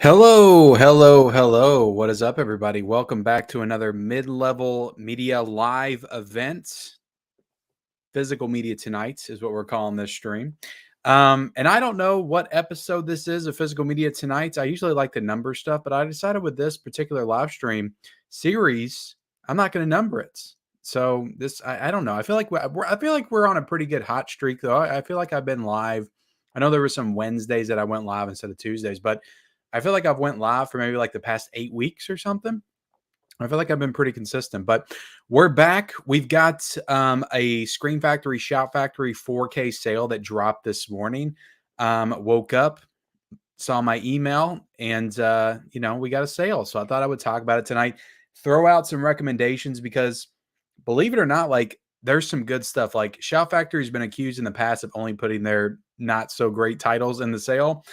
Hello, hello, hello. What is up, everybody? Welcome back to another mid-level media live event. Physical media tonight is what we're calling this stream. And I don't know what episode this is of Physical Media Tonight. I usually like to number stuff, but I decided with this particular live stream series, I'm not going to number it. So this, I don't know. I feel like we're on a pretty good hot streak, though. I feel like I've been live. I know there were some Wednesdays that I went live instead of Tuesdays, but I feel like I've went live for maybe like the past 8 weeks or something. I feel like I've been pretty consistent, but we're back. We've got a Screen Factory, Shout Factory 4K sale that dropped this morning. Woke up, saw my email, and, we got a sale. So I thought I would talk about it tonight, throw out some recommendations because, believe it or not, like there's some good stuff. Like Shout Factory has been accused in the past of only putting their not so great titles in the sale.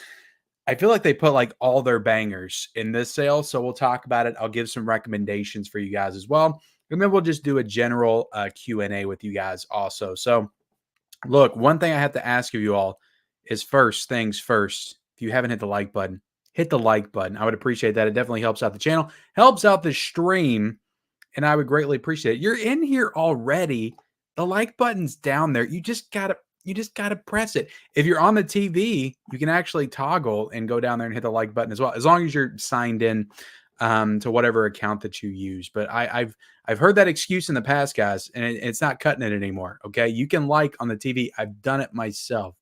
I feel like they put like all their bangers in this sale. So we'll talk about it. I'll give some recommendations for you guys as well. And then we'll just do a general Q&A with you guys also. So look, one thing I have to ask of you all is first things first. If you haven't hit the like button, hit the like button. I would appreciate that. It definitely helps out the channel, helps out the stream, and I would greatly appreciate it. You're in here already. The like button's down there. You just got to press it. If you're on the TV, you can actually toggle and go down there and hit the like button as well, as long as you're signed in to whatever account that you use. But I've heard that excuse in the past, guys, and it's not cutting it anymore. Okay, you can like on the TV. I've done it myself.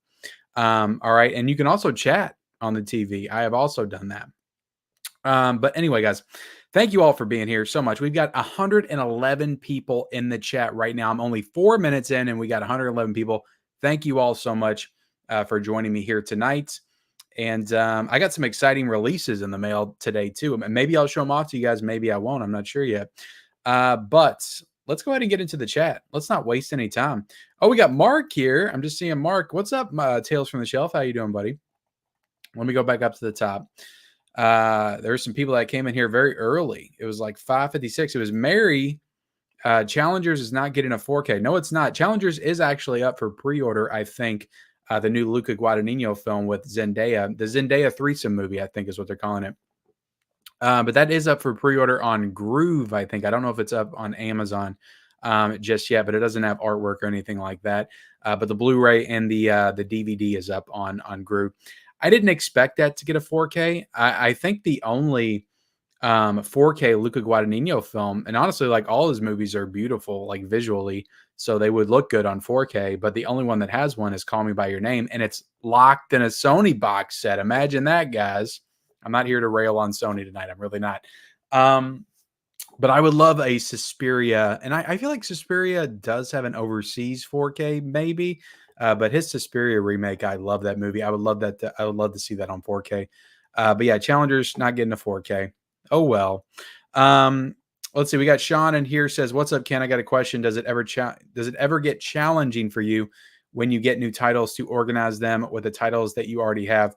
All right, and you can also chat on the TV. I have also done that. But anyway, guys, thank you all for being here so much. We've got 111 people in the chat right now. I'm only 4 minutes in, and we got 111 people. Thank you all so much for joining me here tonight. And I got some exciting releases in the mail today, too. Maybe I'll show them off to you guys. Maybe I won't. I'm not sure yet. But let's go ahead and get into the chat. Let's not waste any time. Oh, we got Mark here. I'm just seeing Mark. What's up, Tales from the Shelf? How you doing, buddy? Let me go back up to the top. There's some people that came in here very early. It was like 5:56. It was Mary. Challengers is not getting a 4K. No, it's not. Challengers is actually up for pre-order, I think. The new Luca Guadagnino film with Zendaya. The Zendaya threesome movie, I think is what they're calling it. But that is up for pre-order on Groove, I think. I don't know if it's up on Amazon just yet, but it doesn't have artwork or anything like that. But the Blu-ray and the DVD is up on Groove. I didn't expect that to get a 4K. I think the only 4K Luca Guadagnino film, and honestly, like all his movies are beautiful, like visually, so they would look good on 4K. But the only one that has one is Call Me by Your Name, and it's locked in a Sony box set. Imagine that, guys. I'm not here to rail on Sony tonight. I'm really not. But I would love a Suspiria, and I feel like Suspiria does have an overseas 4K, maybe. But his Suspiria remake, I love that movie. I would love that. I would love to see that on 4K. But yeah, Challengers not getting a 4K. Oh, well. Let's see. We got Sean in here says, what's up, Ken? I got a question. Does it ever get challenging for you when you get new titles to organize them with the titles that you already have?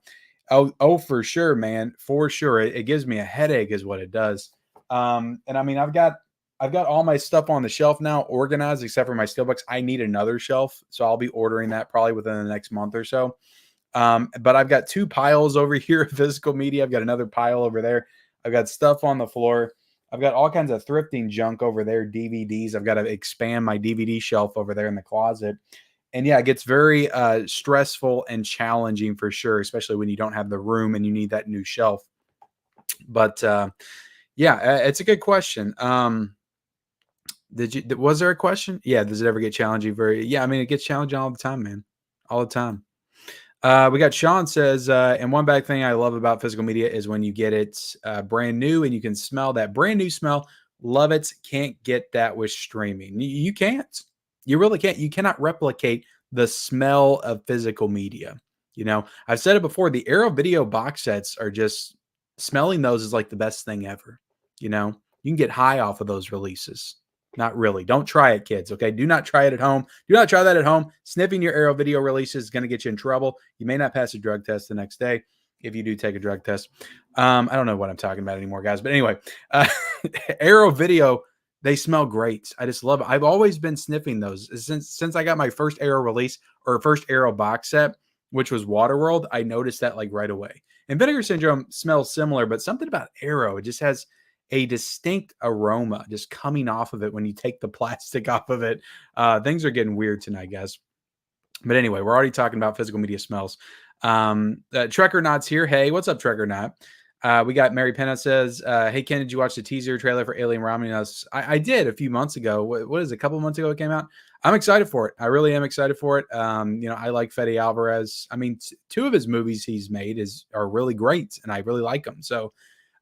Oh, for sure, man. For sure. It gives me a headache is what it does. And I mean, I've got all my stuff on the shelf now organized except for my steelbooks. I need another shelf. So I'll be ordering that probably within the next month or so. But I've got 2 piles over here of physical media. I've got another pile over there. I've got stuff on the floor. I've got all kinds of thrifting junk over there, DVDs. I've got to expand my DVD shelf over there in the closet. And yeah, it gets very stressful and challenging for sure, especially when you don't have the room and you need that new shelf. But yeah, it's a good question. Was there a question? Yeah, does it ever get challenging? Yeah, I mean, it gets challenging all the time, man. All the time. We got Sean says, and one bad thing I love about physical media is when you get it brand new and you can smell that brand new smell. Love it. Can't get that with streaming. You can't. You really can't. You cannot replicate the smell of physical media. You know, I've said it before. The Arrow Video box sets are just smelling those is like the best thing ever. You know, you can get high off of those releases. Not really. Don't try it, kids. Okay. Do not try it at home. Do not try that at home. Sniffing your Arrow Video releases is going to get you in trouble. You may not pass a drug test the next day if you do take a drug test. I don't know what I'm talking about anymore, guys. But anyway, Arrow Video, They smell great. I just love it. I've always been sniffing those since I got my first Arrow release or first Arrow box set, which was Waterworld. I noticed that like right away. And Vinegar Syndrome smells similar, but something about Arrow, it just has a distinct aroma just coming off of it when you take the plastic off of it. Things are getting weird tonight, guys. But anyway, we're already talking about physical media smells. Trekker Knot's here. Hey, what's up, Trekker Knot? We got Mary Penna says, hey, Ken, did you watch the teaser trailer for Alien Romulus? I did a few months ago. What is it, a couple months ago it came out? I'm excited for it. I really am excited for it. I like Fede Alvarez. I mean, two of his movies he's made are really great, and I really like them. So,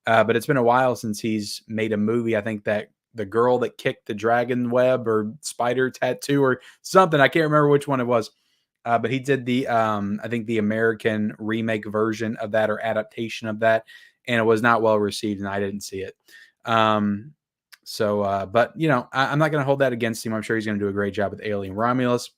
but it's been a while since he's made a movie. I think that The Girl That Kicked the Dragon Web or Spider Tattoo or something. I can't remember which one it was. But he did the, I think the American remake version of that or adaptation of that, and it was not well received, and I didn't see it. But I'm not going to hold that against him. I'm sure he's going to do a great job with Alien Romulus.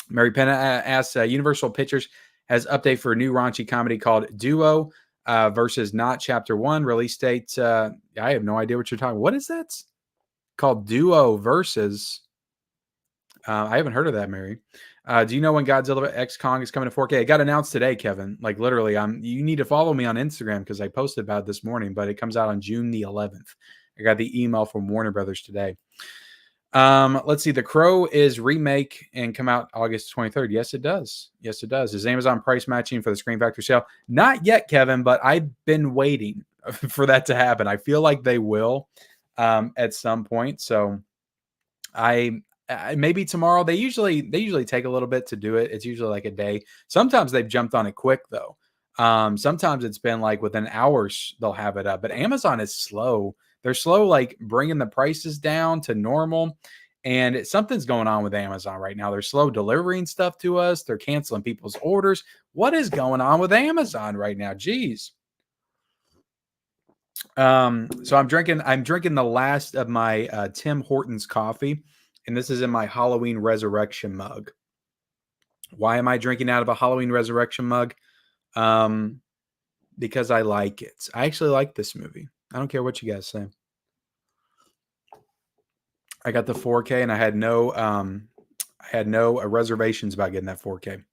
Mary Penna asks, Universal Pictures has update for a new raunchy comedy called Duo versus Not Chapter 1. Release date, I have no idea what you're talking about. What is that? Called Duo versus... I haven't heard of that, Mary. Do you know when Godzilla X Kong is coming to 4K? It got announced today, Kevin. Like literally, you need to follow me on Instagram because I posted about it this morning, but it comes out on June the 11th. I got the email from Warner Brothers today. Let's see. The Crow is remake and come out August 23rd. Yes, it does. Yes, it does. Is Amazon price matching for the Screen Factory sale? Not yet, Kevin, but I've been waiting for that to happen. I feel like they will at some point. So maybe tomorrow. They usually take a little bit to do it. It's usually like a day. Sometimes they've jumped on it quick though. Sometimes it's been like within hours they'll have it up. But Amazon is slow. They're slow, like bringing the prices down to normal. And something's going on with Amazon right now. They're slow delivering stuff to us. They're canceling people's orders. What is going on with Amazon right now? Jeez. So I'm drinking the last of my Tim Hortons coffee. And this is in my Halloween Resurrection mug. Why am I drinking out of a Halloween Resurrection mug? Because I like it. I actually like this movie. I don't care what you guys say. I got the 4K, and I had no reservations about getting that 4K.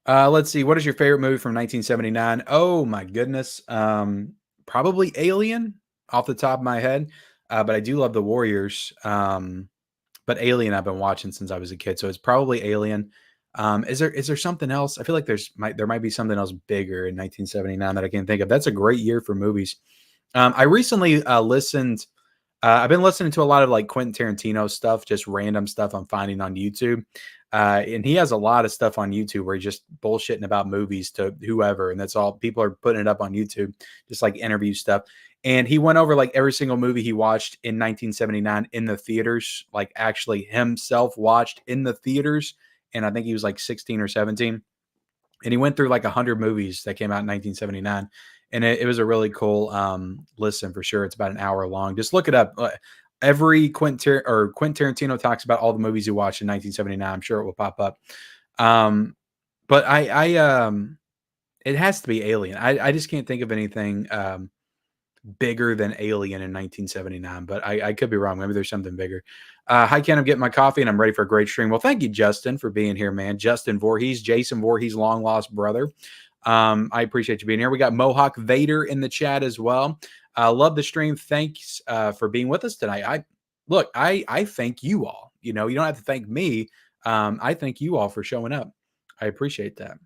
Let's see. What is your favorite movie from 1979? Oh my goodness. Probably Alien off the top of my head. But I do love The Warriors. But Alien I've been watching since I was a kid, so it's probably Alien. Is there something else? I feel like there might be something else bigger in 1979 that I can think of. That's a great year for movies. I recently listened. I've been listening to a lot of like Quentin Tarantino stuff, just random stuff I'm finding on YouTube. And he has a lot of stuff on YouTube where he's just bullshitting about movies to whoever, and that's all. People are putting it up on YouTube, just like interview stuff. And he went over like every single movie he watched in 1979 in the theaters, like actually himself watched in the theaters. And I think he was like 16 or 17. And he went through like 100 movies that came out in 1979. And it was a really cool listen for sure. It's about an hour long. Just look it up. Every Quentin Tarantino talks about all the movies he watched in 1979. I'm sure it will pop up. But it has to be Alien. I just can't think of anything bigger than Alien in 1979, but I could be wrong. Maybe there's something bigger. Hi, Ken. I'm getting my coffee and I'm ready for a great stream. Well, thank you, Justin, for being here, man. Justin Voorhees, Jason Voorhees, long lost brother. I appreciate you being here. We got Mohawk Vader in the chat as well. Love the stream. Thanks for being with us tonight. I thank you all. You don't have to thank me. I thank you all for showing up. I appreciate that.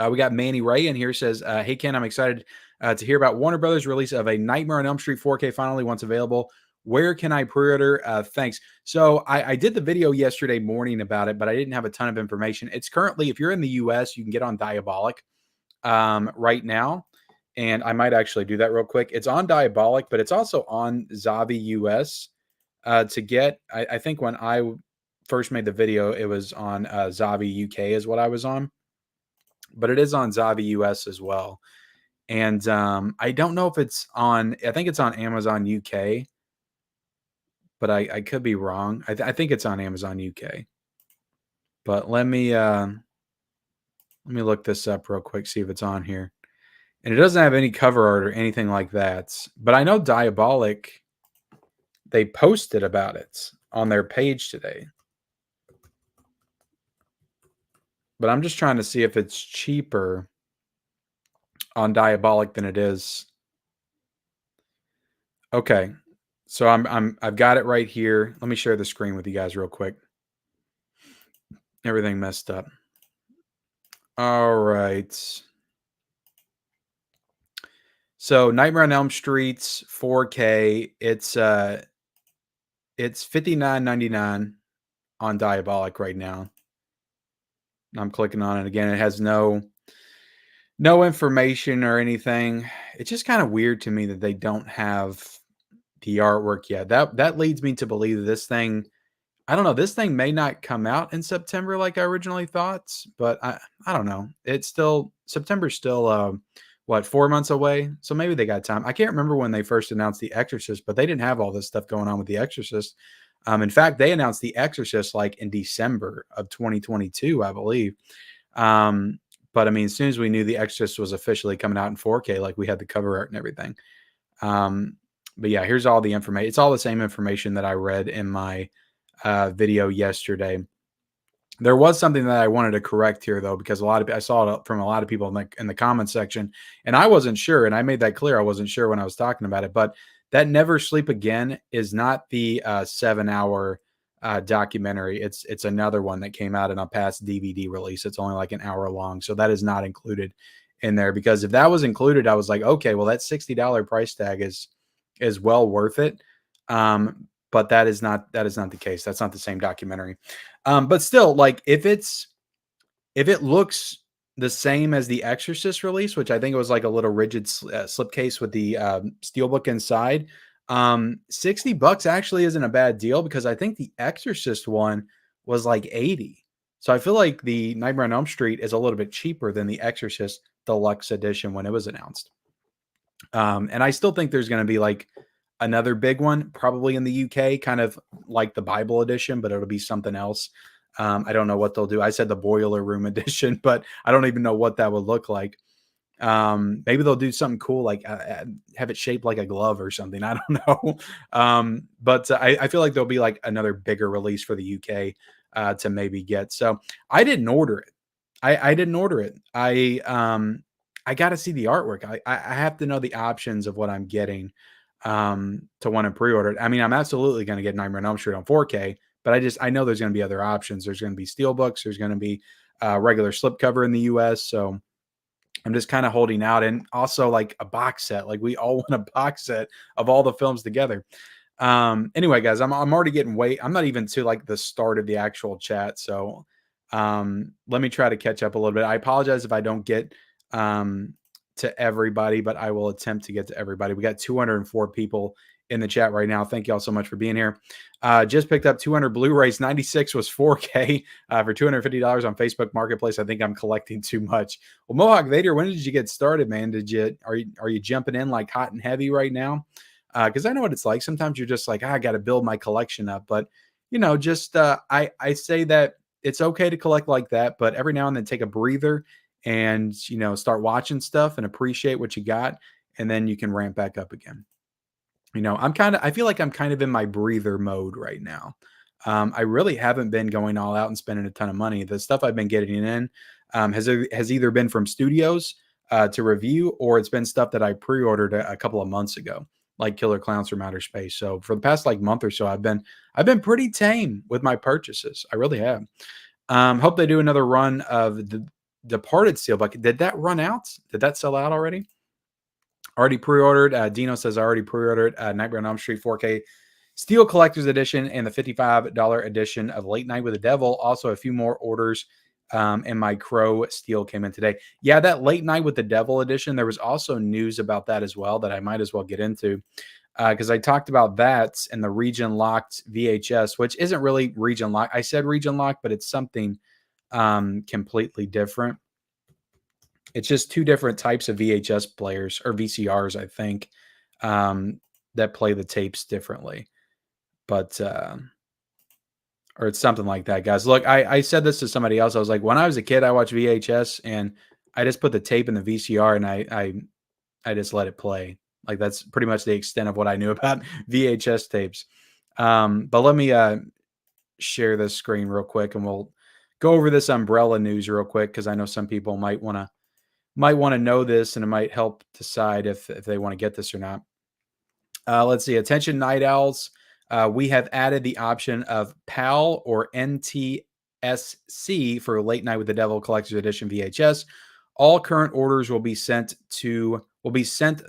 We got Manny Ray in here says, hey, Ken, I'm excited to hear about Warner Brothers release of a Nightmare on Elm Street 4K finally once available. Where can I pre-order? Thanks. So I did the video yesterday morning about it, but I didn't have a ton of information. It's currently, if you're in the US, you can get on Diabolic right now. And I might actually do that real quick. It's on Diabolic, but it's also on Zavi US to get. I think when I first made the video, it was on Zavi UK is what I was on. But it is on Zavi US as well. And I don't know if it's on, I think it's on Amazon UK, but I could be wrong. I think it's on Amazon UK. But let me look this up real quick, see if it's on here. And it doesn't have any cover art or anything like that. But I know Diabolic they posted about it on their page today. But I'm just trying to see if it's cheaper on Diabolic than it is. Okay. So I've got it right here. Let me share the screen with you guys real quick. Everything messed up. All right. So Nightmare on Elm Street's 4K, it's $59.99 on Diabolic right now. I'm clicking on it again. It has no information or anything. It's just kind of weird to me that they don't have the artwork yet. That leads me to believe that this thing, I don't know, this thing may not come out in September like I originally thought, but I don't know. It's still September's still 4 months away. So maybe they got time. I can't remember when they first announced The Exorcist, but they didn't have all this stuff going on with The Exorcist. In fact, they announced The Exorcist like in December of 2022, I believe. But I mean, as soon as we knew The Exorcist was officially coming out in 4K, like we had the cover art and everything. But yeah, here's all the information. It's all the same information that I read in my video yesterday. There was something that I wanted to correct here, though, because I saw it from a lot of people in the comment section, and I wasn't sure, and I made that clear. I wasn't sure when I was talking about it, but that Never Sleep Again is not the 7-hour documentary. It's another one that came out in a past DVD release. It's only like an hour long, so that is not included in there. Because if that was included, I was like, okay, well, that $60 price tag is well worth it. But that is not the case. That's not the same documentary. But still, like if it looks the same as the Exorcist release, which I think it was like a little rigid slipcase with the steelbook inside, $60 actually isn't a bad deal, because I think the Exorcist one was like 80. So I feel like the Nightmare on Elm Street is a little bit cheaper than the Exorcist Deluxe Edition when it was announced. And I still think there's going to be like another big one, probably in the UK, kind of like the Bible edition, but it'll be something else. I don't know what they'll do. I said the Boiler Room edition, but I don't even know what that would look like. Maybe they'll do something cool, like have it shaped like a glove or something. I don't know. But I feel like there'll be like another bigger release for the UK to maybe get. So I didn't order it. I didn't order it. I got to see the artwork. I have to know the options of what I'm getting to want to pre-order it. I mean, I'm absolutely going to get Nightmare on Elm Street on 4K, but I know there's going to be other options. There's going to be steelbooks. There's going to be regular slipcover in the US. So I'm just kind of holding out, and also like a box set. Like we all want a box set of all the films together. Anyway, guys, I'm already getting I'm not even to like the start of the actual chat. So let me try to catch up a little bit. I apologize if I don't get to everybody, but I will attempt to get to everybody. We got 204 people in the chat right now. Thank you all so much for being here. Just picked up 200 Blu-rays. 96 was 4K for $250 on Facebook Marketplace. I think I'm collecting too much. Well, Mohawk Vader, when did you get started, man? Are you jumping in like hot and heavy right now? Because I know what it's like. Sometimes you're just like, I got to build my collection up. But just I say that it's okay to collect like that, but every now and then take a breather and start watching stuff and appreciate what you got, and then you can ramp back up again. I feel like I'm kind of in my breather mode right now. I really haven't been going all out and spending a ton of money. The stuff I've been getting in has either been from studios to review, or it's been stuff that I pre-ordered a couple of months ago, like Killer Clowns from Outer Space. So for the past like month or so, I've been pretty tame with my purchases. I really have. Hope they do another run of the Departed Steelbook. Did that run out? Did that sell out already? Already pre-ordered. Dino says I already pre-ordered Nightmare on Elm Street 4K Steel Collector's Edition and the $55 edition of Late Night with the Devil. Also, a few more orders, and my Crow Steel came in today. Yeah, that Late Night with the Devil edition, there was also news about that as well that I might as well get into, because I talked about that in the region locked VHS, which isn't really region locked. I said region locked, but it's something completely different. It's just two different types of VHS players, or VCRs, I think, that play the tapes differently. But or it's something like that, guys. Look, I said this to somebody else. I was like, when I was a kid, I watched VHS and I just put the tape in the VCR and I just let it play. Like that's pretty much the extent of what I knew about VHS tapes. But let me share this screen real quick, and we'll go over this umbrella news real quick because I know some people might want to know this, and it might help decide if they want to get this or not. Let's see. Attention night owls. We have added the option of PAL or NTSC for Late Night with the Devil Collector's Edition VHS. All current orders will be sent the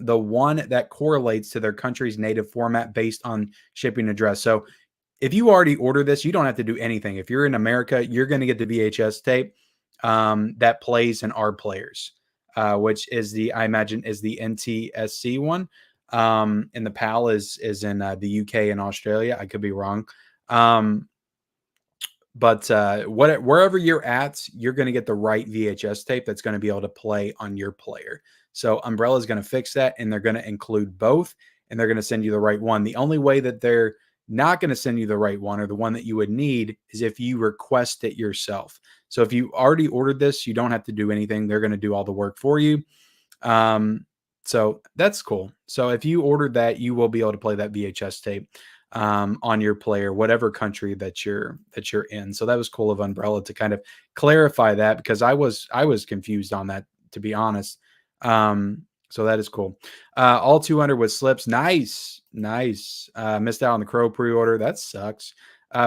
one that correlates to their country's native format based on shipping address. So if you already order this, you don't have to do anything. If you're in America, you're going to get the VHS tape that plays in our players, which is I imagine is the NTSC one. And the PAL is in the UK and Australia. I could be wrong. But wherever you're at, you're going to get the right VHS tape that's going to be able to play on your player. So Umbrella is going to fix that, and they're going to include both, and they're going to send you the right one. The only way that they're not going to send you the right one, or the one that you would need, is if you request it yourself. So if you already ordered this, you don't have to do anything. They're going to do all the work for you. So that's cool. So if you ordered that, you will be able to play that VHS tape on your player, whatever country that you're in. So that was cool of Umbrella to kind of clarify that, because I was confused on that, to be honest. So that is cool. All 200 with slips. Nice. Missed out on the Crow pre-order. That sucks.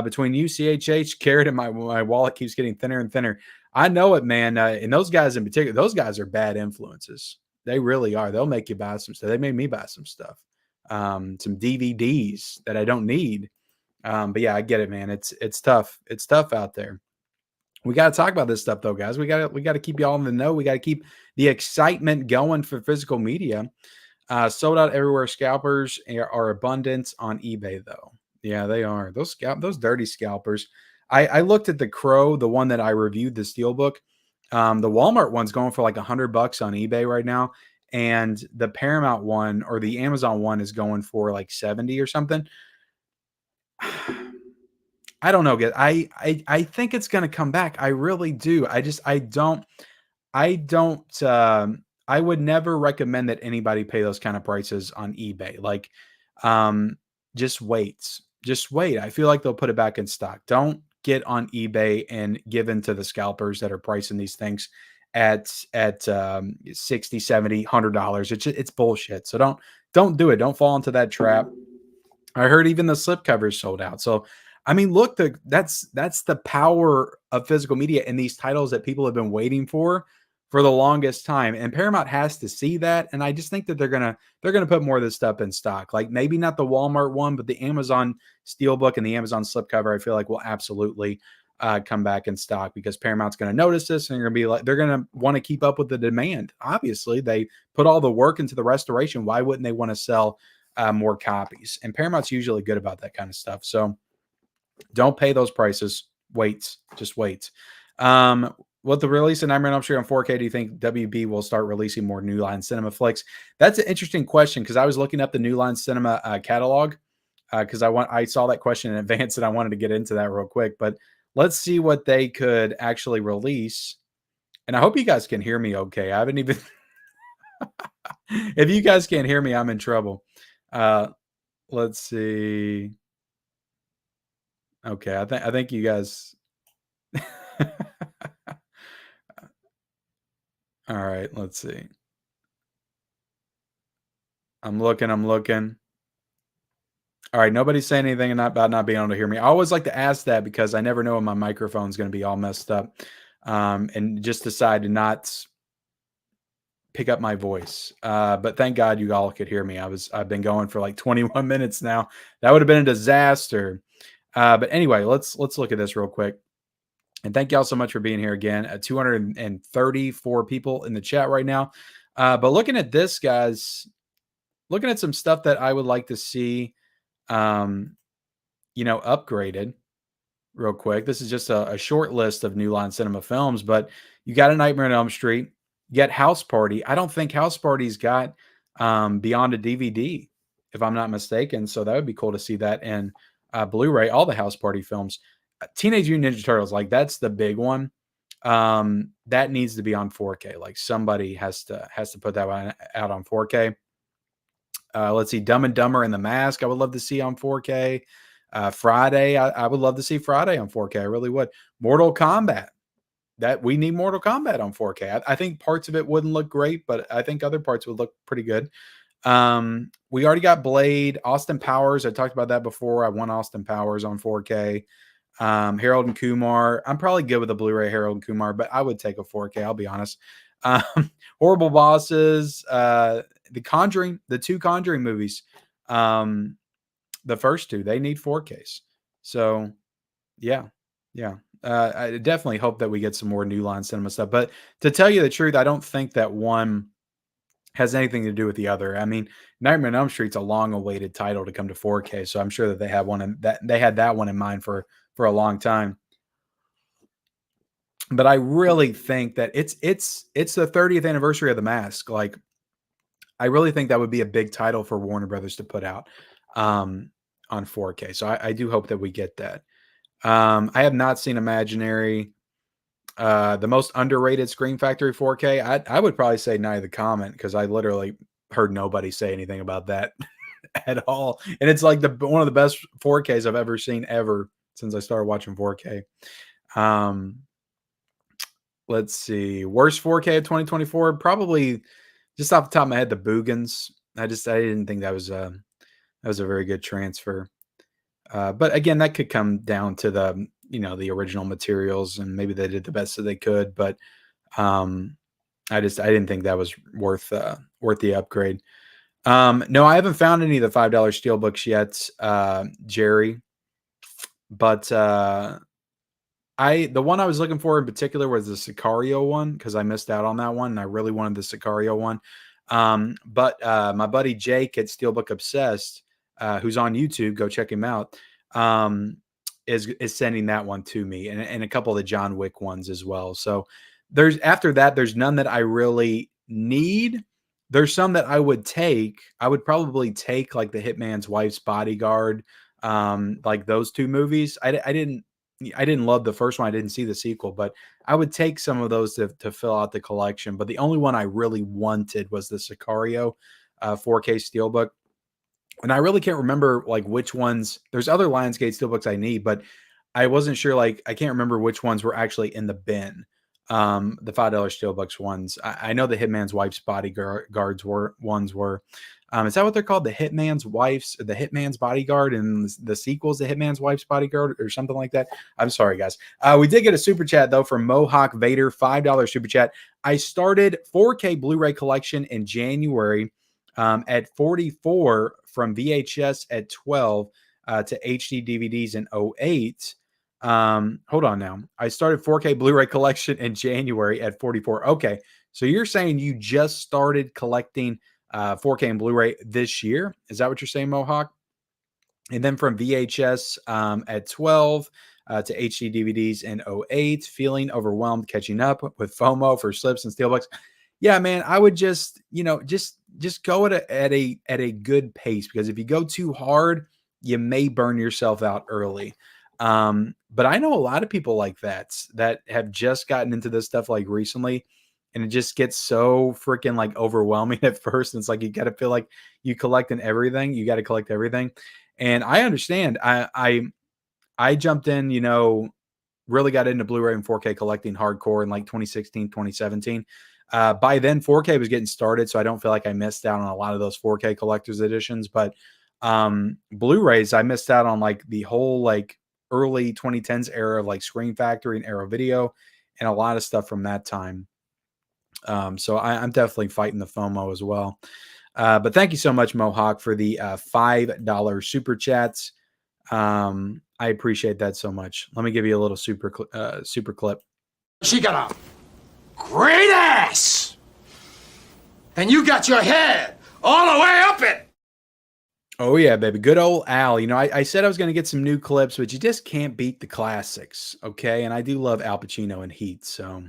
Between UCHH, Carrot, and my wallet keeps getting thinner and thinner. I know it, man. And those guys in particular, those guys are bad influences. They really are. They'll make you buy some stuff. They made me buy some stuff. Some DVDs that I don't need. But yeah, I get it, man. It's tough. It's tough out there. We got to talk about this stuff though, guys. We got to keep y'all in the know. We got to keep the excitement going for physical media. Sold out everywhere. Scalpers are abundant on eBay though. Yeah, they are. Those dirty scalpers. I looked at the Crow, the one that I reviewed, the Steelbook. The Walmart one's going for like $100 on eBay right now. And the Paramount one or the Amazon one is going for like 70 or something. I don't know. I think it's going to come back. I really do. I would never recommend that anybody pay those kind of prices on eBay. Like, just wait. I feel like they'll put it back in stock. Don't get on eBay and give in to the scalpers that are pricing these things at $60, $70, $100. It's bullshit. So don't do it. Don't fall into that trap. I heard even the slipcovers sold out. So I mean, look, that's the power of physical media and these titles that people have been waiting for the longest time. And Paramount has to see that. And I just think that they're gonna put more of this stuff in stock. Like maybe not the Walmart one, but the Amazon Steelbook and the Amazon slipcover, I feel like will absolutely come back in stock, because Paramount's going to notice this, and they're going to want to keep up with the demand. Obviously, they put all the work into the restoration. Why wouldn't they want to sell more copies? And Paramount's usually good about that kind of stuff. So don't pay those prices. Just wait. With the release of Nightmare on Elm Street on 4K, do you think WB will start releasing more New Line Cinema flicks? That's an interesting question, because I was looking up the New Line Cinema catalog, because I saw that question in advance and I wanted to get into that real quick. But let's see what they could actually release. And I hope you guys can hear me okay. I haven't even if you guys can't hear me, I'm in trouble. Let's see. Okay, I think you guys all right, let's see. I'm looking. All right, nobody's saying anything about not being able to hear me. I always like to ask that, because I never know when my microphone's going to be all messed up, and just decide to not pick up my voice. But thank God you all could hear me. I've been going for like 21 minutes now. That would have been a disaster. But anyway, let's look at this real quick. And thank y'all so much for being here again. 234 people in the chat right now. But looking at this, guys, looking at some stuff that I would like to see, upgraded real quick. This is just a short list of New Line Cinema films, but you got A Nightmare on Elm Street, you got House Party. I don't think House Party's got Beyond a DVD, if I'm not mistaken. So that would be cool to see that in Blu-ray, all the House Party films. Teenage Mutant Ninja Turtles, like that's the big one. That needs to be on 4K. Like somebody has to put that one out on 4K. Let's see, Dumb and Dumber and The Mask, I would love to see on 4K. Friday, I would love to see Friday on 4K. I really would. Mortal Kombat. That we need Mortal Kombat on 4K. I think parts of it wouldn't look great, but I think other parts would look pretty good. We already got Blade, Austin Powers. I talked about that before. I want Austin Powers on 4K. Harold and Kumar. I'm probably good with a Blu-ray Harold and Kumar, but I would take a 4K. I'll be honest. Um, Horrible Bosses, The Conjuring, the 2 Conjuring movies. The first 2, they need 4Ks. So yeah. I definitely hope that we get some more New Line Cinema stuff. But to tell you the truth, I don't think that one has anything to do with the other. I mean, Nightmare on Elm Street's a long-awaited title to come to 4K, so I'm sure that they have one in, that they had that one in mind for a long time. But I really think that it's the 30th anniversary of The Mask. Like, I really think that would be a big title for Warner Brothers to put out on 4K. So I do hope that we get that. I have not seen Imaginary. The most underrated Scream Factory 4K. I would probably say Night of the Comet, because I literally heard nobody say anything about that at all. And it's like one of the best 4Ks I've ever seen ever since I started watching 4K. Let's see. Worst 4K of 2024, probably just off the top of my head, the Boogans. I didn't think that was a very good transfer. But again, that could come down to the original materials, and maybe they did the best that they could. But I didn't think that was worth the upgrade. No, I haven't found any of the $5 steelbooks yet, Jerry. But the one I was looking for in particular was the Sicario one, because I missed out on that one, and I really wanted the Sicario one. But my buddy Jake at Steelbook Obsessed, who's on YouTube, go check him out, is sending that one to me, and a couple of the John Wick ones as well. So after that, there's none that I really need. There's some that I would take. I would probably take like the Hitman's Wife's Bodyguard, like those 2 movies. I didn't love the first one. I didn't see the sequel, but I would take some of those to fill out the collection. But the only one I really wanted was the Sicario 4K Steelbook. And I really can't remember like which ones. There's other Lionsgate Steelbooks I need, but I wasn't sure. Like, I can't remember which ones were actually in the bin. The $5 Steelbooks ones. I know the Hitman's Wife's Bodyguards ones were. Is that what they're called? The Hitman's Bodyguard, and the sequels, the Hitman's Wife's Bodyguard, or something like that. I'm sorry, guys. We did get a super chat though from Mohawk Vader, $5 super chat. I started 4K Blu-ray collection in January at 44 from VHS at 12 to HD DVDs in 08. Hold on now. I started 4K Blu-ray collection in January at 44. Okay, so you're saying you just started collecting 4K and Blu-ray this year? Is that what you're saying, Mohawk? And then from VHS at 12 to HD DVDs in 08, feeling overwhelmed, catching up with FOMO for slips and steelbooks. Yeah, man, I would just go at a good pace, because if you go too hard, you may burn yourself out early. But I know a lot of people like that have just gotten into this stuff like recently, and it just gets so freaking like overwhelming at first. And it's like, you got to feel like you collecting everything. You got to collect everything. And I understand. I jumped in, really got into Blu-ray and 4K collecting hardcore in like 2016, 2017. By then 4K was getting started, so I don't feel like I missed out on a lot of those 4K collector's editions. But Blu-rays, I missed out on like the whole like early 2010s era of like Scream Factory and Arrow Video, and a lot of stuff from that time. So I'm definitely fighting the FOMO as well. But thank you so much, Mohawk, for the $5 super chats. I appreciate that so much. Let me give you a little super clip. She got a great ass, and you got your head all the way up it. Oh yeah, baby. Good old Al. I said I was going to get some new clips, but you just can't beat the classics. Okay. And I do love Al Pacino and Heat, so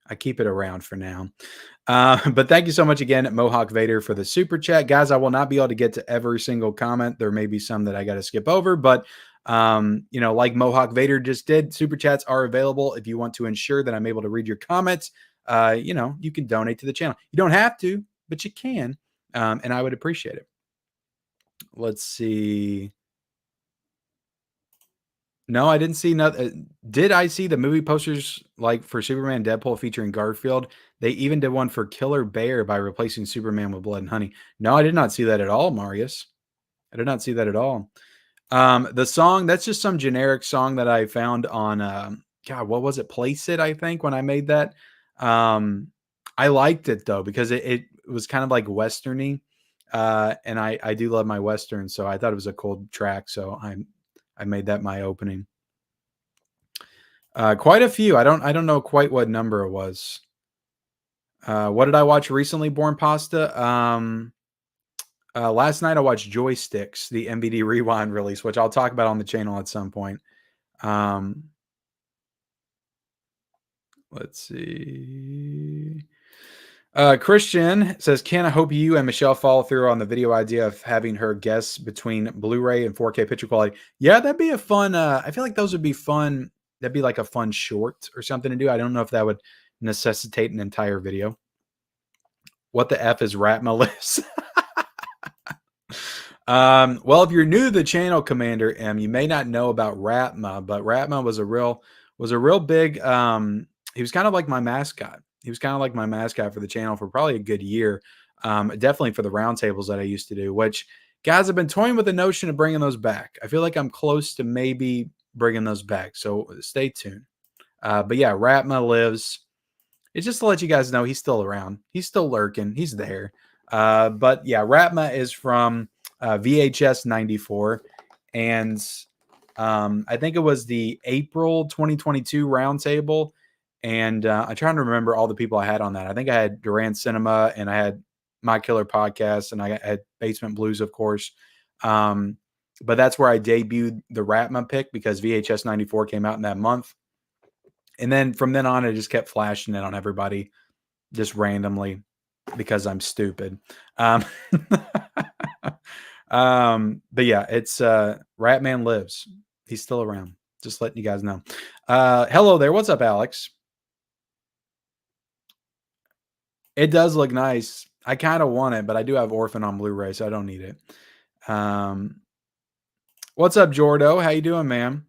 I keep it around for now. But thank you so much again, Mohawk Vader, for the super chat. Guys, I will not be able to get to every single comment. There may be some that I got to skip over, but like Mohawk Vader just did, super chats are available if you want to ensure that I'm able to read your comments. You can donate to the channel. You don't have to, but you can. And I would appreciate it. Let's see. No, I didn't see nothing. Did I see the movie posters like for Superman and Deadpool featuring Garfield? They even did one for Killer Bear by replacing Superman with Blood and Honey. No, I did not see that at all, Marius. I did not see that at all. The song, that's just some generic song that I found on God, what was it? Place It, I think, when I made that. I liked it though, because it was kind of like westerny. And I do love my westerns, so I thought it was a cool track. So I made that my opening. Quite a few. I don't know quite what number it was. What did I watch recently? Born Pasta. Last night I watched Joysticks, the MVD Rewind release, which I'll talk about on the channel at some point. Let's see. Christian says, Ken, I hope you and Michelle follow through on the video idea of having her guess between Blu-ray and 4K picture quality. Yeah, that'd be a fun, I feel like those would be fun. That'd be like a fun short or something to do. I don't know if that would necessitate an entire video. What the F is Ratma list? Well, if you're new to the channel, Commander M, you may not know about Ratma, but Ratma was a real big, he was kind of like my mascot. He was kind of like my mascot for the channel for probably a good year. Definitely for the roundtables that I used to do, which, guys, I've been toying with the notion of bringing those back. I feel like I'm close to maybe bringing those back, so stay tuned. But yeah, Ratma lives. It's just to let you guys know he's still around. He's still lurking. He's there. But yeah, Ratma is from VHS 94. And I think it was the April 2022 roundtable. And I'm trying to remember all the people I had on that. I think I had Duran Cinema, and I had My Killer Podcast, and I had Basement Blues, of course. But that's where I debuted the Ratma pick, because VHS 94 came out in that month. And then from then on, I just kept flashing it on everybody just randomly because I'm stupid. But yeah, it's Ratman lives. He's still around. Just letting you guys know. Hello there. What's up, Alex? It does look nice. I kind of want it, but I do have Orphan on Blu-ray, so I don't need it. What's up, Jordo? How you doing, man?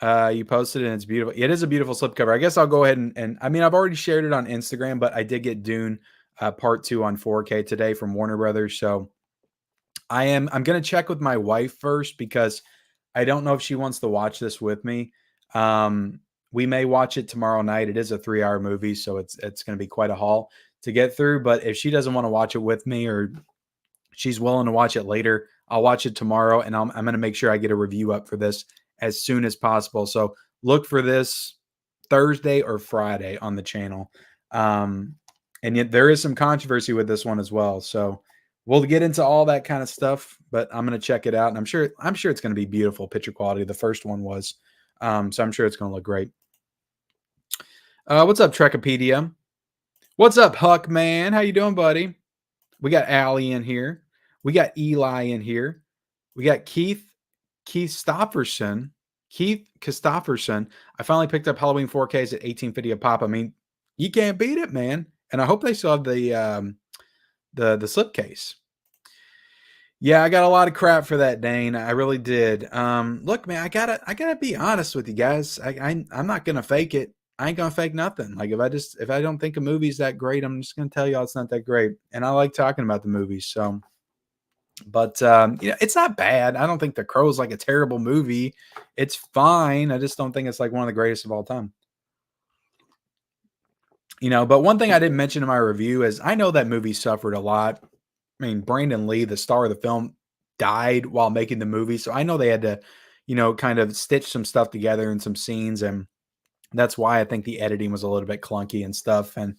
You posted it and it's beautiful. It is a beautiful slipcover. I guess I'll go ahead and I mean, I've already shared it on Instagram, but I did get Dune Part 2 on 4K today from Warner Brothers. So I'm going to check with my wife first, because I don't know if she wants to watch this with me. We may watch it tomorrow night. It is a 3-hour movie, so it's going to be quite a haul to get through. But if she doesn't want to watch it with me, or she's willing to watch it later, I'll watch it tomorrow, and I'm going to make sure I get a review up for this as soon as possible. So look for this Thursday or Friday on the channel. And yet there is some controversy with this one as well. So we'll get into all that kind of stuff, but I'm going to check it out, and I'm sure it's going to be beautiful picture quality. The first one was, so I'm sure it's going to look great. What's up, Trekopedia? What's up, Huck, man? How you doing, buddy? We got Allie in here. We got Eli in here. We got Keith Christopherson. I finally picked up Halloween 4Ks at 1850 a pop. I mean, you can't beat it, man. And I hope they still have the slipcase. Yeah, I got a lot of crap for that, Dane. I really did. Look, man, I gotta be honest with you guys. I'm not gonna fake it. I ain't gonna fake nothing. Like, if I don't think a movie's that great, I'm just gonna tell y'all it's not that great. And I like talking about the movies, so. But it's not bad. I don't think The Crow's like a terrible movie. It's fine. I just don't think it's like one of the greatest of all time. But one thing I didn't mention in my review is I know that movie suffered a lot. I mean, Brandon Lee, the star of the film, died while making the movie. So I know they had to, kind of stitch some stuff together in some scenes. And that's why I think the editing was a little bit clunky and stuff. And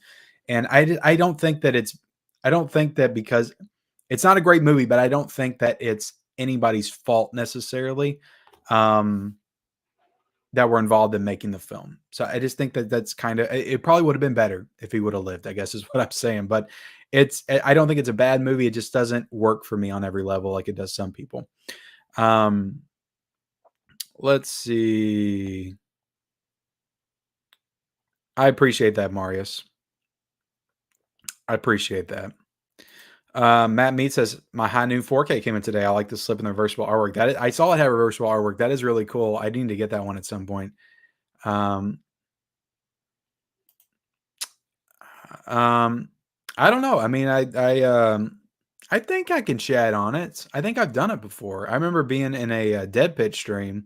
I don't think that because it's not a great movie, but I don't think that it's anybody's fault necessarily that were involved in making the film. So I just think that that's kind of, it probably would have been better if he would have lived, I guess is what I'm saying. But I don't think it's a bad movie. It just doesn't work for me on every level like it does some people. Let's see. I appreciate that, Marius. I appreciate that. Matt Mead says, my high noon 4K came in today. I like the slip and the reversible artwork. I saw it have reversible artwork. That is really cool. I need to get that one at some point. I don't know. I mean, I think I can chat on it. I think I've done it before. I remember being in a Dead Pitch stream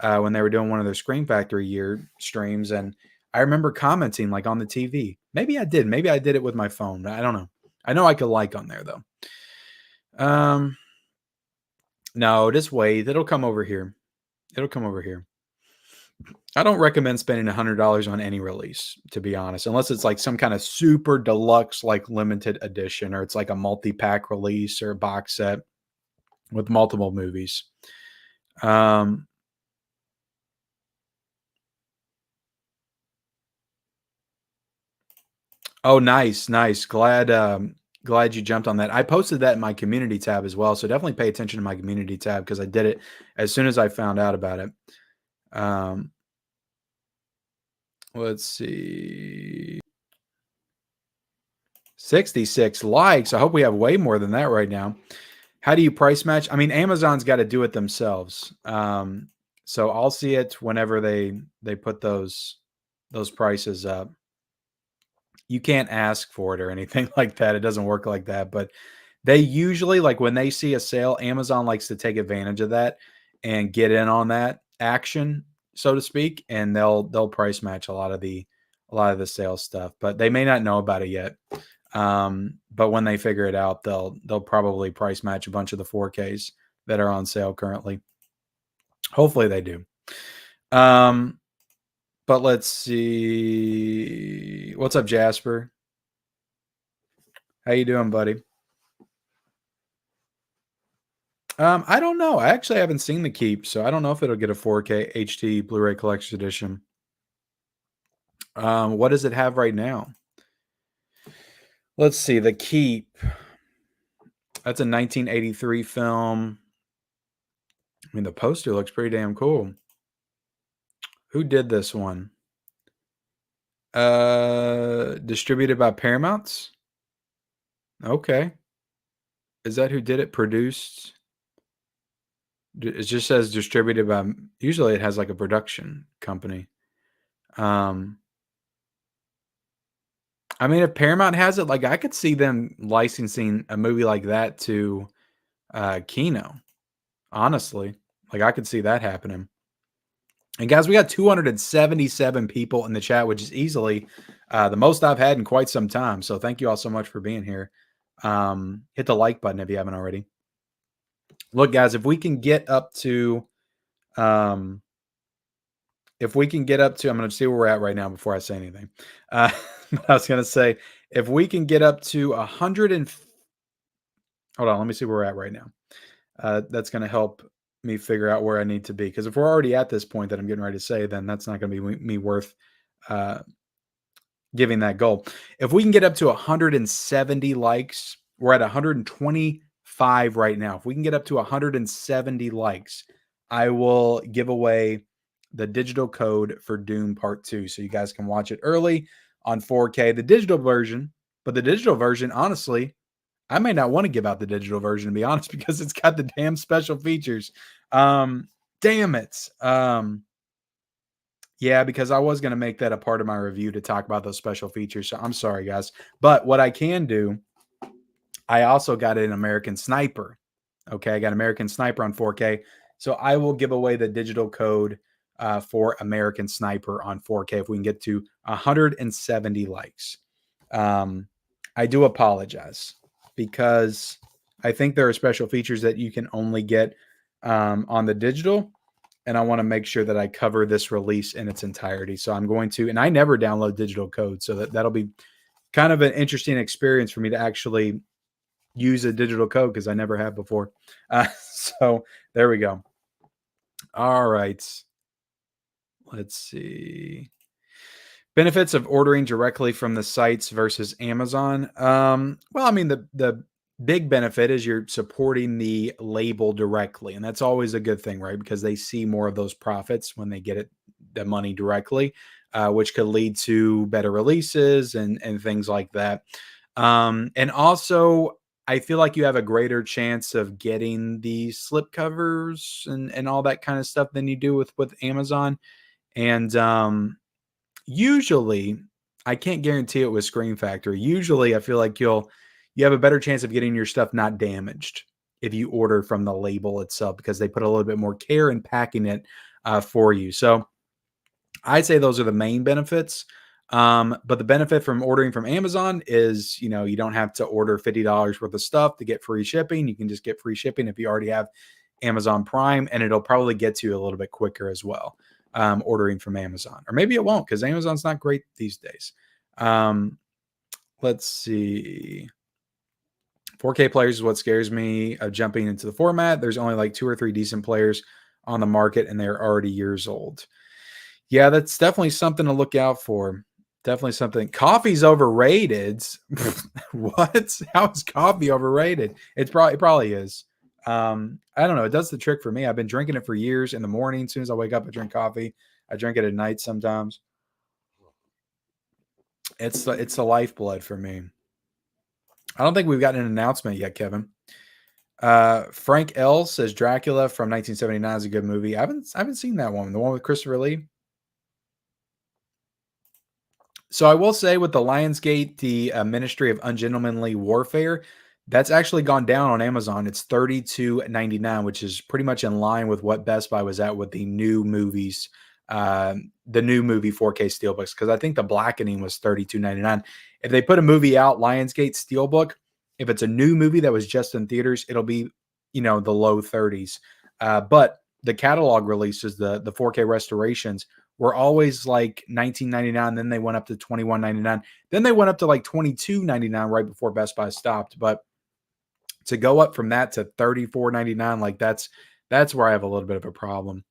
when they were doing one of their Scream Factory year streams, and I remember commenting like on the TV. Maybe I did. Maybe I did it with my phone. I don't know. I know I could like on there though. No, just wait. It'll come over here. It'll come over here. I don't recommend spending $100 on any release, to be honest, unless it's like some kind of super deluxe, like limited edition, or it's like a multi-pack release or a box set with multiple movies. Oh, nice. Glad you jumped on that. I posted that in my community tab as well, so definitely pay attention to my community tab because I did it as soon as I found out about it. Let's see. 66 likes. I hope we have way more than that right now. How do you price match? I mean, Amazon's got to do it themselves. So I'll see it whenever they put those prices up. You can't ask for it or anything like that. It doesn't work like that. But they usually, like when they see a sale, Amazon likes to take advantage of that and get in on that action, so to speak, and they'll price match a lot of the sales stuff. But they may not know about it yet. But when they figure it out, they'll probably price match a bunch of the 4Ks that are on sale currently. Hopefully they do. But let's see. What's up, Jasper? How you doing, buddy? I don't know. I actually haven't seen the Keep, so I don't know if it'll get a 4K HD Blu-ray Collection Edition. What does it have right now? Let's see. The Keep. That's a 1983 film. I mean, the poster looks pretty damn cool. Who did this one? Distributed by Paramount. Okay. Is that who did it? Produced? It just says distributed by, usually it has like a production company. I mean, if Paramount has it, like I could see them licensing a movie like that to Kino. Honestly, like I could see that happening. And guys, we got 277 people in the chat, which is easily the most I've had in quite some time. So thank you all so much for being here. Hit the like button if you haven't already. Look, guys, if we can get up to, I'm going to see where we're at right now before I say anything. I was going to say, if we can get up to 100 and, hold on, let me see where we're at right now. That's going to help me figure out where I need to be. Because if we're already at this point that I'm getting ready to say, then that's not going to be me worth giving that goal. If we can get up to 170 likes, we're at 125 right now. If we can get up to 170 likes, I will give away the digital code for Dune Part 2. So you guys can watch it early on 4K, the digital version. But the digital version, honestly, I may not want to give out the digital version, to be honest, because it's got the damn special features. Damn it. Yeah, because I was going to make that a part of my review to talk about those special features. So I'm sorry, guys. But what I can do, I also got an American Sniper. Okay, I got American Sniper on 4K. So I will give away the digital code for American Sniper on 4K if we can get to 170 likes. I do apologize because I think there are special features that you can only get on the digital. And I want to make sure that I cover this release in its entirety. So I'm going to, and I never download digital code. So that'll be kind of an interesting experience for me to actually use a digital code because I never have before. So there we go. All right. Let's see. Benefits of ordering directly from the sites versus Amazon. Well, I mean, the big benefit is you're supporting the label directly. And that's always a good thing, right? Because they see more of those profits when they get the money directly, which could lead to better releases and things like that. And also, I feel like you have a greater chance of getting the slipcovers and all that kind of stuff than you do with Amazon. And usually, I can't guarantee it with Screen Factory. Usually, I feel like you have a better chance of getting your stuff not damaged if you order from the label itself, because they put a little bit more care in packing it for you. So I'd say those are the main benefits. But the benefit from ordering from Amazon is, you don't have to order $50 worth of stuff to get free shipping. You can just get free shipping if you already have Amazon Prime, and it'll probably get to you a little bit quicker as well, ordering from Amazon. Or maybe it won't, because Amazon's not great these days. Let's see. 4K players is what scares me of jumping into the format. There's only like 2 or 3 decent players on the market, and they're already years old. Yeah, that's definitely something to look out for. Definitely something. Coffee's overrated. What? How is coffee overrated? It probably is. I don't know. It does the trick for me. I've been drinking it for years. In the morning, as soon as I wake up, I drink coffee. I drink it at night sometimes. It's the lifeblood for me. I don't think we've gotten an announcement yet, Kevin. Frank L says Dracula from 1979 is a good movie. I haven't seen that one. The one with Christopher Lee. So I will say with the Lionsgate, the Ministry of Ungentlemanly Warfare, that's actually gone down on Amazon. It's $32.99, which is pretty much in line with what Best Buy was at with the new movies, the new movie 4K Steelbooks, because I think The Blackening was $32.99. If they put a movie out, Lionsgate Steelbook, if it's a new movie that was just in theaters, it'll be, the low 30s. But the catalog releases, the 4K restorations, were always like $19.99. Then they went up to $21.99. Then they went up to like $22.99 right before Best Buy stopped. But to go up from that to $34.99, like that's where I have a little bit of a problem.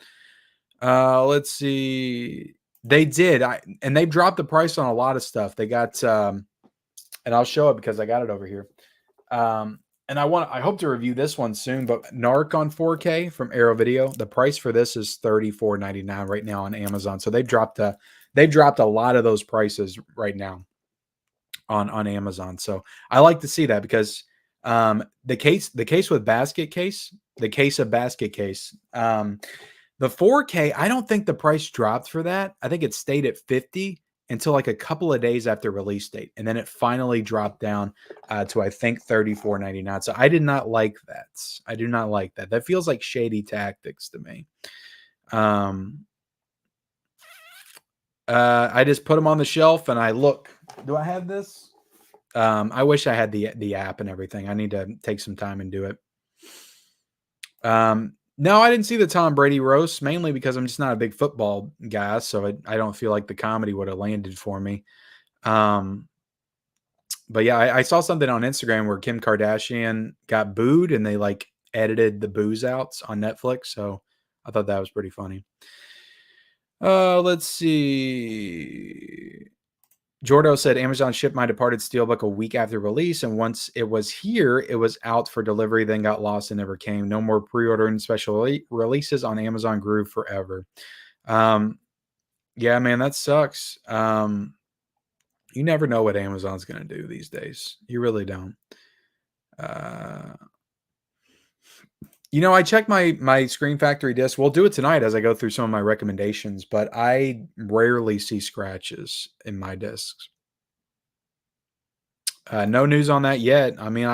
Let's see. They did, and they dropped the price on a lot of stuff. They got, and I'll show it because I got it over here. And I hope to review this one soon, but Narc on 4K from Arrow Video, the price for this is $34.99 right now on Amazon. So they've dropped a lot of those prices right now on Amazon. So I like to see that, because the case with Basket Case, the case of Basket Case, the 4K, I don't think the price dropped for that. I think it stayed at 50 until like a couple of days after release date. And then it finally dropped down to, I think, $34.99. So I did not like that. I do not like that. That feels like shady tactics to me. I just put them on the shelf and I look. Do I have this? I wish I had the app and everything. I need to take some time and do it. No, I didn't see the Tom Brady roast, mainly because I'm just not a big football guy, so I don't feel like the comedy would have landed for me. But yeah, I saw something on Instagram where Kim Kardashian got booed and they like edited the boos out on Netflix, so I thought that was pretty funny. Let's see. Jordo said Amazon shipped My Departed Steelbook a week after release, and once it was here, it was out for delivery, then got lost and never came. No more pre-ordering special releases on Amazon grew forever. Yeah, man, that sucks. You never know what Amazon's going to do these days. You really don't. I check my Screen Factory disc. We'll do it tonight as I go through some of my recommendations, but I rarely see scratches in my discs. No news on that yet. I mean,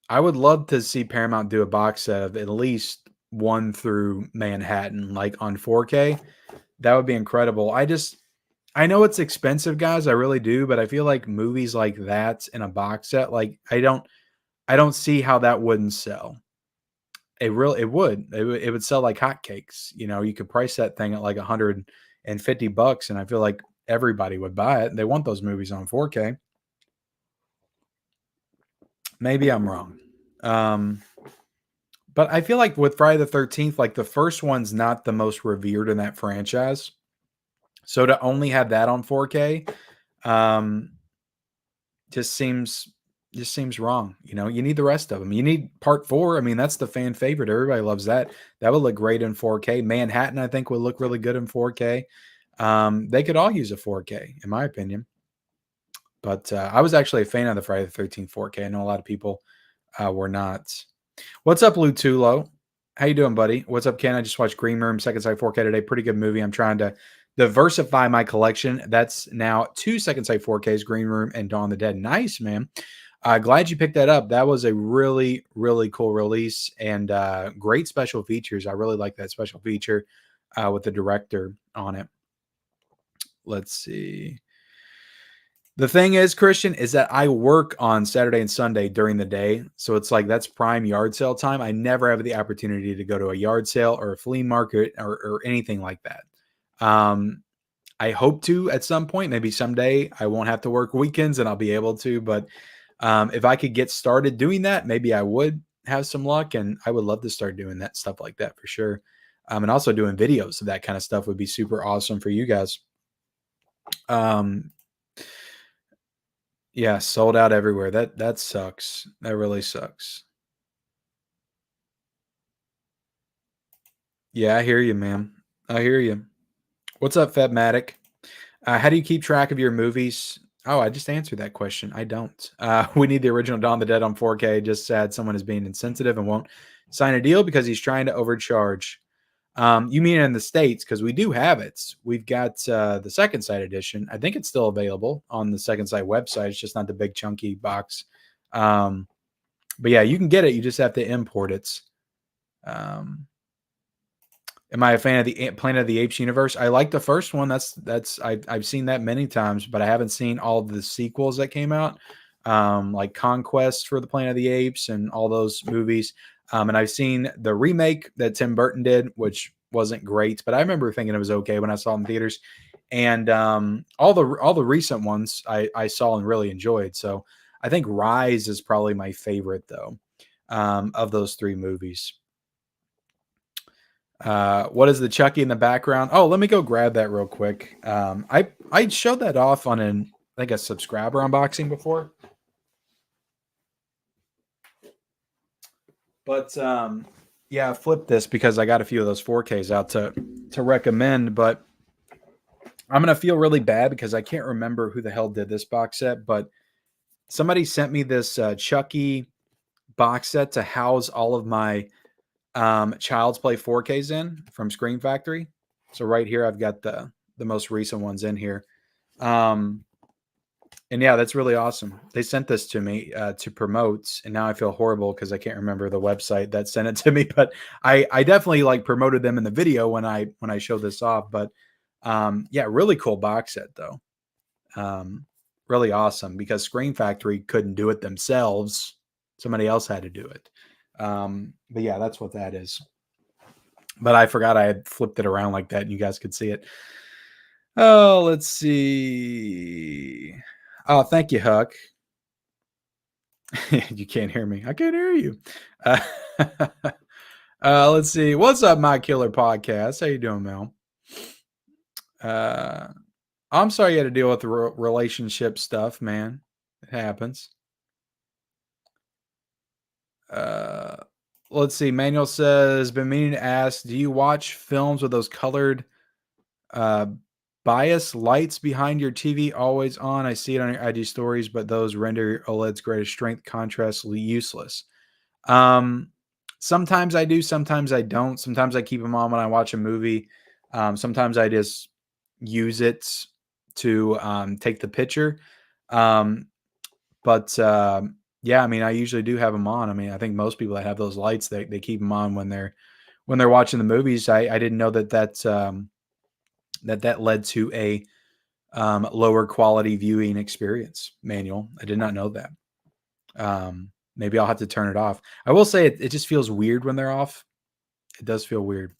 I would love to see Paramount do a box set of at least 1 through Manhattan, like on 4K. That would be incredible. I know it's expensive, guys. I really do, but I feel like movies like that in a box set, like I don't see how that wouldn't sell. It would sell like hotcakes. You could price that thing at like $150, and I feel like everybody would buy it. They want those movies on 4K. Maybe I'm wrong. But I feel like with Friday the 13th, like the first one's not the most revered in that franchise. So to only have that on 4K, just seems wrong. You need the rest of them. You need part 4. I mean, that's the fan favorite. Everybody loves that. That would look great in 4K. Manhattan, I think, would look really good in 4K. They could all use a 4K, in my opinion. But I was actually a fan of the Friday the 13th 4K. I know a lot of people we're not. What's up, Lutulo? How you doing, buddy? What's up, Ken? I just watched Green Room Second Sight 4K today. Pretty good movie. I'm trying to diversify my collection. That's now 2 Second Sight 4Ks, Green Room and Dawn of the Dead. Nice, man. Glad you picked that up. That was a really, really cool release and great special features. I really like that special feature with the director on it. Let's see. The thing is, Christian, is that I work on Saturday and Sunday during the day. So it's like that's prime yard sale time. I never have the opportunity to go to a yard sale or a flea market or anything like that. I hope to at some point, maybe someday I won't have to work weekends and I'll be able to. But if I could get started doing that, maybe I would have some luck, and I would love to start doing that stuff like that for sure. And also doing videos of that kind of stuff would be super awesome for you guys. Yeah, sold out everywhere. That sucks. That really sucks. Yeah, I hear you, man. I hear you. What's up, Fatmatic? How do you keep track of your movies? Oh, I just answered that question. I don't. We need the original Dawn of the Dead on 4K. Just sad someone is being insensitive and won't sign a deal because he's trying to overcharge. You mean in the States? Because we do have it. We've got the Second Sight edition. I think it's still available on the Second Sight website. It's just not the big chunky box. But yeah, you can get it. You just have to import it. Am I a fan of the Planet of the Apes universe? I like the first one. I've seen that many times, but I haven't seen all of the sequels that came out, like Conquest for the Planet of the Apes and all those movies. And I've seen the remake that Tim Burton did, which wasn't great, but I remember thinking it was okay when I saw it in theaters. And all the recent ones I saw and really enjoyed. So I think Rise is probably my favorite, though, of those three movies. What is the Chucky in the background? Oh, let me go grab that real quick. I showed that off on a subscriber unboxing before. But yeah, flip this because I got a few of those 4Ks out to recommend, but I'm going to feel really bad because I can't remember who the hell did this box set, but somebody sent me this Chucky box set to house all of my Child's Play 4Ks in from Screen Factory. So right here, I've got the most recent ones in here. And yeah, that's really awesome. They sent this to me to promote, and now I feel horrible because I can't remember the website that sent it to me. But I definitely like promoted them in the video when I showed this off. But yeah, really cool box set though. Really awesome because Screen Factory couldn't do it themselves. Somebody else had to do it. But yeah, that's what that is. But I forgot I had flipped it around like that and you guys could see it. Oh, let's see. Oh, thank you, Huck. You can't hear me. I can't hear you. Let's see. What's up, My Killer Podcast? How you doing, Mel? I'm sorry you had to deal with the relationship stuff, man. It happens. Let's see. Manuel says, been meaning to ask, do you watch films with those colored bias lights behind your TV always on? I see it on your IG stories, but those render your OLED's greatest strength contrast useless. Sometimes I do, sometimes I don't. Sometimes I keep them on when I watch a movie. Sometimes I just use it to take the picture. But yeah, I mean, I usually do have them on. I mean, I think most people that have those lights, they keep them on when they're watching the movies. I didn't know that led to a lower quality viewing experience, Manuel. I did not know that. Maybe I'll have to turn it off. I will say it just feels weird when they're off. It does feel weird.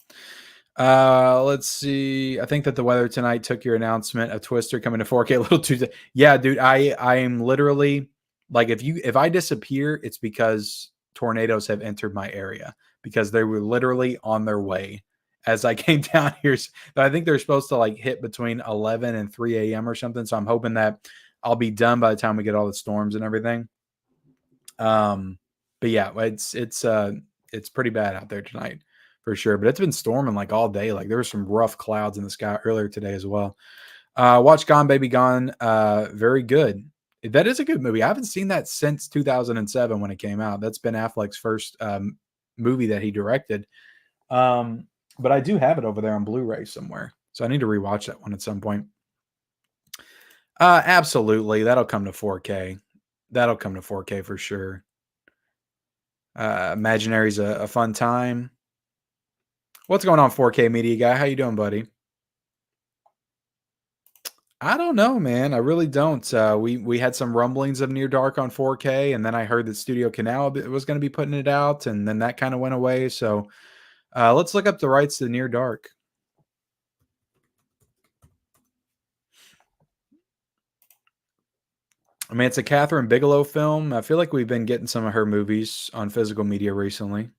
Let's see. I think that the weather tonight took your announcement of Twister coming to 4K a little too. Yeah, dude, I am literally like, if I disappear, it's because tornadoes have entered my area because they were literally on their way as I came down here. I think they're supposed to like hit between 11 and 3 a.m. or something. So I'm hoping that I'll be done by the time we get all the storms and everything. But yeah, it's pretty bad out there tonight for sure. But it's been storming like all day. Like there were some rough clouds in the sky earlier today as well. Watch Gone Baby Gone. Very good. That is a good movie. I haven't seen that since 2007 when it came out. That's Ben Affleck's first movie that he directed. But I do have it over there on Blu-ray somewhere. So I need to rewatch that one at some point. Absolutely. That'll come to 4K. That'll come to 4K for sure. Imaginary's a fun time. What's going on, 4K Media Guy? How you doing, buddy? I don't know, man. I really don't. We had some rumblings of Near Dark on 4K, and then I heard that Studio Canal was going to be putting it out, and then that kind of went away. So let's look up the rights to Near Dark. I mean, it's a Catherine Bigelow film. I feel like we've been getting some of her movies on physical media recently.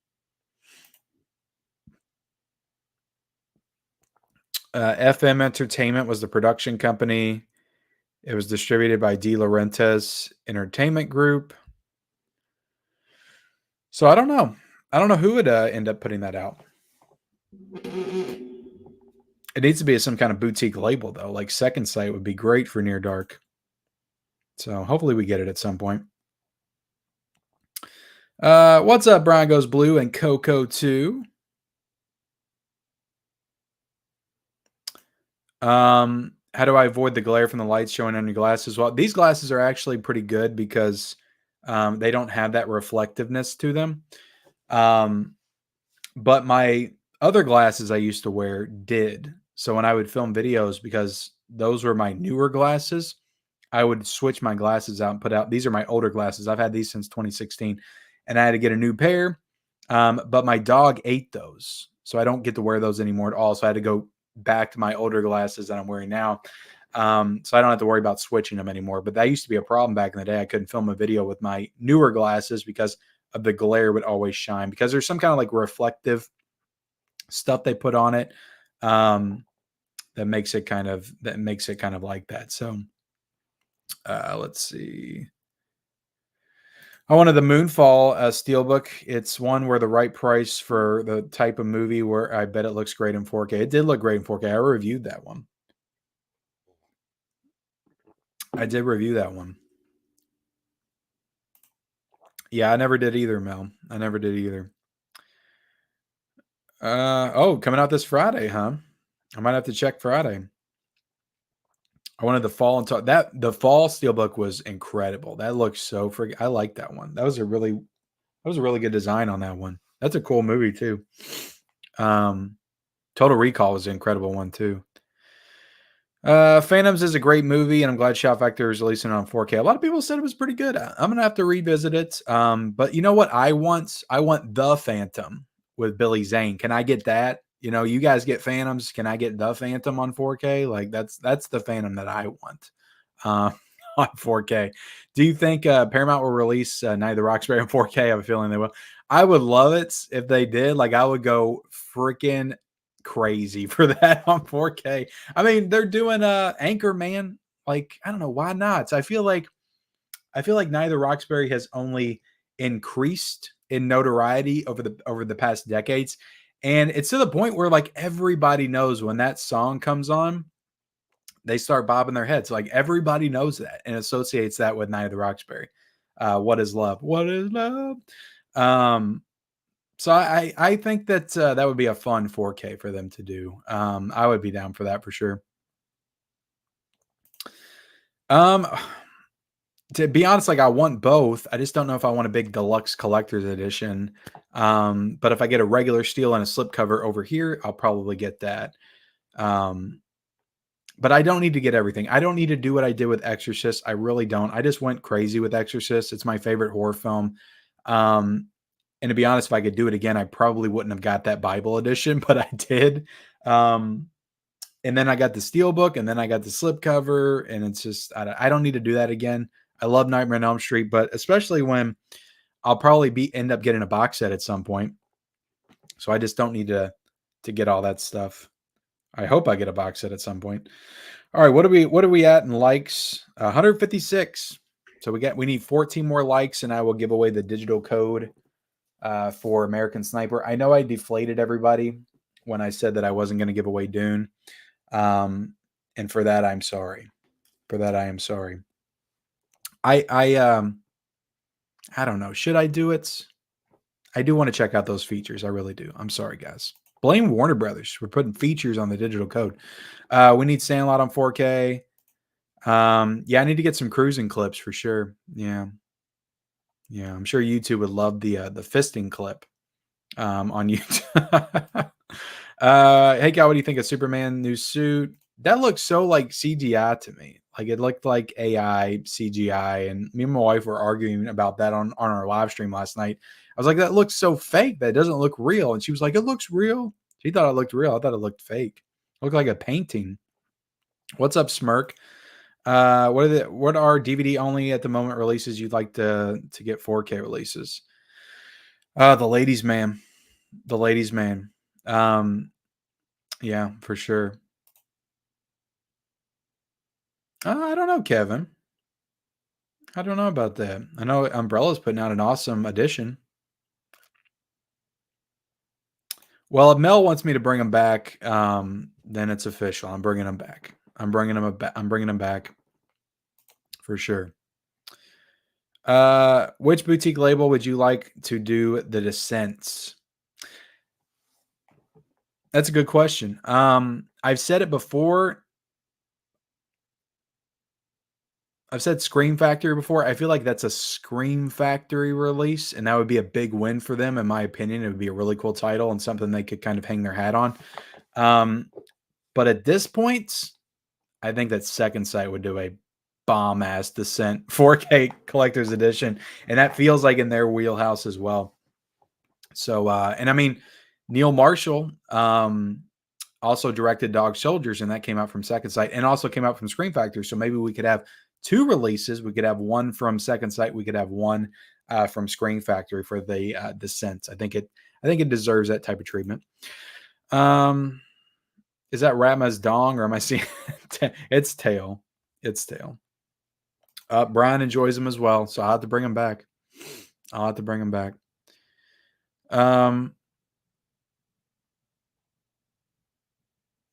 FM Entertainment was the production company. It was distributed by De Laurentiis Entertainment Group. So I don't know. I don't know who would end up putting that out. It needs to be some kind of boutique label, though. Like Second Sight would be great for Near Dark. So hopefully we get it at some point. What's up, Brian Goes Blue and Coco 2? How do I avoid the glare from the lights showing on your glasses? Well, these glasses are actually pretty good because they don't have that reflectiveness to them. But my other glasses I used to wear did. So when I would film videos, because those were my newer glasses, I would switch my glasses out and put out. These are my older glasses. I've had these since 2016, and I had to get a new pair. But my dog ate those, so I don't get to wear those anymore at all. So I had to go back to my older glasses that I'm wearing now. So I don't have to worry about switching them anymore. But that used to be a problem back in the day. I couldn't film a video with my newer glasses because of the glare would always shine, because there's some kind of like reflective stuff they put on it that makes it kind of like that. So let's see. I wanted the Moonfall Steelbook. It's one where the right price for the type of movie where I bet it looks great in 4K. It did look great in 4K. I reviewed that one. I did review that one. Yeah, I never did either, Mel. I never did either. Oh, coming out this Friday, huh? I might have to check Friday. I wanted the fall and the fall steelbook was incredible. That looks so I like that one. That was a really good design on that one. That's a cool movie too. Total Recall was an incredible one too. Phantoms is a great movie, and I'm glad Shout Factory is releasing it on 4K. A lot of people said it was pretty good. I'm gonna have to revisit it. But you know what? I want the Phantom with Billy Zane. Can I get that? You know, you guys get Phantoms. Can I get the Phantom on 4K? Like that's the Phantom that I want on 4K. Do you think Paramount will release Night of the Roxbury on 4K? I have a feeling they will. I would love it if they did. Like I would go freaking crazy for that on 4K. I mean, they're doing Anchorman. Like I don't know why not. So I feel like Night of the Roxbury has only increased in notoriety over the past decades. And it's to the point where like everybody knows when that song comes on, they start bobbing their heads. Like everybody knows that and associates that with Night of the Roxbury. What is love? What is love? So I think that that would be a fun 4K for them to do. I would be down for that for sure. To be honest, like I want both. I just don't know if I want a big deluxe collector's edition. But if I get a regular steel and a slipcover over here, I'll probably get that. But I don't need to get everything. I don't need to do what I did with Exorcist. I really don't. I just went crazy with Exorcist. It's my favorite horror film. And to be honest, if I could do it again, I probably wouldn't have got that Bible edition, but I did. And then I got the steelbook, and then I got the slipcover, and it's just I don't need to do that again. I love Nightmare on Elm Street, but especially when I'll probably end up getting a box set at some point. So I just don't need to get all that stuff. I hope I get a box set at some point. All right, what are we at in likes? 156. So we need 14 more likes, and I will give away the digital code for American Sniper. I know I deflated everybody when I said that I wasn't going to give away Dune. And for that, I'm sorry. I I don't know. Should I do it? I do want to check out those features. I really do. I'm sorry, guys. Blame Warner Brothers for putting features on the digital code. We need Sandlot on 4K. Yeah, I need to get some cruising clips for sure. Yeah. I'm sure YouTube would love the fisting clip on YouTube. Hey, Cal, what do you think of Superman new suit? That looks so like CGI to me. Like it looked like AI CGI, and me and my wife were arguing about that on our live stream last night. I was like, that looks so fake. That doesn't look real. And she was like, it looks real. She thought it looked real. I thought it looked fake. It looked like a painting. What's up, Smirk? What are DVD only at the moment releases you'd like to get 4K releases? The Ladies Man. The Ladies Man. Yeah, for sure. I don't know, Kevin. I don't know about that. I know Umbrella's putting out an awesome edition. Well, if Mel wants me to bring him back, then it's official. I'm bringing him back. I'm bringing him back for sure. Which boutique label would you like to do the Descents? That's a good question. I've said it before. I've said Scream Factory before. I feel like that's a Scream Factory release, and that would be a big win for them, in my opinion. It would be a really cool title and something they could kind of hang their hat on. But at this point, I think that Second Sight would do a bomb-ass Descent 4K Collector's Edition, and that feels like in their wheelhouse as well. So, and I mean, Neil Marshall also directed Dog Soldiers, and that came out from Second Sight, and also came out from Scream Factory. So maybe we could have two releases. We could have one from Second Sight. We could have one from Scream Factory for the Descent. I think it deserves that type of treatment. Is that Ratma's dong, or am I seeing it's tail? It's tail. Brian enjoys them as well, so I'll have to bring him back.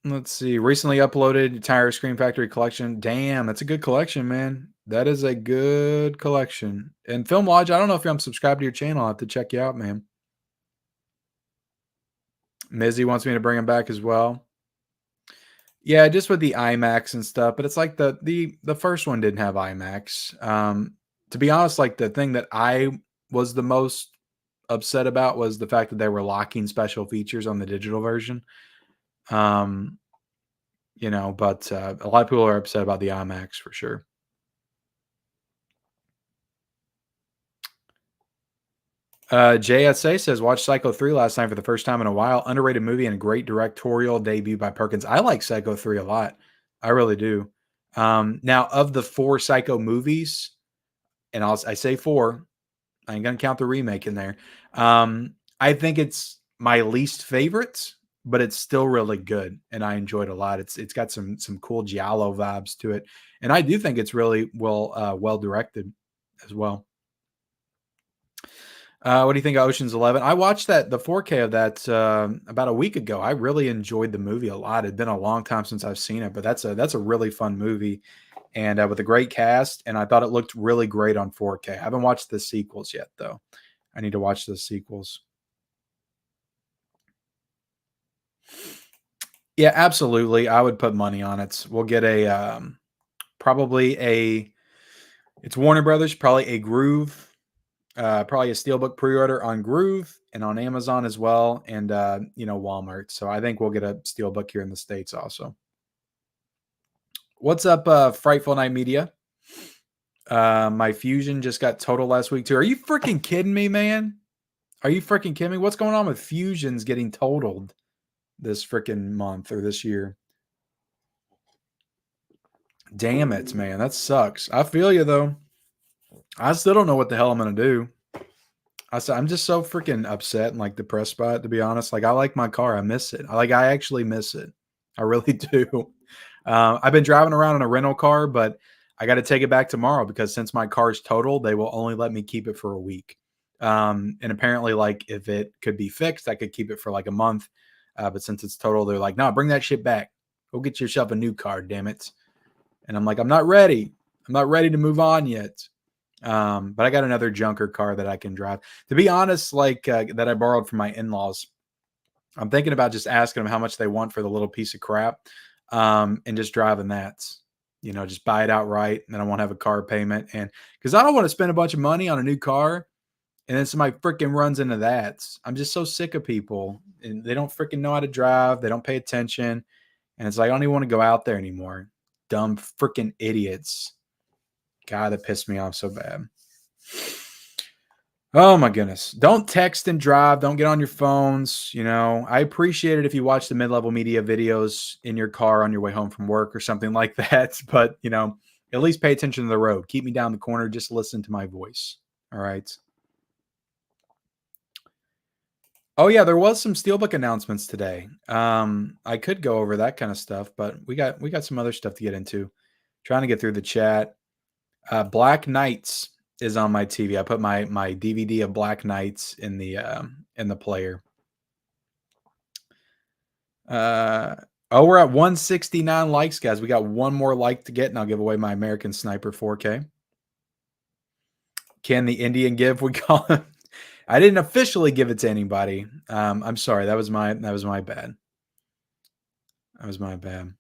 Let's see. Recently uploaded entire Scream Factory collection. Damn, that's a good collection, man. That is a good collection. And Film Lodge, I don't know if I'm subscribed to your channel. I'll have to check you out, man. Mizzy wants me to bring him back as well. Yeah, just with the IMAX and stuff. But it's like the first one didn't have IMAX. To be honest, like the thing that I was the most upset about was the fact that they were locking special features on the digital version. But a lot of people are upset about the IMAX for sure. JSA says, watched Psycho 3 last night for the first time in a while. Underrated movie and a great directorial debut by Perkins. I like Psycho 3 a lot. I really do. Now, of the 4 Psycho movies, and I say 4, I ain't going to count the remake in there. I think it's my least favorite, but it's still really good, and I enjoyed it a lot. It's got some cool giallo vibes to it, and I do think it's really well directed as well. What do you think of Ocean's 11? I watched the 4K of that about a week ago. I really enjoyed the movie a lot. It'd been a long time since I've seen it, but that's a really fun movie, and with a great cast. And I thought it looked really great on 4K. I haven't watched the sequels yet, though. I need to watch the sequels. Yeah, absolutely. I would put money on it. We'll get it's Warner Brothers, probably a Groove. Probably a Steelbook pre-order on Groove and on Amazon as well, and Walmart. So I think we'll get a Steelbook here in the States also. What's up, Frightful Night Media? My Fusion just got total last week too. Are you freaking kidding me, man? Are you freaking kidding me? What's going on with Fusions getting totaled this freaking month or this year? Damn it, man. That sucks. I feel you though. I still don't know what the hell I'm going to do. I'm just so freaking upset and like depressed by it, to be honest. Like I like my car. I miss it. I actually miss it. I really do. I've been driving around in a rental car, but I got to take it back tomorrow because since my car's totaled, they will only let me keep it for a week. And apparently like if it could be fixed, I could keep it for like a month. But since it's total, they're like, no, bring that shit back. Go get yourself a new car, damn it. And I'm like, I'm not ready. I'm not ready to move on yet. But I got another junker car that I can drive. To be honest, like that I borrowed from my in-laws. I'm thinking about just asking them how much they want for the little piece of crap, and just driving that. You know, just buy it outright, and then I won't have a car payment. And because I don't want to spend a bunch of money on a new car, and then somebody freaking runs into that. I'm just so sick of people, and they don't freaking know how to drive. They don't pay attention, and it's like I don't even want to go out there anymore. Dumb freaking idiots. God, that pissed me off so bad. Oh my goodness. Don't text and drive. Don't get on your phones. You know, I appreciate it if you watch the mid-level media videos in your car on your way home from work or something like that. But, you know, at least pay attention to the road. Keep me down the corner. Just listen to my voice. All right. Oh yeah, there was some Steelbook announcements today. I could go over that kind of stuff, but we got some other stuff to get into. Trying to get through the chat. Black Knights is on my TV. I put my DVD of Black Knights in the player. We're at 169 likes, guys. We got one more like to get, and I'll give away my American Sniper 4K. Can the Indian give? We call him. I didn't officially give it to anybody. I'm sorry. That was my bad. That was my bad.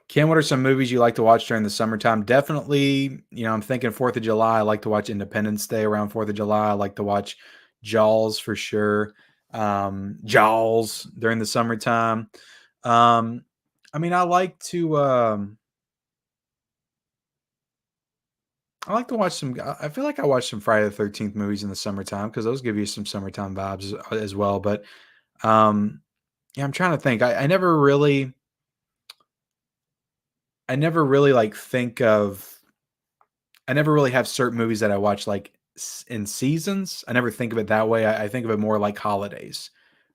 Ken, what are some movies you like to watch during the summertime? Definitely, you know, I'm thinking 4th of July. I like to watch Independence Day around 4th of July. I like to watch Jaws for sure. Jaws during the summertime. I mean, I like to watch some. I feel like I watch some Friday the 13th movies in the summertime because those give you some summertime vibes as well. But yeah, I'm trying to think. I never really like think of. I never really have certain movies that I watch like in seasons. I never think of it that way. I think of it more like holidays.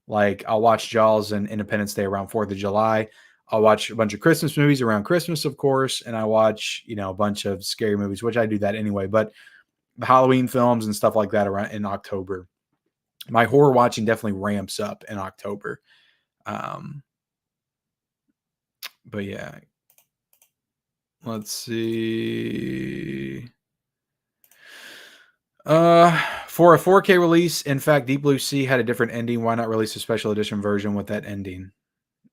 Like I'll watch Jaws and Independence Day around 4th of July. I'll watch a bunch of Christmas movies around Christmas, of course, and I watch, you know, a bunch of scary movies, which I do that anyway. But the Halloween films and stuff like that around in October. My horror watching definitely ramps up in October. But yeah, let's see. For a 4K release, in fact, Deep Blue Sea had a different ending. Why not release a special edition version with that ending?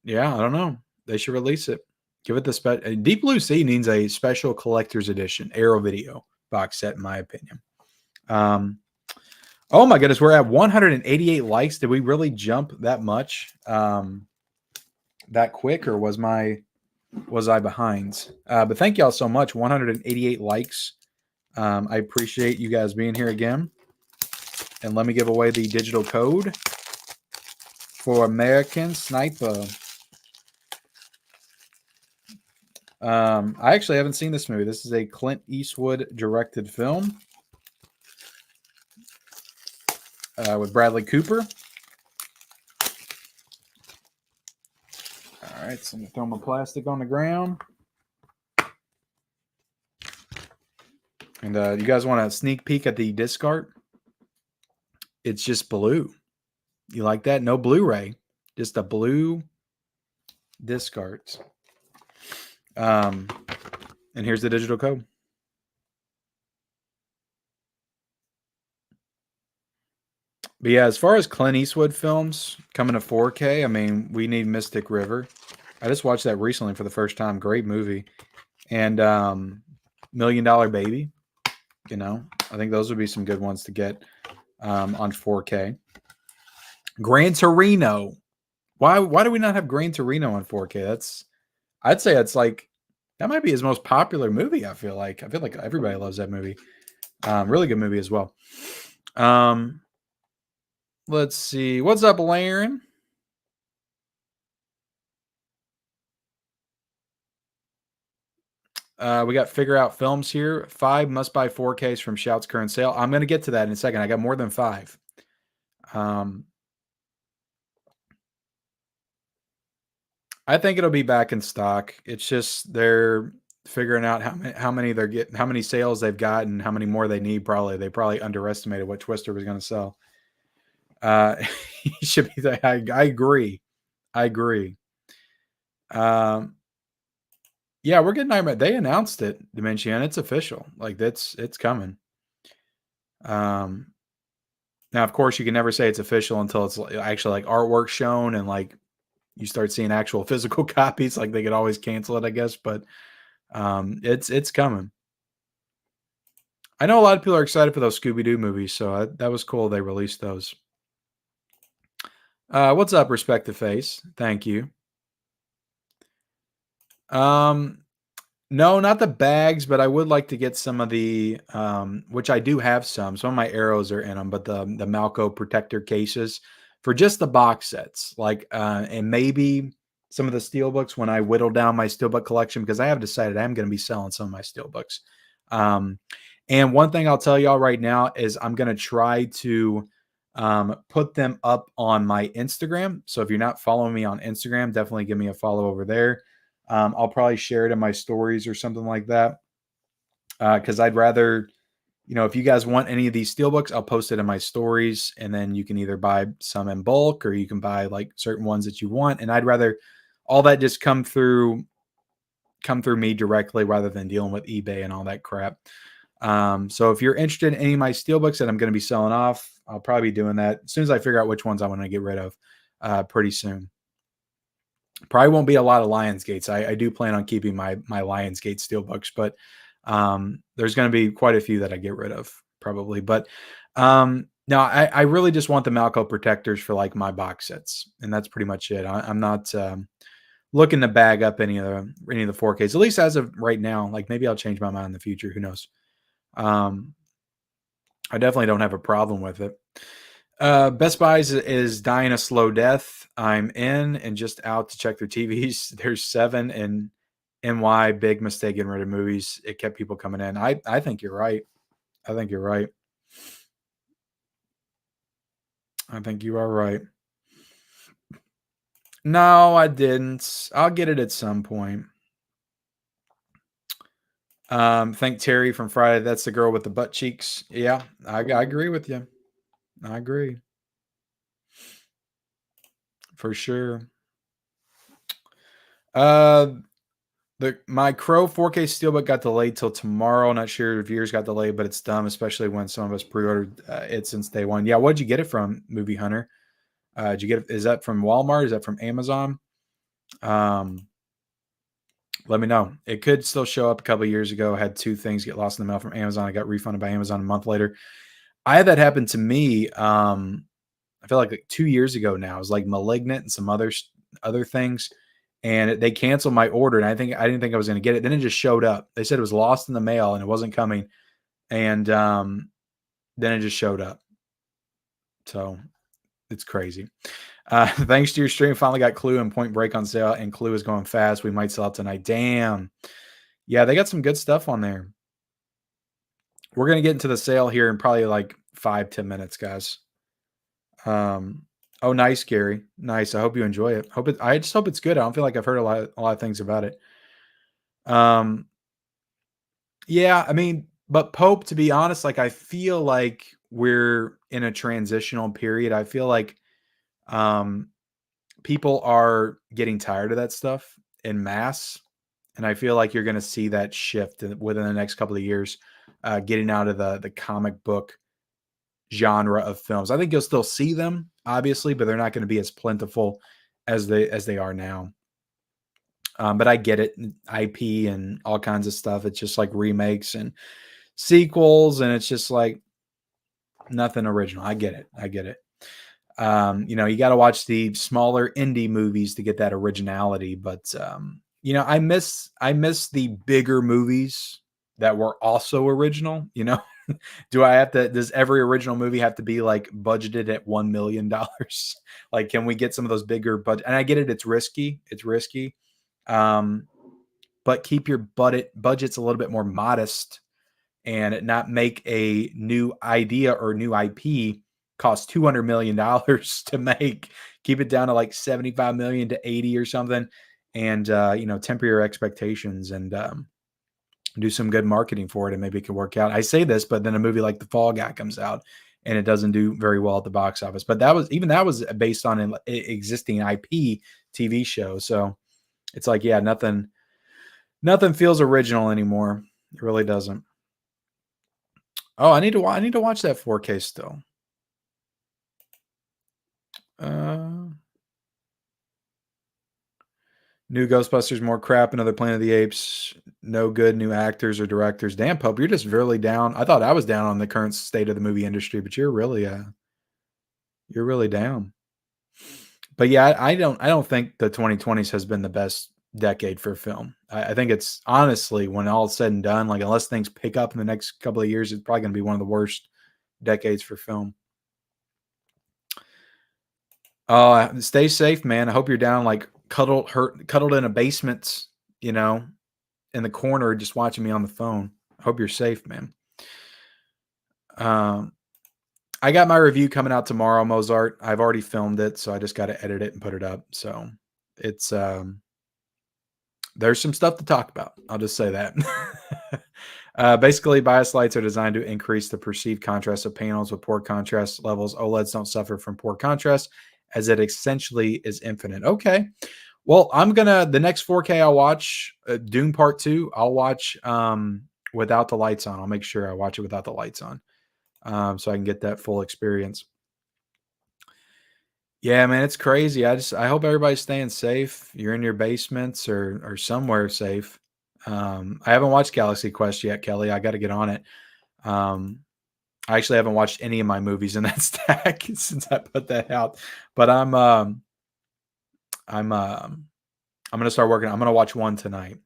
Yeah, I don't know. They should release it. Give it the Deep Blue Sea needs a special collector's edition Arrow Video box set, in my opinion. Oh my goodness, we're at 188 likes. Did we really jump that much that quick, or was I behind? But thank y'all so much. 188 likes. I appreciate you guys being here again. And let me give away the digital code for American Sniper. I actually haven't seen this movie. This is a Clint Eastwood directed film with Bradley Cooper. All right, so I'm going to throw my plastic on the ground. And you guys want a sneak peek at the disc art? It's just blue. You like that? No Blu-ray. Just a blue disc art. And here's the digital code. But yeah, as far as Clint Eastwood films coming to 4K, I mean, we need Mystic River. I just watched that recently for the first time. Great movie. And $1 Million Baby. You know, I think those would be some good ones to get on 4K. Gran Torino. Why do we not have Gran Torino on 4K? I'd say it's like, that might be his most popular movie, I feel like. Everybody loves that movie. Really good movie as well. Let's see. What's up, Laren? We got Figure Out Films here. 5 must-buy 4Ks from Shout's current sale. I'm going to get to that in a second. I got more than 5. I think it'll be back in stock. It's just they're figuring out how many they're getting, how many sales they've got, and how many more they need. They probably underestimated what Twister was going to sell. He should be. I agree. Yeah, we're getting Nightmare. They announced it, Dimension. It's official. Like it's coming. Now, of course, you can never say it's official until it's actually like artwork shown and like you start seeing actual physical copies. Like they could always cancel it, I guess, but it's coming. I know a lot of people are excited for those Scooby Doo movies, so that was cool. They released those. What's up, Respective Face? Thank you. No, not the bags, but I would like to get some of the, which I do have some. Some of my arrows are in them, but the Malco protector cases for just the box sets, like, and maybe some of the steelbooks when I whittle down my steelbook collection, because I have decided I'm going to be selling some of my steelbooks. And one thing I'll tell y'all right now is I'm going to try to put them up on my Instagram. So if you're not following me on Instagram, definitely give me a follow over there. I'll probably share it in my stories or something like that. Because I'd rather, if you guys want any of these steelbooks, I'll post it in my stories, and then you can either buy some in bulk or you can buy like certain ones that you want. And I'd rather all that just come through me directly rather than dealing with eBay and all that crap. So if you're interested in any of my steelbooks that I'm going to be selling off, I'll probably be doing that as soon as I figure out which ones I want to get rid of pretty soon. Probably won't be a lot of Lionsgates. I do plan on keeping my Lionsgate steelbooks, but there's going to be quite a few that I get rid of probably. But no, I really just want the Malco protectors for like my box sets, and that's pretty much it. I'm not looking to bag up any of the 4Ks, at least as of right now. Like maybe I'll change my mind in the future. Who knows? I definitely don't have a problem with it. Best Buy is dying a slow death. I'm in and just out to check their TVs. There's 7 in NY. Big mistake getting rid of movies. It kept people coming in. I think you're right. I think you're right. I think you are right. No, I didn't. I'll get it at some point. Thank Terry from Friday. That's the girl with the butt cheeks. Yeah, I agree with you. I agree. For sure. My Crow 4K Steelbook got delayed till tomorrow. Not sure if yours got delayed, but it's dumb, especially when some of us pre-ordered it since day one. Yeah, what'd you get it from, Movie Hunter? Did you get it? Is that from Walmart? Is that from Amazon? Let me know. It could still show up. A couple of years ago, I had 2 things get lost in the mail from Amazon. I got refunded by Amazon a month later. I had that happen to me. I feel like 2 years ago now. It was like Malignant and some other things, and they canceled my order. And I didn't think I was going to get it. Then it just showed up. They said it was lost in the mail and it wasn't coming, and then it just showed up. So it's crazy. Thanks to your stream, finally got Clue and Point Break on sale, and Clue is going fast. We might sell it tonight. Damn. Yeah, they got some good stuff on there. We're going to get into the sale here in probably like 5-10 minutes, guys. Oh, nice, Gary. Nice. I hope you enjoy it. I just hope it's good. I don't feel like I've heard a lot of things about it. Yeah, I mean, but Pope, to be honest, like I feel like we're in a transitional period. I feel like people are getting tired of that stuff en masse. And I feel like you're going to see that shift within the next couple of years, getting out of the comic book genre of films. I think you'll still see them, obviously, but they're not going to be as plentiful as they are now. But I get it, IP and all kinds of stuff. It's just like remakes and sequels, and it's just like nothing original. I get it. You got to watch the smaller indie movies to get that originality. But I miss the bigger movies that were also original. Does every original movie have to be like budgeted at $1 million? Like, can we get some of those bigger budget? And I get it. It's risky. But keep your budgets a little bit more modest and not make a new idea or new IP cost $200 million to make. Keep it down to like 75 million to 80 or something. And, temper your expectations and, do some good marketing for it, and maybe it can work out. I say this, but then a movie like The Fall Guy comes out and it doesn't do very well at the box office. But that was based on an existing IP TV show. So it's like, yeah, nothing Nothing feels original anymore. It really doesn't. Oh, I need to watch that 4K still. New Ghostbusters, more crap. Another Planet of the Apes. No good new actors or directors. Damn, Pope, you're just really down. I thought I was down on the current state of the movie industry, but you're really down. But yeah, I don't think the 2020s has been the best decade for film. I think it's honestly, when all is said and done, like unless things pick up in the next couple of years, it's probably going to be one of the worst decades for film. Stay safe, man. I hope you're down like cuddled in a basement, in the corner, just watching me on the phone. I hope you're safe, man. I got my review coming out tomorrow, Mozart. I've already filmed it, so I just got to edit it and put it up. So it's there's some stuff to talk about. I'll just say that. Basically, bias lights are designed to increase the perceived contrast of panels with poor contrast levels. OLEDs don't suffer from poor contrast, as it essentially is infinite. Okay. Well, the next 4K I'll watch, Dune Part Two, I'll watch without the lights on. I'll make sure I watch it without the lights on, so I can get that full experience. Yeah, man, it's crazy. I hope everybody's staying safe. You're in your basements or somewhere safe. I haven't watched Galaxy Quest yet, Kelly. I got to get on it. I actually haven't watched any of my movies in that stack since I put that out. But I'm gonna start working. I'm gonna watch one tonight.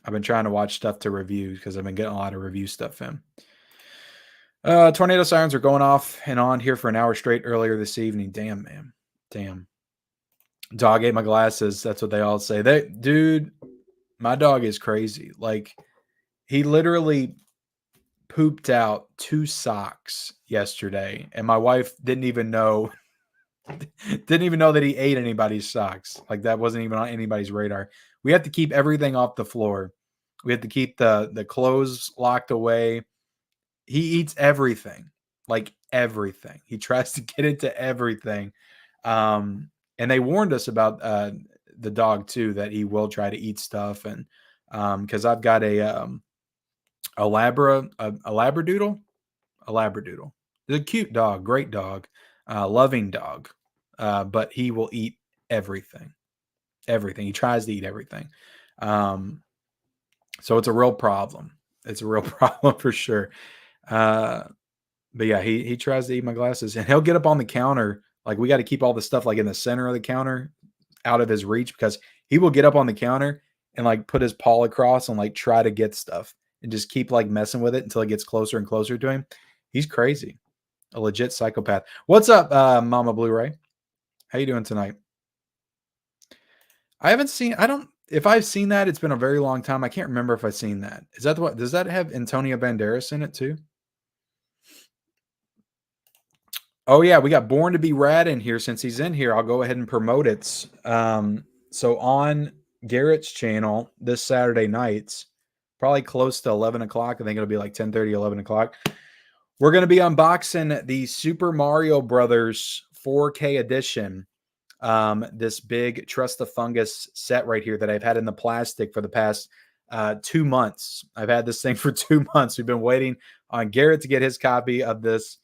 I've been trying to watch stuff to review because I've been getting a lot of review stuff in. Tornado sirens are going off and on here for an hour straight earlier this evening. Damn, man. Damn. Dog ate my glasses. That's what they all say. Dude, my dog is crazy. Like, he literally pooped out 2 socks yesterday, and my wife didn't even know that he ate anybody's socks. Like, that wasn't even on anybody's radar. We have to keep everything off the floor. We have to keep the clothes locked away. He eats everything, like everything. He tries to get into everything. And they warned us about the dog too, that he will try to eat stuff. And because I've got a labradoodle. It's a cute dog, great dog, loving dog, but he will eat everything. Everything. He tries to eat everything. So it's a real problem. It's a real problem for sure. But yeah, he tries to eat my glasses, and he'll get up on the counter. Like, we got to keep all the stuff like in the center of the counter out of his reach, because he will get up on the counter and like put his paw across and like try to get stuff and just keep like messing with it until it gets closer and closer to him. He's crazy. A legit psychopath. What's up, Mama Blu-ray? How you doing tonight? If I've seen that, it's been a very long time. I can't remember if I've seen that. Is that does that have Antonio Banderas in it too? Oh yeah, we got Born to Be Rad in here. Since he's in here, I'll go ahead and promote it. So on Garrett's channel this Saturday nights, probably close to 11 o'clock. I think it'll be like 10:30, 11 o'clock. We're going to be unboxing the Super Mario Brothers 4K edition. This big Trust the Fungus set right here that I've had in the plastic for the past 2 months. I've had this thing for 2 months. We've been waiting on Garrett to get his copy of this.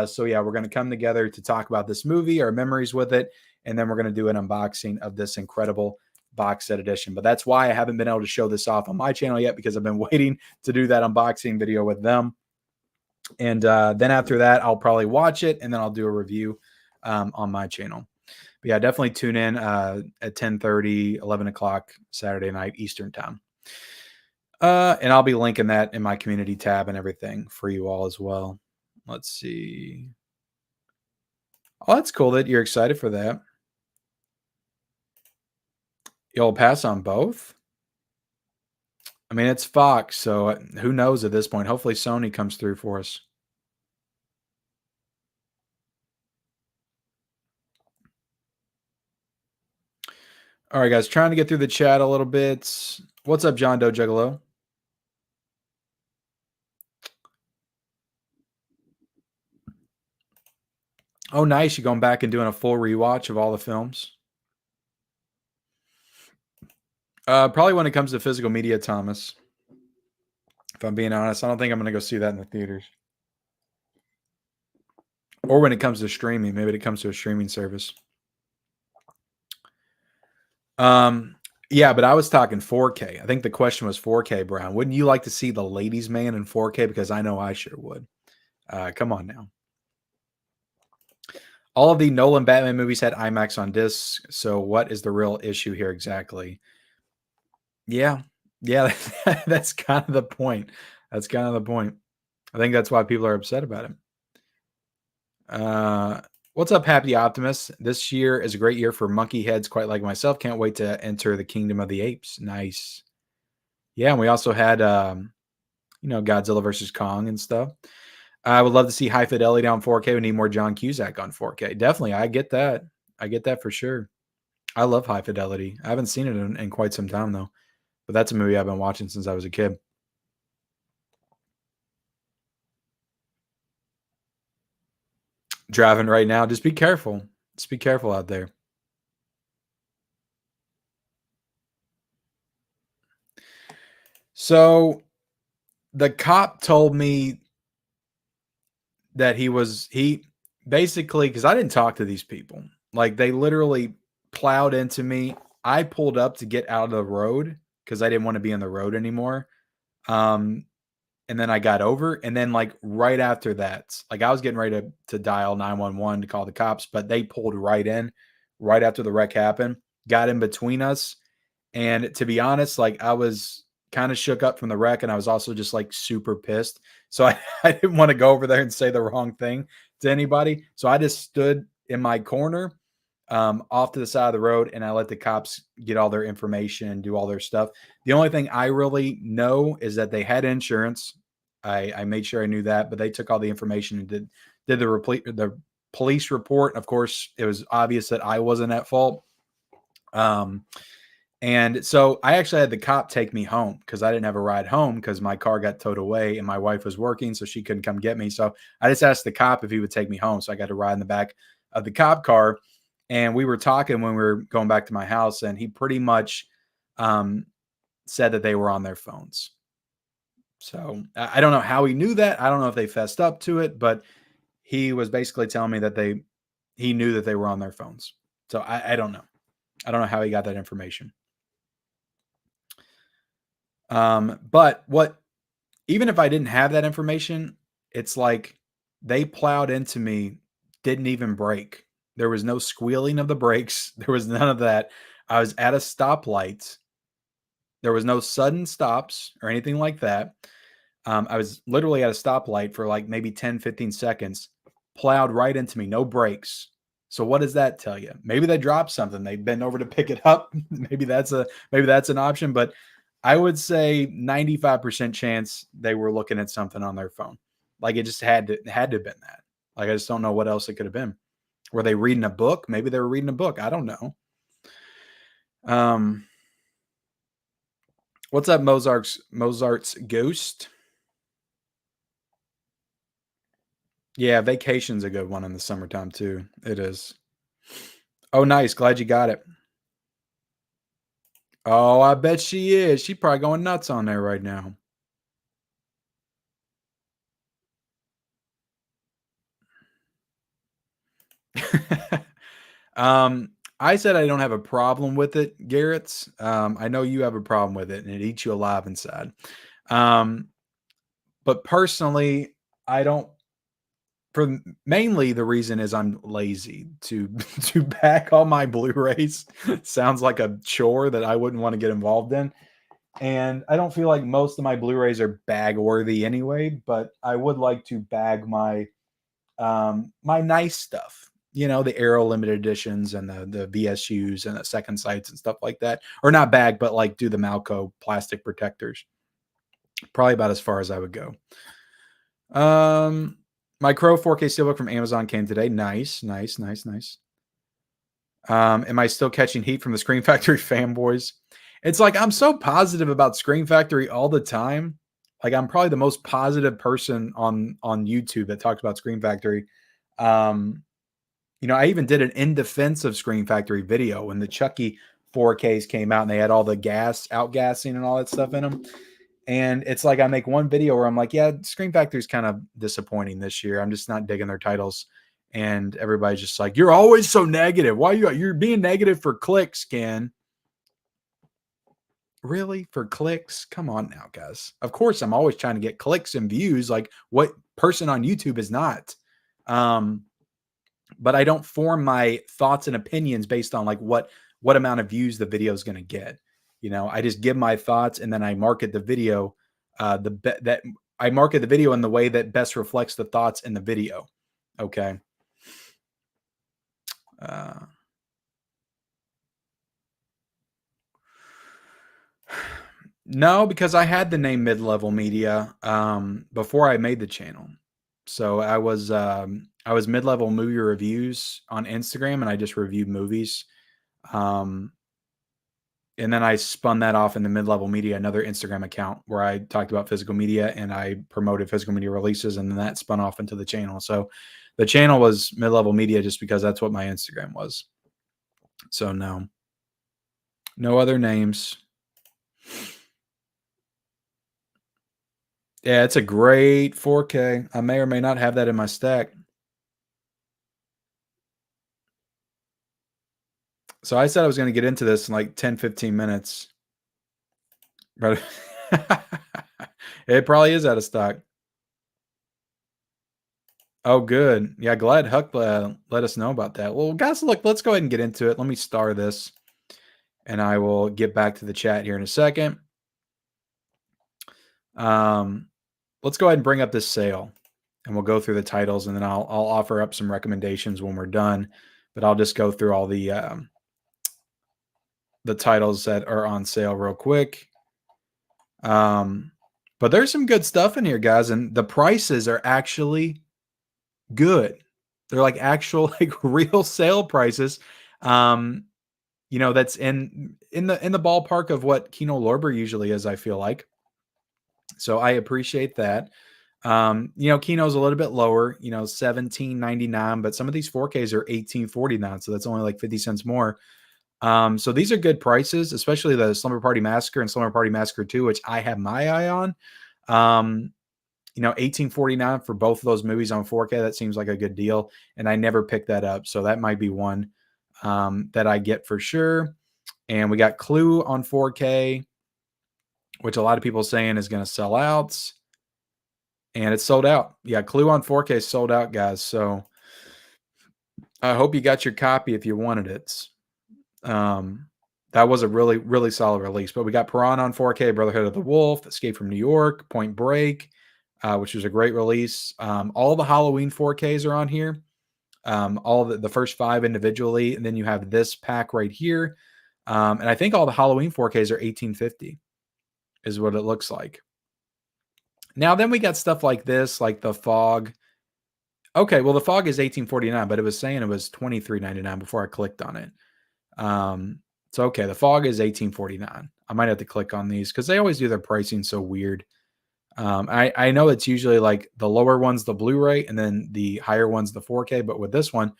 So yeah, we're going to come together to talk about this movie, our memories with it, and then we're going to do an unboxing of this incredible box set edition. But that's why I haven't been able to show this off on my channel yet, because I've been waiting to do that unboxing video with them. And then after that, I'll probably watch it, and then I'll do a review on my channel. But yeah, definitely tune in at 10:30, 11 o'clock Saturday night Eastern time. And I'll be linking that in my community tab and everything for you all as well. Let's see. Oh, that's cool that you're excited for that. You'll pass on both? I mean, it's Fox, so who knows at this point? Hopefully Sony comes through for us. All right, guys, trying to get through the chat a little bit. What's up, John Doe Juggalo? Oh, nice. You're going back and doing a full rewatch of all the films. Probably when it comes to physical media, Thomas. If I'm being honest, I don't think I'm going to go see that in the theaters. Or when it comes to streaming, maybe it comes to a streaming service. Yeah, but I was talking 4K. I think the question was 4K, Brown. Wouldn't you like to see The Ladies' Man in 4K? Because I know I sure would. Come on now. All of the Nolan Batman movies had IMAX on disc. So what is the real issue here exactly? Yeah. That's kind of the point. That's kind of the point. I think that's why people are upset about it. What's up, Happy Optimist? This year is a great year for monkey heads, quite like myself. Can't wait to enter the Kingdom of the Apes. Nice. Yeah, and we also had, Godzilla versus Kong and stuff. I would love to see high fidelity on 4K. We need more John Cusack on 4K. Definitely, I get that. I get that for sure. I love high fidelity. I haven't seen it in quite some time, though. But that's a movie I've been watching since I was a kid. Driving right now. Just be careful. Just be careful out there. So the cop told me that he basically, because I didn't talk to these people. Like, they literally plowed into me. I pulled up to get out of the road because I didn't want to be on the road anymore. And then I got over, and then like right after that, like I was getting ready to dial 911 to call the cops, but they pulled right in right after the wreck happened, got in between us. And to be honest, like I was kind of shook up from the wreck, and I was also just like super pissed. So I didn't want to go over there and say the wrong thing to anybody. So I just stood in my corner off to the side of the road, and I let the cops get all their information and do all their stuff. The only thing I really know is that they had insurance. I made sure I knew that, but they took all the information and did the police report. Of course, it was obvious that I wasn't at fault. And so I actually had the cop take me home because I didn't have a ride home because my car got towed away and my wife was working, so she couldn't come get me. So I just asked the cop if he would take me home. So I got to ride in the back of the cop car. And we were talking when we were going back to my house, and he pretty much said that they were on their phones. So I don't know how he knew that. I don't know if they fessed up to it, but he was basically telling me that he knew that they were on their phones. So I don't know. I don't know how he got that information. But even if I didn't have that information, it's like they plowed into me, didn't even brake. There was no squealing of the brakes. There was none of that. I was at a stoplight. There was no sudden stops or anything like that. I was literally at a stoplight for like maybe 10, 15 seconds, plowed right into me, no brakes. So what does that tell you? Maybe they dropped something. They bent over to pick it up. maybe that's an option, but I would say 95% chance they were looking at something on their phone. Like it just had to have been that. Like I just don't know what else it could have been. Were they reading a book? Maybe they were reading a book. I don't know. What's up, Mozart's Ghost? Yeah, Vacation's a good one in the summertime too. It is. Oh, nice. Glad you got it. Oh, I bet she is. She's probably going nuts on there right now. I said I don't have a problem with it, Garrett. I know you have a problem with it, and it eats you alive inside. But personally, I don't. For mainly the reason is I'm lazy to back all my Blu-rays. Sounds like a chore that I wouldn't want to get involved in. And I don't feel like most of my Blu-rays are bag worthy anyway, but I would like to bag my my nice stuff. You know, the Arrow limited editions and the VSUs and the second sights and stuff like that. Or not bag, but like do the Malco plastic protectors. Probably about as far as I would go. My Crow 4K Steelbook from Amazon came today. Nice. Am I still catching heat from the Scream Factory fanboys? It's like I'm so positive about Scream Factory all the time. Like I'm probably the most positive person on YouTube that talks about Scream Factory. I even did an in defense of Scream Factory video when the Chucky 4Ks came out and they had all the outgassing and all that stuff in them. And it's like I make one video where I'm like, yeah, Scream Factory's kind of disappointing this year. I'm just not digging their titles. And everybody's just like, you're always so negative. Why you're being negative for clicks, Ken? Really? For clicks? Come on now, guys. Of course, I'm always trying to get clicks and views. Like, what person on YouTube is not? But I don't form my thoughts and opinions based on like what amount of views the video is going to get. You know, I just give my thoughts and then I market the video. I market the video in the way that best reflects the thoughts in the video. Okay. No, because I had the name Mid-Level Media before I made the channel. So I was Mid-Level Movie Reviews on Instagram, and I just reviewed movies. And then I spun that off into Mid-Level Media, another Instagram account where I talked about physical media and I promoted physical media releases, and then that spun off into the channel. So the channel was Mid-Level Media just because that's what my Instagram was. So no other names. Yeah, it's a great 4K. I may or may not have that in my stack. So I said I was going to get into this in like 10, 15 minutes. But it probably is out of stock. Oh, good. Yeah, glad Huck let us know about that. Well, guys, look, let's go ahead and get into it. Let me star this, and I will get back to the chat here in a second. Let's go ahead and bring up this sale, and we'll go through the titles, and then I'll offer up some recommendations when we're done. But I'll just go through all the titles that are on sale real quick. But there's some good stuff in here, guys, and the prices are actually good. They're like actual, like real sale prices. You know, that's in the ballpark of what Kino Lorber usually is, I feel like. So I appreciate that. You know, Kino's a little bit lower, you know, $17.99, but some of these 4Ks are $18.49, so that's only like 50 cents more. So these are good prices, especially the Slumber Party Massacre and Slumber Party Massacre 2, which I have my eye on. You know, $18.49 for both of those movies on 4K, that seems like a good deal. And I never picked that up. So that might be one that I get for sure. And we got Clue on 4K, which a lot of people are saying is going to sell out. And it's sold out. Yeah, Clue on 4K is sold out, guys. So I hope you got your copy if you wanted it. That was a really, really solid release. But we got Piranha on 4K, Brotherhood of the Wolf, Escape from New York, Point Break, which was a great release. All the Halloween 4Ks are on here. All the first 5 individually, and then you have this pack right here. And I think all the Halloween 4Ks are $18.50 is what it looks like. Now, then we got stuff like this, like the Fog. Okay, well, the Fog is $18.49, but it was saying it was $23.99 before I clicked on it. So, okay, the Fog is $18.49. I might have to click on these because they always do their pricing so weird. I know it's usually like the lower one's the Blu-ray and then the higher one's the 4K, but with this one,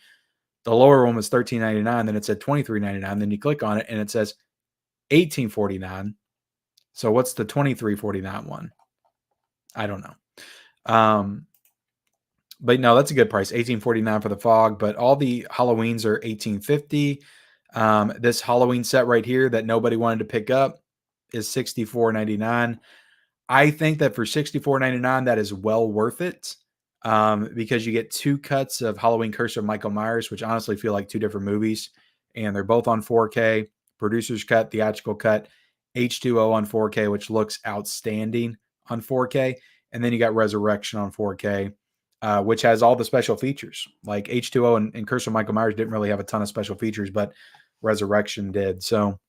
the lower one was $13.99, then it said $23.99, then you click on it and it says $18.49. So what's the $23.49 one? I don't know. But no, that's a good price, $18.49 for the Fog, but all the Halloweens are $18.50. This Halloween set right here that nobody wanted to pick up is $64.99. I think that for $64.99, that is well worth it because you get 2 cuts of Halloween Curse of Michael Myers, which honestly feel like 2 different movies, and they're both on 4K, producer's cut, theatrical cut, H2O on 4K, which looks outstanding on 4K, and then you got Resurrection on 4K, which has all the special features. Like H2O and Curse of Michael Myers didn't really have a ton of special features, but Resurrection did. So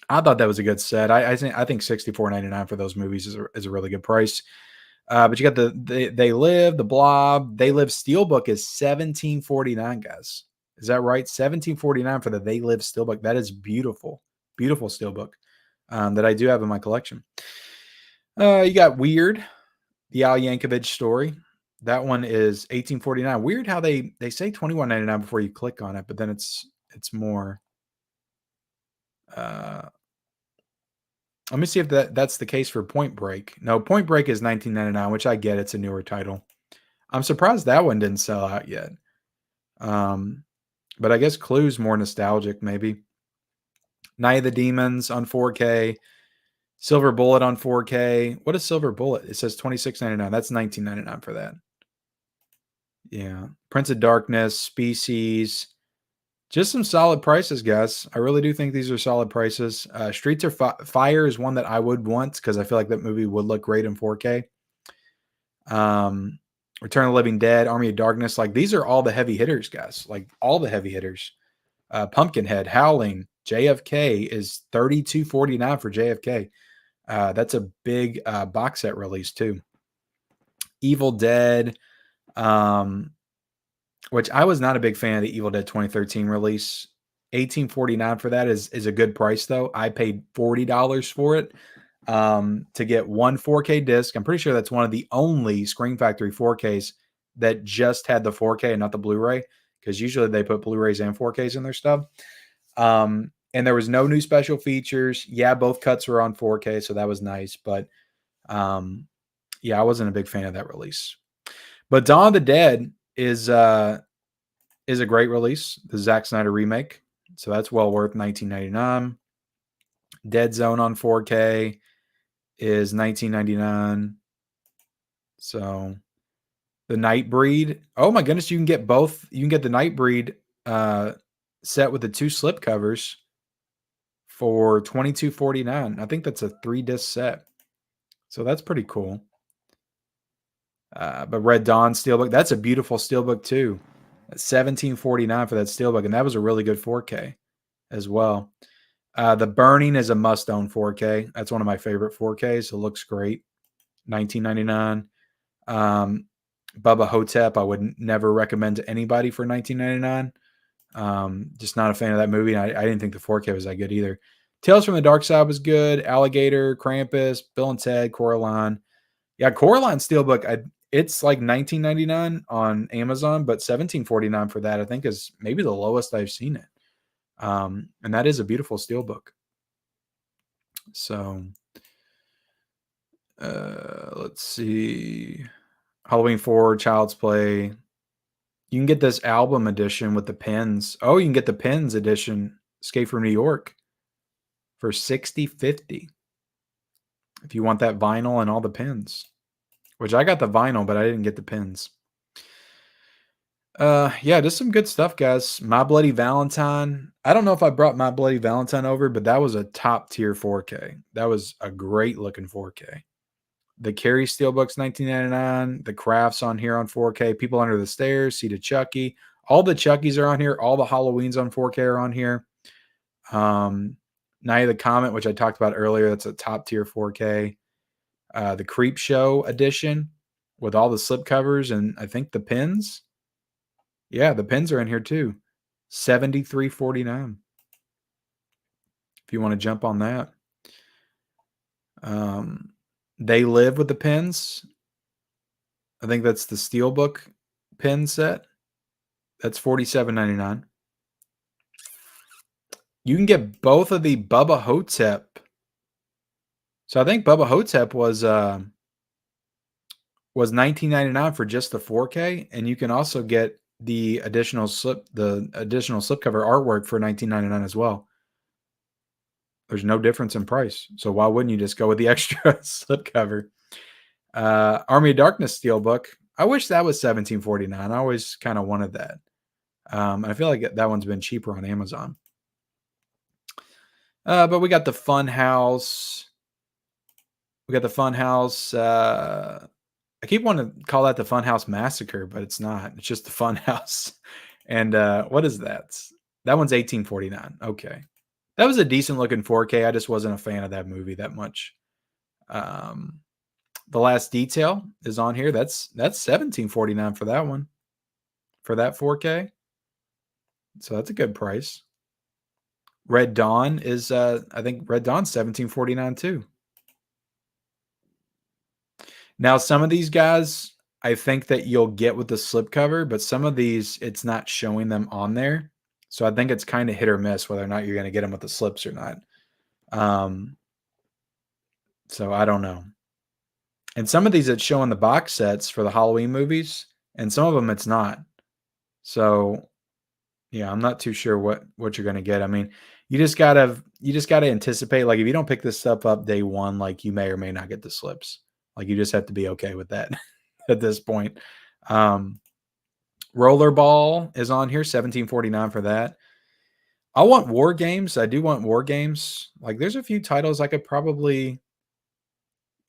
I thought that was a good set. I think $64.99 for those movies is a really good price. But you got the They Live, the Blob. They Live Steelbook is $17.49, guys. Is that right? $17.49 for the They Live Steelbook. That is beautiful, beautiful Steelbook that I do have in my collection. You got Weird, the Al Yankovic story. That one is $18.49. Weird how they say $21.99 before you click on it, but then it's more. Let me see if that's the case for Point Break. No, Point Break is $19.99, which I get. It's a newer title. I'm surprised that one didn't sell out yet. But I guess Clue's more nostalgic, maybe. Night of the Demons on 4K. Silver Bullet on 4K. What is Silver Bullet? It says $26.99. That's $19.99 for that. Yeah. Prince of Darkness, Species. Just some solid prices, guys. I really do think these are solid prices. Streets of Fire is one that I would want because I feel like that movie would look great in 4K. Return of the Living Dead, Army of Darkness. Like, these are all the heavy hitters, guys. Like, all the heavy hitters. Pumpkinhead, Howling, JFK is $32.49 for JFK. That's a big box set release, too. Evil Dead, which I was not a big fan of the Evil Dead 2013 release. $18.49 for that is a good price, though. I paid $40 for it to get one 4K disc. I'm pretty sure that's one of the only Scream Factory 4Ks that just had the 4K and not the Blu-ray, because usually they put Blu-rays and 4Ks in their stuff. And there was no new special features. Yeah, both cuts were on 4K, so that was nice. But yeah, I wasn't a big fan of that release. But Dawn of the Dead is a great release, the Zack Snyder remake. So that's well worth $19.99. Dead Zone on 4K is $19.99. So the Nightbreed. Oh my goodness, you can get both. You can get the Nightbreed set with the 2 slipcovers for $22.49. I think that's a 3-disc set. So that's pretty cool. But Red Dawn Steelbook, that's a beautiful Steelbook too. $17.49 for that Steelbook, and that was a really good 4K as well. The Burning is a must-own 4K. That's one of my favorite 4Ks. It looks great. $19.99. Bubba Hotep, I would never recommend to anybody for $19.99. Just not a fan of that movie. I didn't think the 4K was that good either. Tales from the Dark Side was good. Alligator, Krampus, Bill and Ted, Coraline. Yeah, Coraline Steelbook, it's like $19.99 on Amazon, but $17.49 for that, I think, is maybe the lowest I've seen it. And that is a beautiful Steelbook. So, let's see. Halloween 4, Child's Play. You can get this album edition with the pins. Oh, you can get the pins edition, Escape from New York, for $60.50. If you want that vinyl and all the pins. Which I got the vinyl, but I didn't get the pins. Yeah, just some good stuff, guys. My Bloody Valentine. I don't know if I brought My Bloody Valentine over, but that was a top tier 4K. That was a great looking 4K. The Carrie Steelbook's $19.99. The Crafts on here on 4K. People Under the Stairs, Seed of Chucky. All the Chuckies are on here. All the Halloweens on 4K are on here. Night of the Comet, which I talked about earlier. That's a top tier 4K. The Creep Show edition with all the slipcovers and I think the pins. Yeah, the pins are in here too. $73.49. If you want to jump on that. They Live with the pins. I think that's the Steelbook pin set. That's $47.99. You can get both of the Bubba Hotep. So I think Bubba Hotep was $19.99 for just the 4K, and you can also get the additional slipcover artwork for $19.99 as well. There's no difference in price, so why wouldn't you just go with the extra slipcover? Army of Darkness Steelbook. I wish that was $17.49. I always kind of wanted that. I feel like that one's been cheaper on Amazon. But we got the Funhouse. We got the Funhouse. I keep wanting to call that the Funhouse Massacre, but it's not. It's just the Funhouse. And what is that? That one's $18.49. Okay. That was a decent looking 4K. I just wasn't a fan of that movie that much. The Last Detail is on here. That's $17.49 for that one. For that 4K. So that's a good price. Red Dawn is I think Red Dawn's $17.49 too. Now, some of these guys, I think that you'll get with the slipcover, but some of these, it's not showing them on there. So I think it's kind of hit or miss whether or not you're going to get them with the slips or not. So I don't know. And some of these it's showing the box sets for the Halloween movies, and some of them it's not. So yeah, I'm not too sure what you're gonna get. I mean, you just gotta anticipate. Like if you don't pick this stuff up day one, like you may or may not get the slips. Like you just have to be okay with that at this point. Rollerball is on here, $17.49 for that. I want war games. I do want war games. Like there's a few titles I could probably,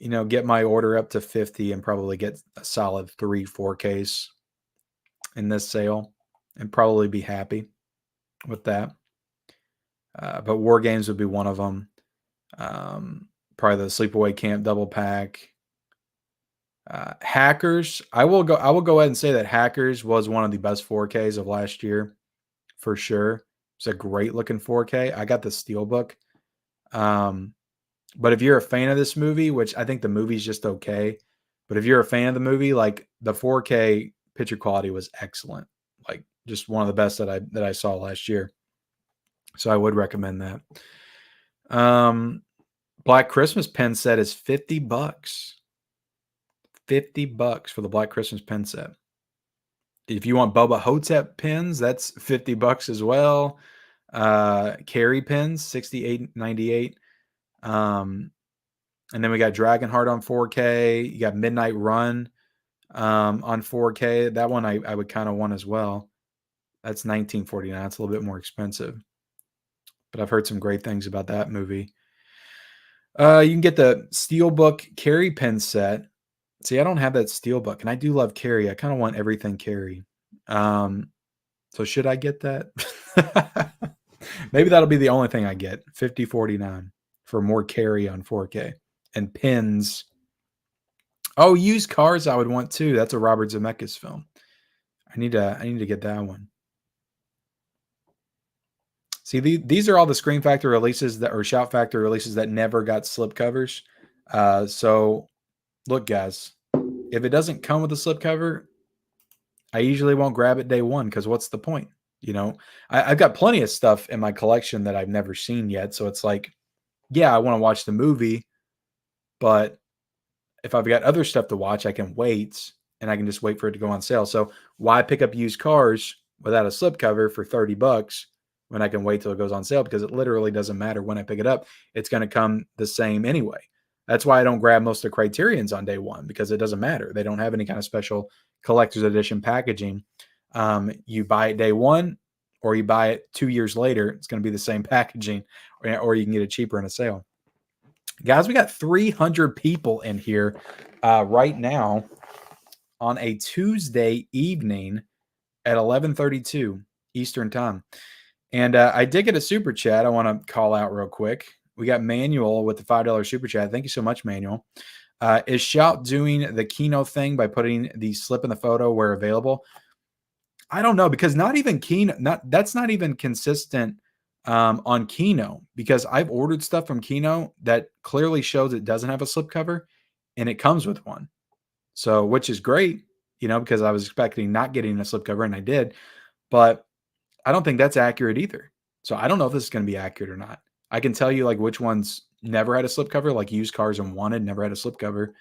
get my order up to 50 and probably get a solid 3 4Ks in this sale and probably be happy with that. But war games would be one of them. Probably the Sleepaway Camp double pack. Hackers. I will go ahead and say that Hackers was one of the best 4Ks of last year for sure. It's a great looking 4K. I got the Steelbook. But if you're a fan of this movie, which I think the movie's just okay, but if you're a fan of the movie, like the 4K picture quality was excellent. Like just one of the best that I saw last year. So I would recommend that. Black Christmas pen set is $50. $50 for the Black Christmas pen set. If you want Bubba Hotep pins, that's $50 as well. Carry pins, $68.98. And then we got Dragonheart on 4K. You got Midnight Run on 4K. That one I would kind of want as well. That's $19.49. It's a little bit more expensive. But I've heard some great things about that movie. You can get the Steelbook Carry pen set. See, I don't have that Steelbook, and I do love Carry. I kind of want everything Carry. So should I get that? Maybe that'll be the only thing I get. $50.49 for more Carry on 4K. And pins. Oh, used cars I would want too. That's a Robert Zemeckis film. I need to get that one. See, these are all the Scream Factory releases or Shout Factory releases that never got slipcovers. So look, guys, if it doesn't come with a slipcover, I usually won't grab it day one because what's the point? I've got plenty of stuff in my collection that I've never seen yet. So it's like, yeah, I want to watch the movie, but if I've got other stuff to watch, I can wait and I can just wait for it to go on sale. So why pick up used cars without a slipcover for $30 when I can wait till it goes on sale? Because it literally doesn't matter when I pick it up. It's going to come the same anyway. That's why I don't grab most of the Criterions on day one, because it doesn't matter. They don't have any kind of special collector's edition packaging. You buy it day one or you buy it 2 years later, it's going to be the same packaging, or you can get it cheaper in a sale. Guys, we got 300 people in here right now on a Tuesday evening at 11:32 Eastern time. And I did get a super chat I want to call out real quick. We got Manuel with the $5 super chat. Thank you so much, Manuel. Is Shout doing the Kino thing by putting the slip in the photo where available? I don't know, because not even Kino, that's not even consistent on Kino, because I've ordered stuff from Kino that clearly shows it doesn't have a slipcover and it comes with one. So, which is great, because I was expecting not getting a slipcover and I did, but I don't think that's accurate either. So I don't know if this is going to be accurate or not. I can tell you like which ones never had a slipcover, like Used Cars and Wanted never had a slipcover.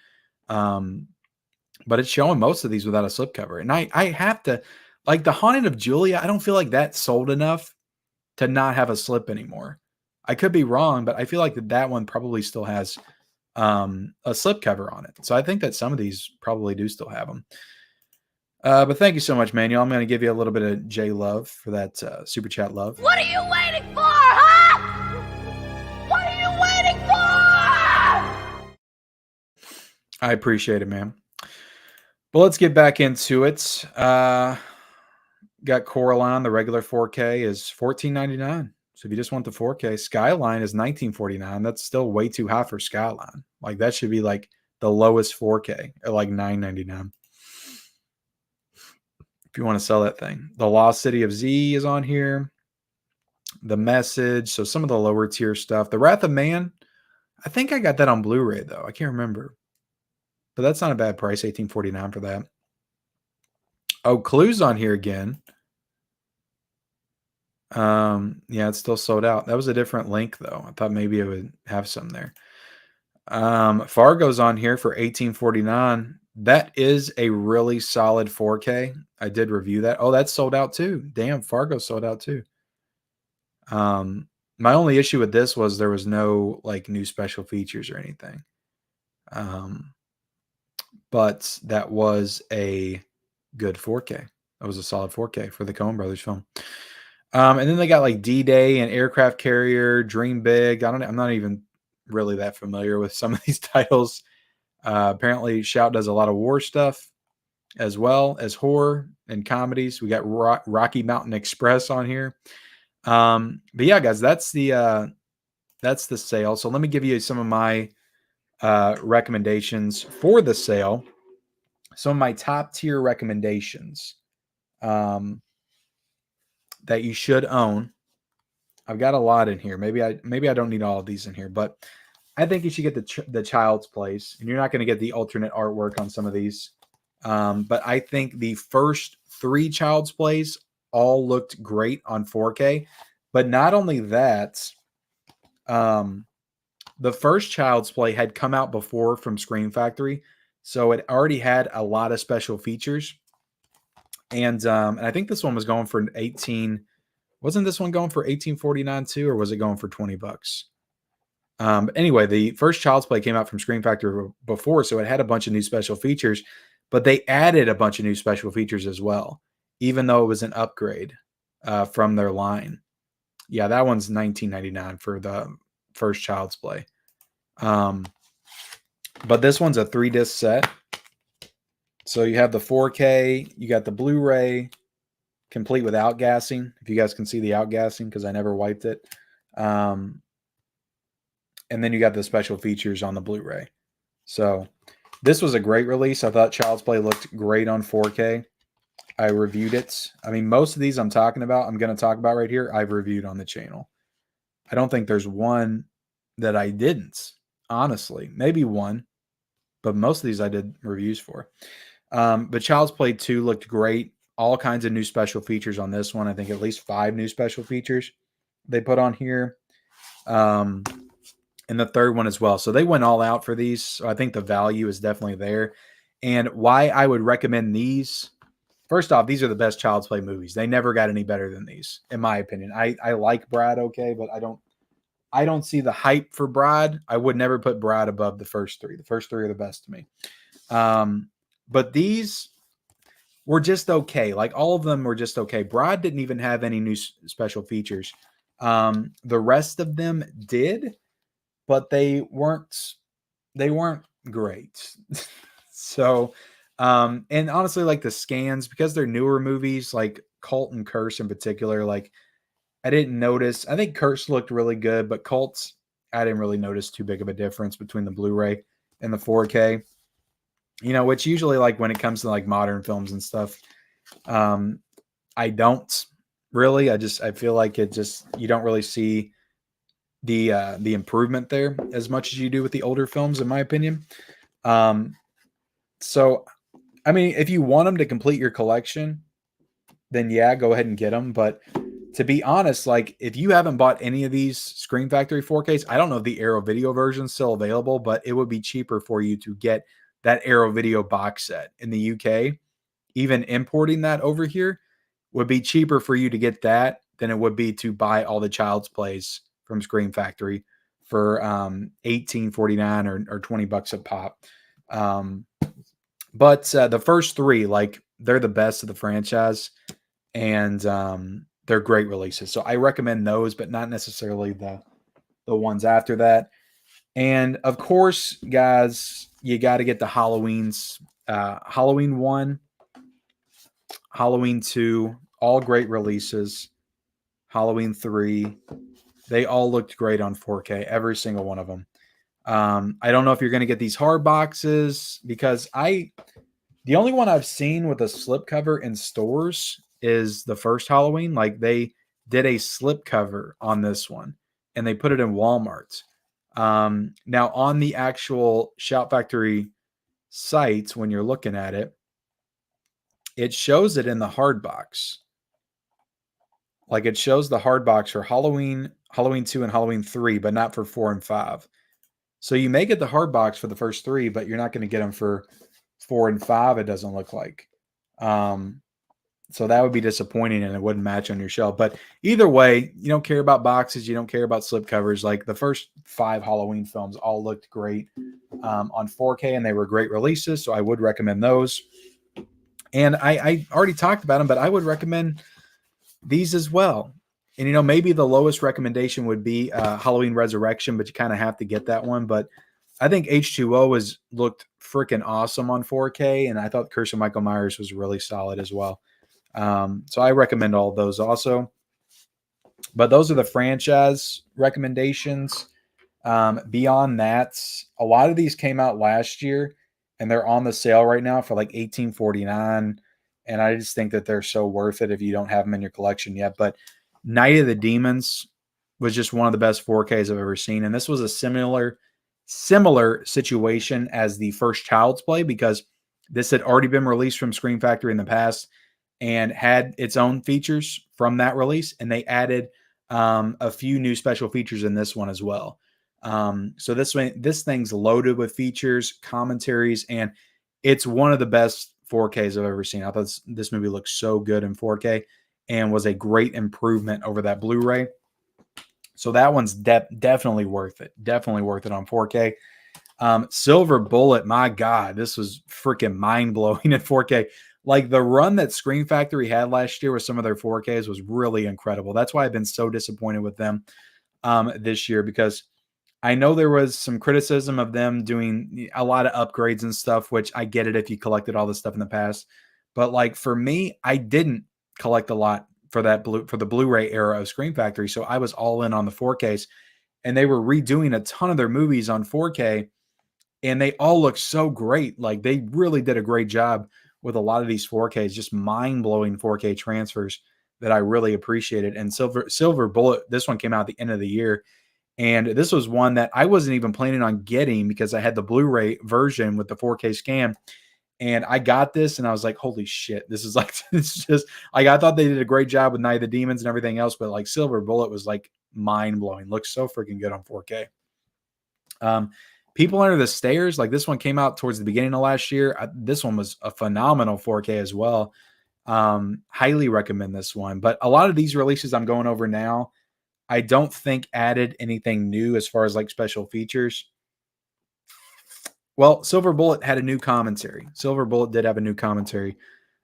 But it's showing most of these without a slipcover. And I have to, like the Haunted of Julia, I don't feel like that sold enough to not have a slip anymore. I could be wrong, but I feel like that one probably still has a slipcover on it. So I think that some of these probably do still have them. But thank you so much, Manuel. I'm going to give you a little bit of J love for that super chat love. What are you waiting for, huh? What are you waiting for? I appreciate it, man. But let's get back into it. Got Coraline, the regular 4K is $14.99. So if you just want the 4K, Skyline is $19.49. That's still way too high for Skyline. Like that should be like the lowest 4K at like $9.99. If you want to sell that thing. The Lost City of Z is on here. The Message. So some of the lower tier stuff. The Wrath of Man. I think I got that on Blu-ray though. I can't remember. But that's not a bad price. $18.49 for that. Oh, Clue's on here again. Yeah, it's still sold out. That was a different link though. I thought maybe it would have some there. Fargo's on here for $18.49. That is a really solid 4K. I did review that. Oh, that's sold out too. Damn, Fargo sold out too. My only issue with this was there was no like new special features or anything. But that was a good 4K. That was a solid 4K for the Coen Brothers film. And then they got like D-Day and Aircraft Carrier, Dream Big. I'm not even really that familiar with some of these titles. Apparently, Shout does a lot of war stuff as well as horror and comedies. We got Rocky Mountain Express on here. But yeah, guys, that's the sale. So let me give you some of my recommendations for the sale. Some of my top tier recommendations that you should own. I've got a lot in here. Maybe I don't need all of these in here, but I think you should get the Child's Place, and you're not going to get the alternate artwork on some of these. But I think the first 3 Child's Plays all looked great on 4K. But not only that, the first Child's Play had come out before from Scream Factory, so it already had a lot of special features. And I think this one was going for 18. Wasn't this one going for $18.49 too, or was it going for $20? But anyway, the first Child's Play came out from Scream Factory before, so it had a bunch of new special features, but they added a bunch of new special features as well, even though it was an upgrade from their line. Yeah, that one's $19.99 for the first Child's Play. But this one's a 3-disc set. So you have the 4K, you got the Blu-ray, complete with outgassing. If you guys can see the outgassing, because I never wiped it. And then you got the special features on the Blu-ray. So this was a great release. I thought Child's Play looked great on 4K. I reviewed it. I mean, most of these I'm going to talk about right here, I've reviewed on the channel. I don't think there's one that I didn't, honestly. Maybe one, but most of these I did reviews for. But Child's Play 2 looked great. All kinds of new special features on this one. I think at least 5 new special features they put on here. And the third one as well. So they went all out for these. So I think the value is definitely there. And why I would recommend these. First off, these are the best Child's Play movies. They never got any better than these, in my opinion. I like Brad okay, but I don't see the hype for Brad. I would never put Brad above the first 3. The first 3 are the best to me. But these were just okay. Like all of them were just okay. Brad didn't even have any new special features. The rest of them did, but they weren't great. So, and honestly, like the scans, because they're newer movies, like Cult and Curse in particular, like I didn't notice. I think Curse looked really good, but Cults, I didn't really notice too big of a difference between the Blu-ray and the 4K. You know, which usually like when it comes to like modern films and stuff, I don't really. I feel like you don't really see the improvement there as much as you do with the older films, in my opinion. So, I mean, if you want them to complete your collection, then yeah, go ahead and get them. But to be honest, like if you haven't bought any of these Scream Factory 4Ks, I don't know if the Arrow Video version is still available, but it would be cheaper for you to get that Arrow Video box set in the UK. Even importing that over here would be cheaper for you to get that than it would be to buy all the Child's Plays from Scream Factory for $18.49 or $20 a pop. But the first 3, like they're the best of the franchise, and they're great releases. So I recommend those, but not necessarily the ones after that. And of course, guys, you got to get the Halloweens. Halloween 1, Halloween 2, all great releases. Halloween 3, they all looked great on 4K, every single one of them. I don't know if you're going to get these hard boxes, because the only one I've seen with a slipcover in stores is the first Halloween. Like they did a slipcover on this one and they put it in Walmart. Now on the actual Shout Factory site, when you're looking at it, it shows it in the hard box. Like it shows the hard box for Halloween 2 and Halloween 3, but not for 4 and 5. So you may get the hard box for the first 3, but you're not going to get them for 4 and 5, it doesn't look like. So that would be disappointing and it wouldn't match on your shelf. But either way, you don't care about boxes. You don't care about slipcovers. Like the first 5 Halloween films all looked great on 4K and they were great releases. So I would recommend those. And I already talked about them, but I would recommend these as well. And, maybe the lowest recommendation would be Halloween Resurrection, but you kind of have to get that one. But I think H2O looked freaking awesome on 4K. And I thought Curse of Michael Myers was really solid as well. So I recommend all of those also. But those are the franchise recommendations. Beyond that, a lot of these came out last year and they're on the sale right now for like $18.49. And I just think that they're so worth it if you don't have them in your collection yet. But Night of the Demons was just one of the best 4Ks I've ever seen. And this was a similar situation as the first Child's Play because this had already been released from Scream Factory in the past and had its own features from that release. And they added a few new special features in this one as well. So this thing's loaded with features, commentaries, and it's one of the best 4Ks I've ever seen. I thought this movie looked so good in 4K and was a great improvement over that Blu-ray. So that one's definitely worth it. Definitely worth it on 4K. Silver Bullet, my God, this was freaking mind-blowing in 4K. Like the run that Scream Factory had last year with some of their 4Ks was really incredible. That's why I've been so disappointed with them this year, because I know there was some criticism of them doing a lot of upgrades and stuff, which I get it if you collected all this stuff in the past. But like for me, I didn't collect a lot for the Blu-ray era of Scream Factory. So I was all in on the 4Ks, and they were redoing a ton of their movies on 4K, and they all look so great. Like they really did a great job with a lot of these 4Ks, just mind-blowing 4K transfers that I really appreciated. And Silver Bullet, this one came out at the end of the year. And this was one that I wasn't even planning on getting because I had the Blu-ray version with the 4K scan. And I got this and I was like, holy shit, this is like, it's just like, I thought they did a great job with Night of the Demons and everything else, but like Silver Bullet was like mind-blowing. Looks so freaking good on 4K. People Under the Stairs, like this one came out towards the beginning of last year. This one was a phenomenal 4K as well. Highly recommend this one. But a lot of these releases I'm going over now, I don't think added anything new as far as like special features. Well, Silver Bullet had a new commentary. Silver Bullet did have a new commentary.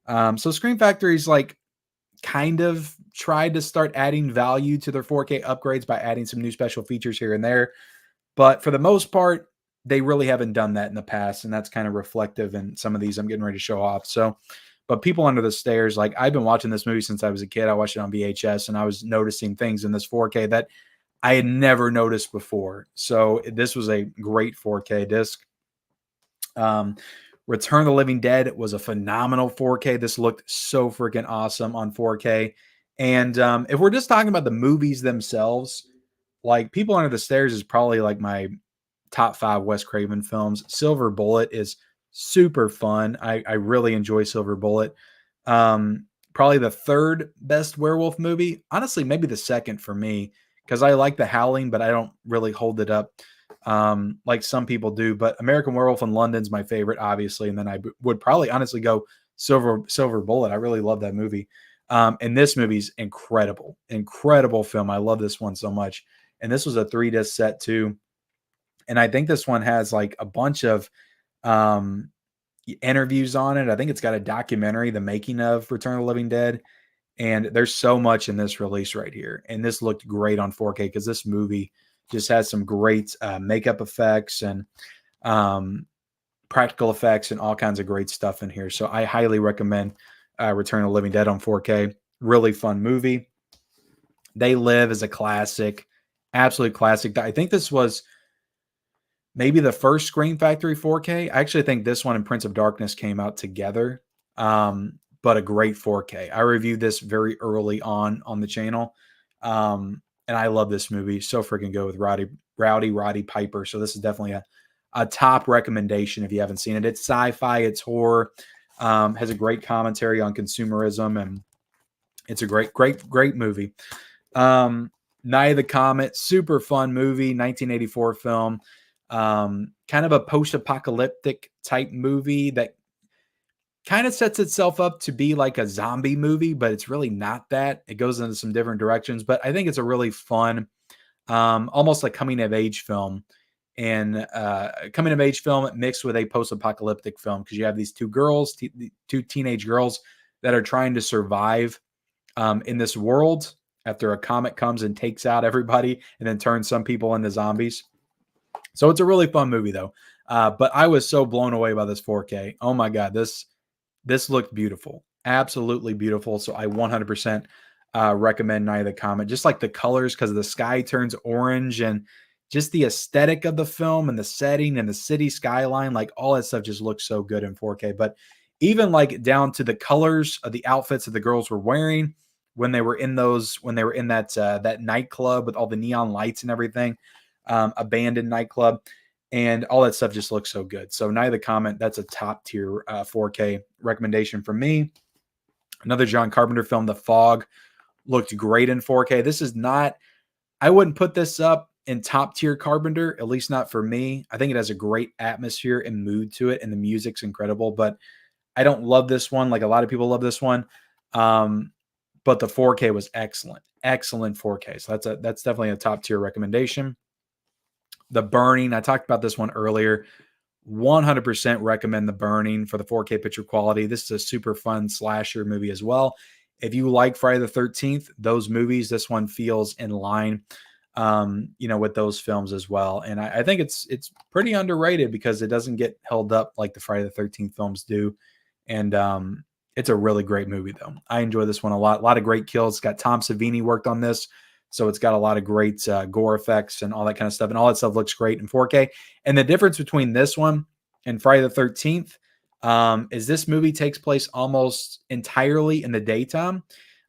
So Scream Factory's like kind of tried to start adding value to their 4K upgrades by adding some new special features here and there. But for the most part, they really haven't done that in the past. And that's kind of reflective in some of these I'm getting ready to show off. So, but People Under the Stairs, like I've been watching this movie since I was a kid. I watched it on VHS and I was noticing things in this 4K that I had never noticed before. So this was a great 4K disc. Return of the Living Dead was a phenomenal 4K. This looked so freaking awesome on 4K. And if we're just talking about the movies themselves, like People Under the Stairs is probably like my top 5 Wes Craven films. Silver Bullet is super fun. I really enjoy Silver Bullet. Probably the third best werewolf movie. Honestly, maybe the second for me, because I like The Howling, but I don't really hold it up like some people do. But American Werewolf in London's my favorite, obviously. And then I would probably honestly go Silver Bullet. I really love that movie. And this movie's incredible. Incredible film. I love this one so much. And this was a 3-disc set too. And I think this one has like a bunch of interviews on it. I think it's got a documentary, The Making of Return of the Living Dead. And there's so much in this release right here. And this looked great on 4K because this movie just has some great makeup effects and practical effects and all kinds of great stuff in here. So I highly recommend Return of the Living Dead on 4K. Really fun movie. They Live is a classic, absolute classic. I think this was maybe the first Scream Factory 4K. I actually think this one and Prince of Darkness came out together, but a great 4K. I reviewed this very early on the channel, and I love this movie. So freaking good with Roddy Piper. So this is definitely a top recommendation if you haven't seen it. It's sci-fi, it's horror, has a great commentary on consumerism, and It's a great movie. Night of the Comet, super fun movie, 1984 film. Kind of a post-apocalyptic type movie that kind of sets itself up to be like a zombie movie, but it's really not that. It goes into some different directions, but I think it's a really fun, almost like coming of age film, and coming of age film mixed with a post-apocalyptic film, because you have these two girls, two teenage girls that are trying to survive in this world after a comet comes and takes out everybody and then turns some people into zombies. So it's a really fun movie though. But I was so blown away by this 4K. Oh my God, this looked beautiful, absolutely beautiful. So I 100% recommend Night of the Comet. Just like the colors, because the sky turns orange, and just the aesthetic of the film and the setting and the city skyline, like all that stuff just looks so good in 4K. But even like down to the colors of the outfits that the girls were wearing when they were in that nightclub with all the neon lights and everything, abandoned nightclub, and all that stuff just looks so good. So Night of the Comet, that's a top tier 4K recommendation from me. Another John Carpenter film, The Fog, looked great in 4K. This is not, I wouldn't put this up in top tier Carpenter, at least not for me. I think it has a great atmosphere and mood to it, and the music's incredible, but I don't love this one like a lot of people love this one. But the 4K was excellent 4K. So that's definitely a top tier recommendation. The Burning, I talked about this one earlier. 100% recommend The Burning for the 4K picture quality. This is a super fun slasher movie as well. If you like Friday the 13th, those movies, this one feels in line, with those films as well. And I think it's pretty underrated because it doesn't get held up like the Friday the 13th films do. And it's a really great movie though. I enjoy this one a lot. A lot of great kills. It's got Tom Savini worked on this, so it's got a lot of great gore effects and all that kind of stuff. And all that stuff looks great in 4K. And the difference between this one and Friday the 13th is this movie takes place almost entirely in the daytime.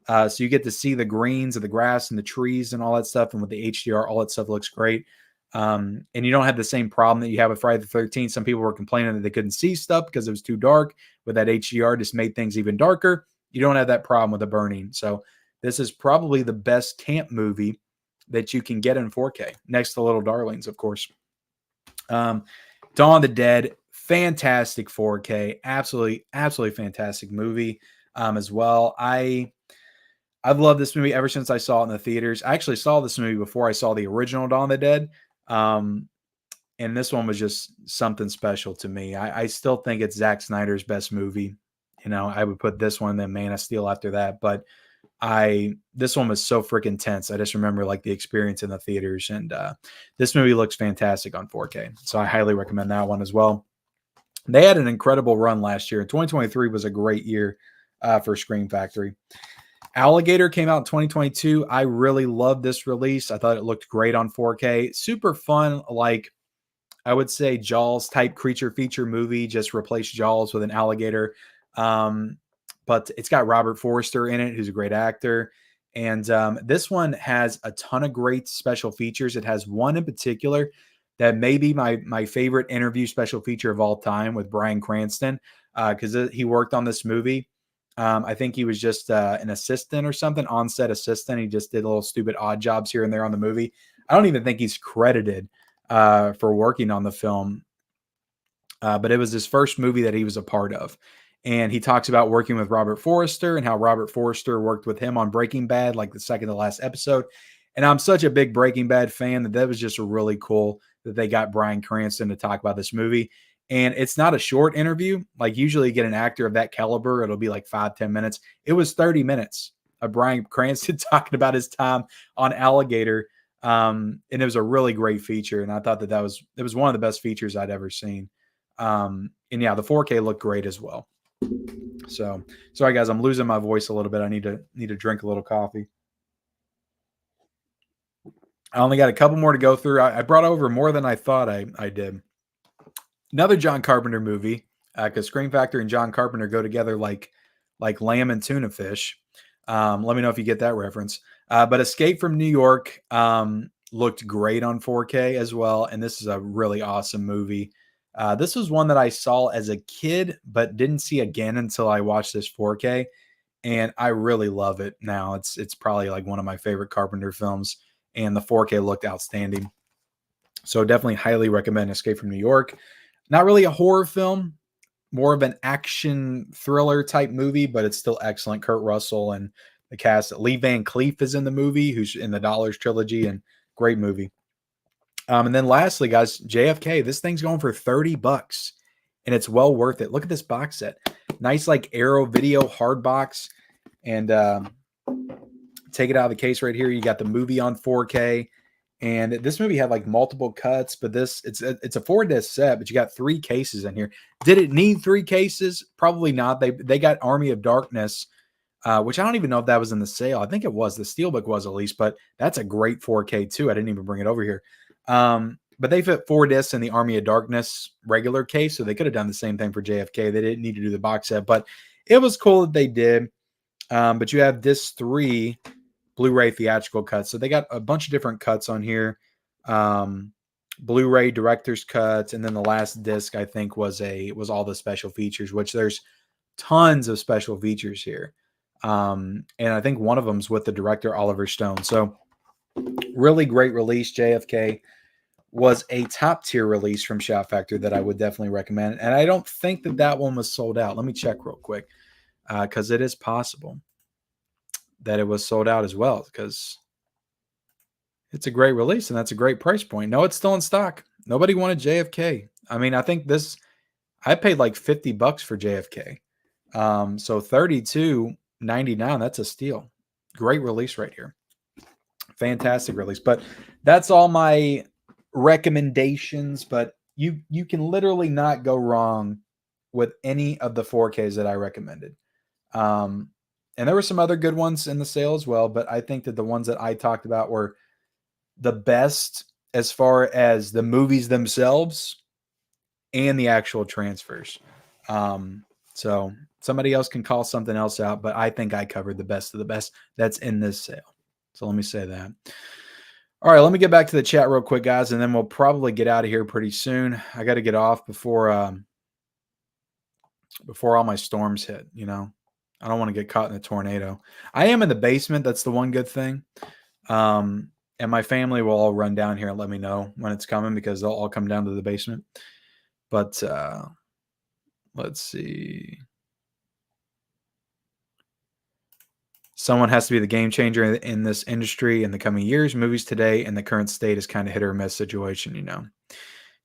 So you get to see the greens of the grass and the trees and all that stuff. And with the HDR, all that stuff looks great. And you don't have the same problem that you have with Friday the 13th. Some people were complaining that they couldn't see stuff because it was too dark. With that HDR, just made things even darker. You don't have that problem with The Burning. So this is probably the best camp movie that you can get in 4K, next to Little Darlings, of course. Dawn of the Dead, fantastic 4K, absolutely fantastic movie as well. I've loved this movie ever since I saw it in the theaters. I actually saw this movie before I saw the original Dawn of the Dead. And this one was just something special to me. I still think it's Zack Snyder's best movie. I would put this one and then Man of Steel after that. But this one was so freaking tense. I just remember like the experience in the theaters. And this movie looks fantastic on 4K. So I highly recommend that one as well. They had an incredible run last year. 2023 was a great year for Scream Factory. Alligator came out in 2022. I really loved this release. I thought it looked great on 4K. Super fun, like I would say Jaws type creature feature movie. Just replace Jaws with an alligator. But it's got Robert Forster in it, who's a great actor. And this one has a ton of great special features. It has one in particular that may be my favorite interview special feature of all time, with Bryan Cranston, because he worked on this movie. I think he was just an assistant or something, on-set assistant. He just did little stupid odd jobs here and there on the movie. I don't even think he's credited for working on the film, but it was his first movie that he was a part of. And he talks about working with Robert Forster and how Robert Forster worked with him on Breaking Bad, like the second to last episode. And I'm such a big Breaking Bad fan that was just really cool that they got Bryan Cranston to talk about this movie. And it's not a short interview. Like usually you get an actor of that caliber, it'll be like 5-10 minutes. It was 30 minutes of Bryan Cranston talking about his time on Alligator. And it was a really great feature. And I thought that it was one of the best features I'd ever seen. And yeah, the 4K looked great as well. So sorry guys, I'm losing my voice a little bit. I need to drink a little coffee. I only got a couple more to go through. I brought over more than I thought I did. Another John Carpenter movie, because Scream Factory and John Carpenter go together like lamb and tuna fish. Let me know if you get that reference. But Escape from New York looked great on 4K as well. And this is a really awesome movie. This was one that I saw as a kid, but didn't see again until I watched this 4K. and I really love it now. It's probably like one of my favorite Carpenter films, and the 4K looked outstanding. So definitely highly recommend Escape from New York. Not really a horror film, more of an action thriller type movie, but it's still excellent. Kurt Russell and the cast. Lee Van Cleef is in the movie, who's in the Dollars trilogy, and great movie. And then lastly, guys, JFK. This thing's going for $30, and it's well worth it. Look at this box set. Nice like Arrow Video hard box, and take it out of the case right here. You got the movie on 4K. And this movie had like multiple cuts, but it's a 4-disc set, but you got 3 cases in here. Did it need 3 cases? Probably not. They got Army of Darkness, which I don't even know if that was in the sale. I think it was. The Steelbook was at least, but that's a great 4K too. I didn't even bring it over here. But they fit 4 discs in the Army of Darkness regular case, so they could have done the same thing for JFK. They didn't need to do the box set, but it was cool that they did. But you have disc 3 Blu-ray theatrical cuts. So they got a bunch of different cuts on here. Blu-ray director's cuts, and then the last disc I think was all the special features, which there's tons of special features here. And I think one of them's with the director Oliver Stone. So really great release. JFK was a top tier release from Shout Factory that I would definitely recommend. And I don't think that one was sold out. Let me check real quick, because it is possible that it was sold out as well, because it's a great release and that's a great price point. No, it's still in stock. Nobody wanted JFK. I mean, I think I paid like $50 for JFK. So $32.99, that's a steal. Great release right here. Fantastic release. But that's all my recommendations, but you can literally not go wrong with any of the 4Ks that I recommended. And there were some other good ones in the sale as well, but I think that the ones that I talked about were the best as far as the movies themselves and the actual transfers. So somebody else can call something else out, but I think I covered the best of the best that's in this sale. So let me say that. All right, let me get back to the chat real quick, guys, and then we'll probably get out of here pretty soon. I got to get off before all my storms hit, I don't want to get caught in a tornado. I am in the basement. That's the one good thing. And my family will all run down here and let me know when it's coming, because they'll all come down to the basement. But let's see. Someone has to be the game changer in this industry in the coming years. Movies today in the current state is kind of hit or miss situation,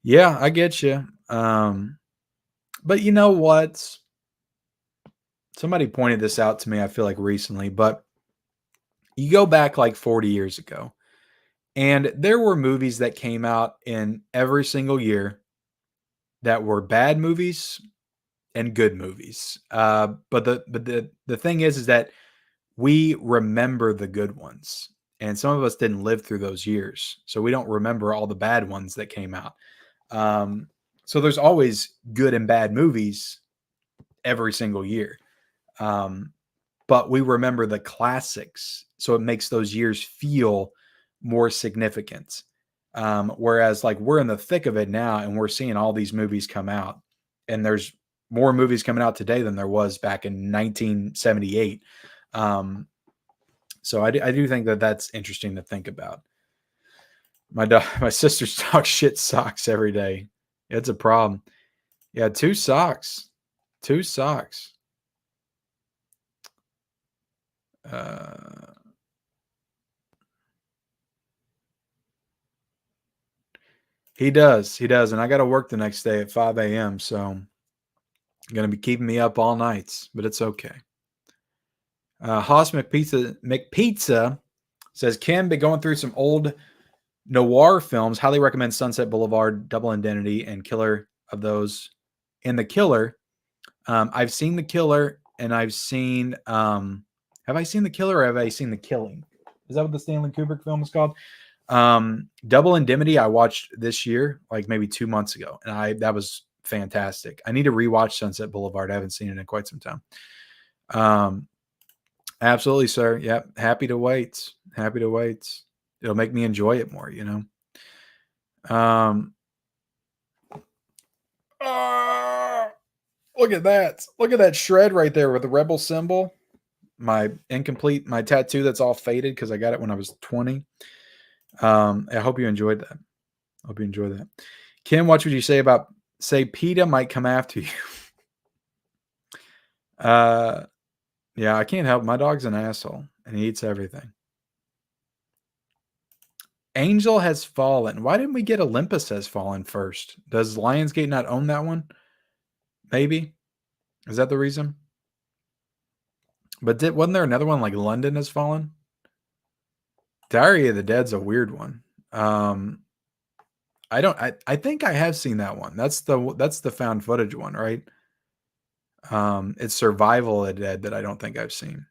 Yeah, I get you. But you know what? Somebody pointed this out to me, I feel like recently, but you go back like 40 years ago, and there were movies that came out in every single year that were bad movies and good movies. But the thing is that we remember the good ones, and some of us didn't live through those years, so we don't remember all the bad ones that came out. So there's always good and bad movies every single year. But we remember the classics, so it makes those years feel more significant. Whereas like we're in the thick of it now, and we're seeing all these movies come out, and there's more movies coming out today than there was back in 1978. So I do think that that's interesting to think about. My sisters talk shit socks every day. It's a problem. Yeah, 2 socks. 2 socks. He does, and I got to work the next day at 5 a.m. So I'm going to be keeping me up all nights, but it's okay. Haas McPizza says, Kim, been going through some old noir films. Highly recommend Sunset Boulevard, Double Indemnity, and Killer of those. And The Killer. I've seen The Killer, and I've seen... have I seen The Killer, or have I seen The Killing? Is that what the Stanley Kubrick film is called? Double Indemnity I watched this year, like maybe 2 months ago, and that was fantastic. I need to rewatch Sunset Boulevard. I haven't seen it in quite some time. Absolutely, sir. Yep. Happy to wait. Happy to wait. It'll make me enjoy it more, Look at that. Look at that shred right there with the rebel symbol. my tattoo that's all faded because I got it when I was 20. I hope you enjoyed that. Hope you enjoyed that. Kim, what would you say PETA might come after you? Yeah, I can't help. My dog's an asshole and he eats everything. Angel Has Fallen. Why didn't we get Olympus Has Fallen first? Does Lionsgate not own that one? Maybe. Is that the reason? But wasn't there another one like London Has Fallen? Diary of the Dead's a weird one. I think I have seen that one. That's the found footage one, right? It's Survival of the Dead that I don't think I've seen.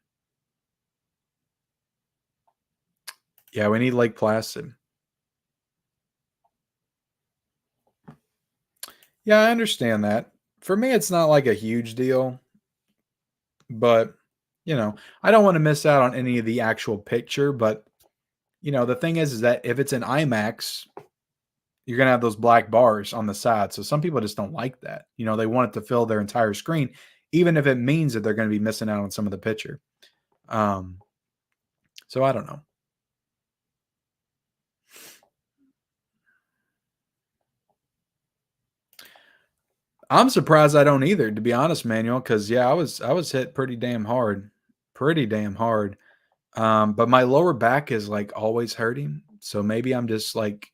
Yeah, we need Lake Placid. Yeah, I understand that. For me, it's not like a huge deal, but I don't want to miss out on any of the actual picture. But the thing is that if it's an IMAX, you're gonna have those black bars on the side. So some people just don't like that. They want it to fill their entire screen, even if it means that they're going to be missing out on some of the picture. So I don't know. I'm surprised I don't either, to be honest, Manuel, because I was hit pretty damn hard. But my lower back is like always hurting. So maybe I'm just like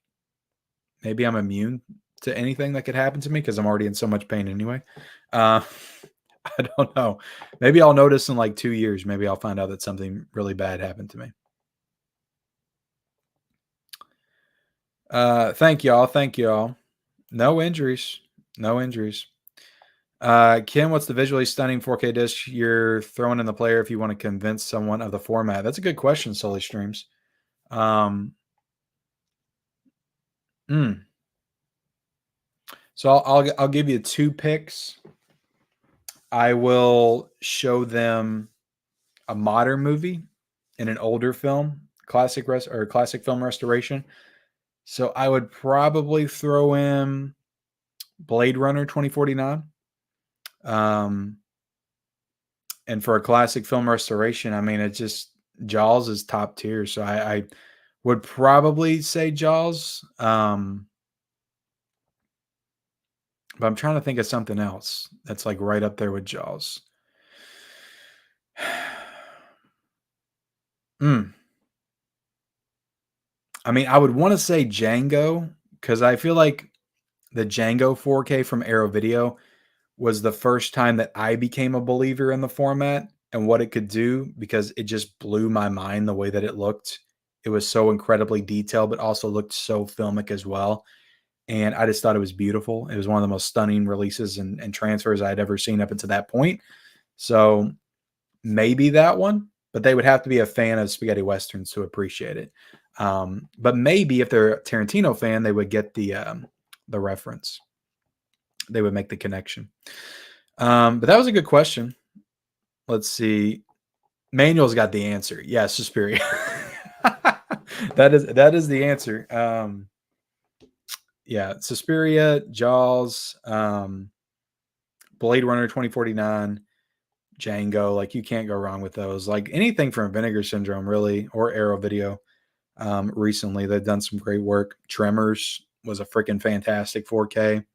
maybe I'm immune to anything that could happen to me because I'm already in so much pain anyway. I don't know. Maybe I'll notice in like 2 years. Maybe I'll find out that something really bad happened to me. Thank y'all. No injuries. Kim, what's the visually stunning 4K disc you're throwing in the player if you want to convince someone of the format? That's a good question, Sully Streams. So I'll give you 2 picks. I will show them a modern movie and an older film, classic film restoration. So I would probably throw in Blade Runner 2049. And for a classic film restoration, I mean, it's just Jaws is top tier. So I would probably say Jaws. But I'm trying to think of something else that's like right up there with Jaws. I mean, I would want to say Django because I feel like the Django 4K from Arrow Video was the first time that I became a believer in the format and what it could do because it just blew my mind the way that it looked. It was so incredibly detailed, but also looked so filmic as well. And I just thought it was beautiful. It was one of the most stunning releases and transfers I had ever seen up until that point. So maybe that one, but they would have to be a fan of spaghetti westerns to appreciate it. But maybe if they're a Tarantino fan, they would get the reference. They would make the connection. But that was a good question. Let's see. Manuel's got the answer. Yeah, Suspiria. that is the answer. Yeah, Suspiria, Jaws, Blade Runner 2049, Django. Like you can't go wrong with those. Like anything from Vinegar Syndrome, really, or Arrow Video. Recently, they've done some great work. Tremors was a freaking fantastic 4K.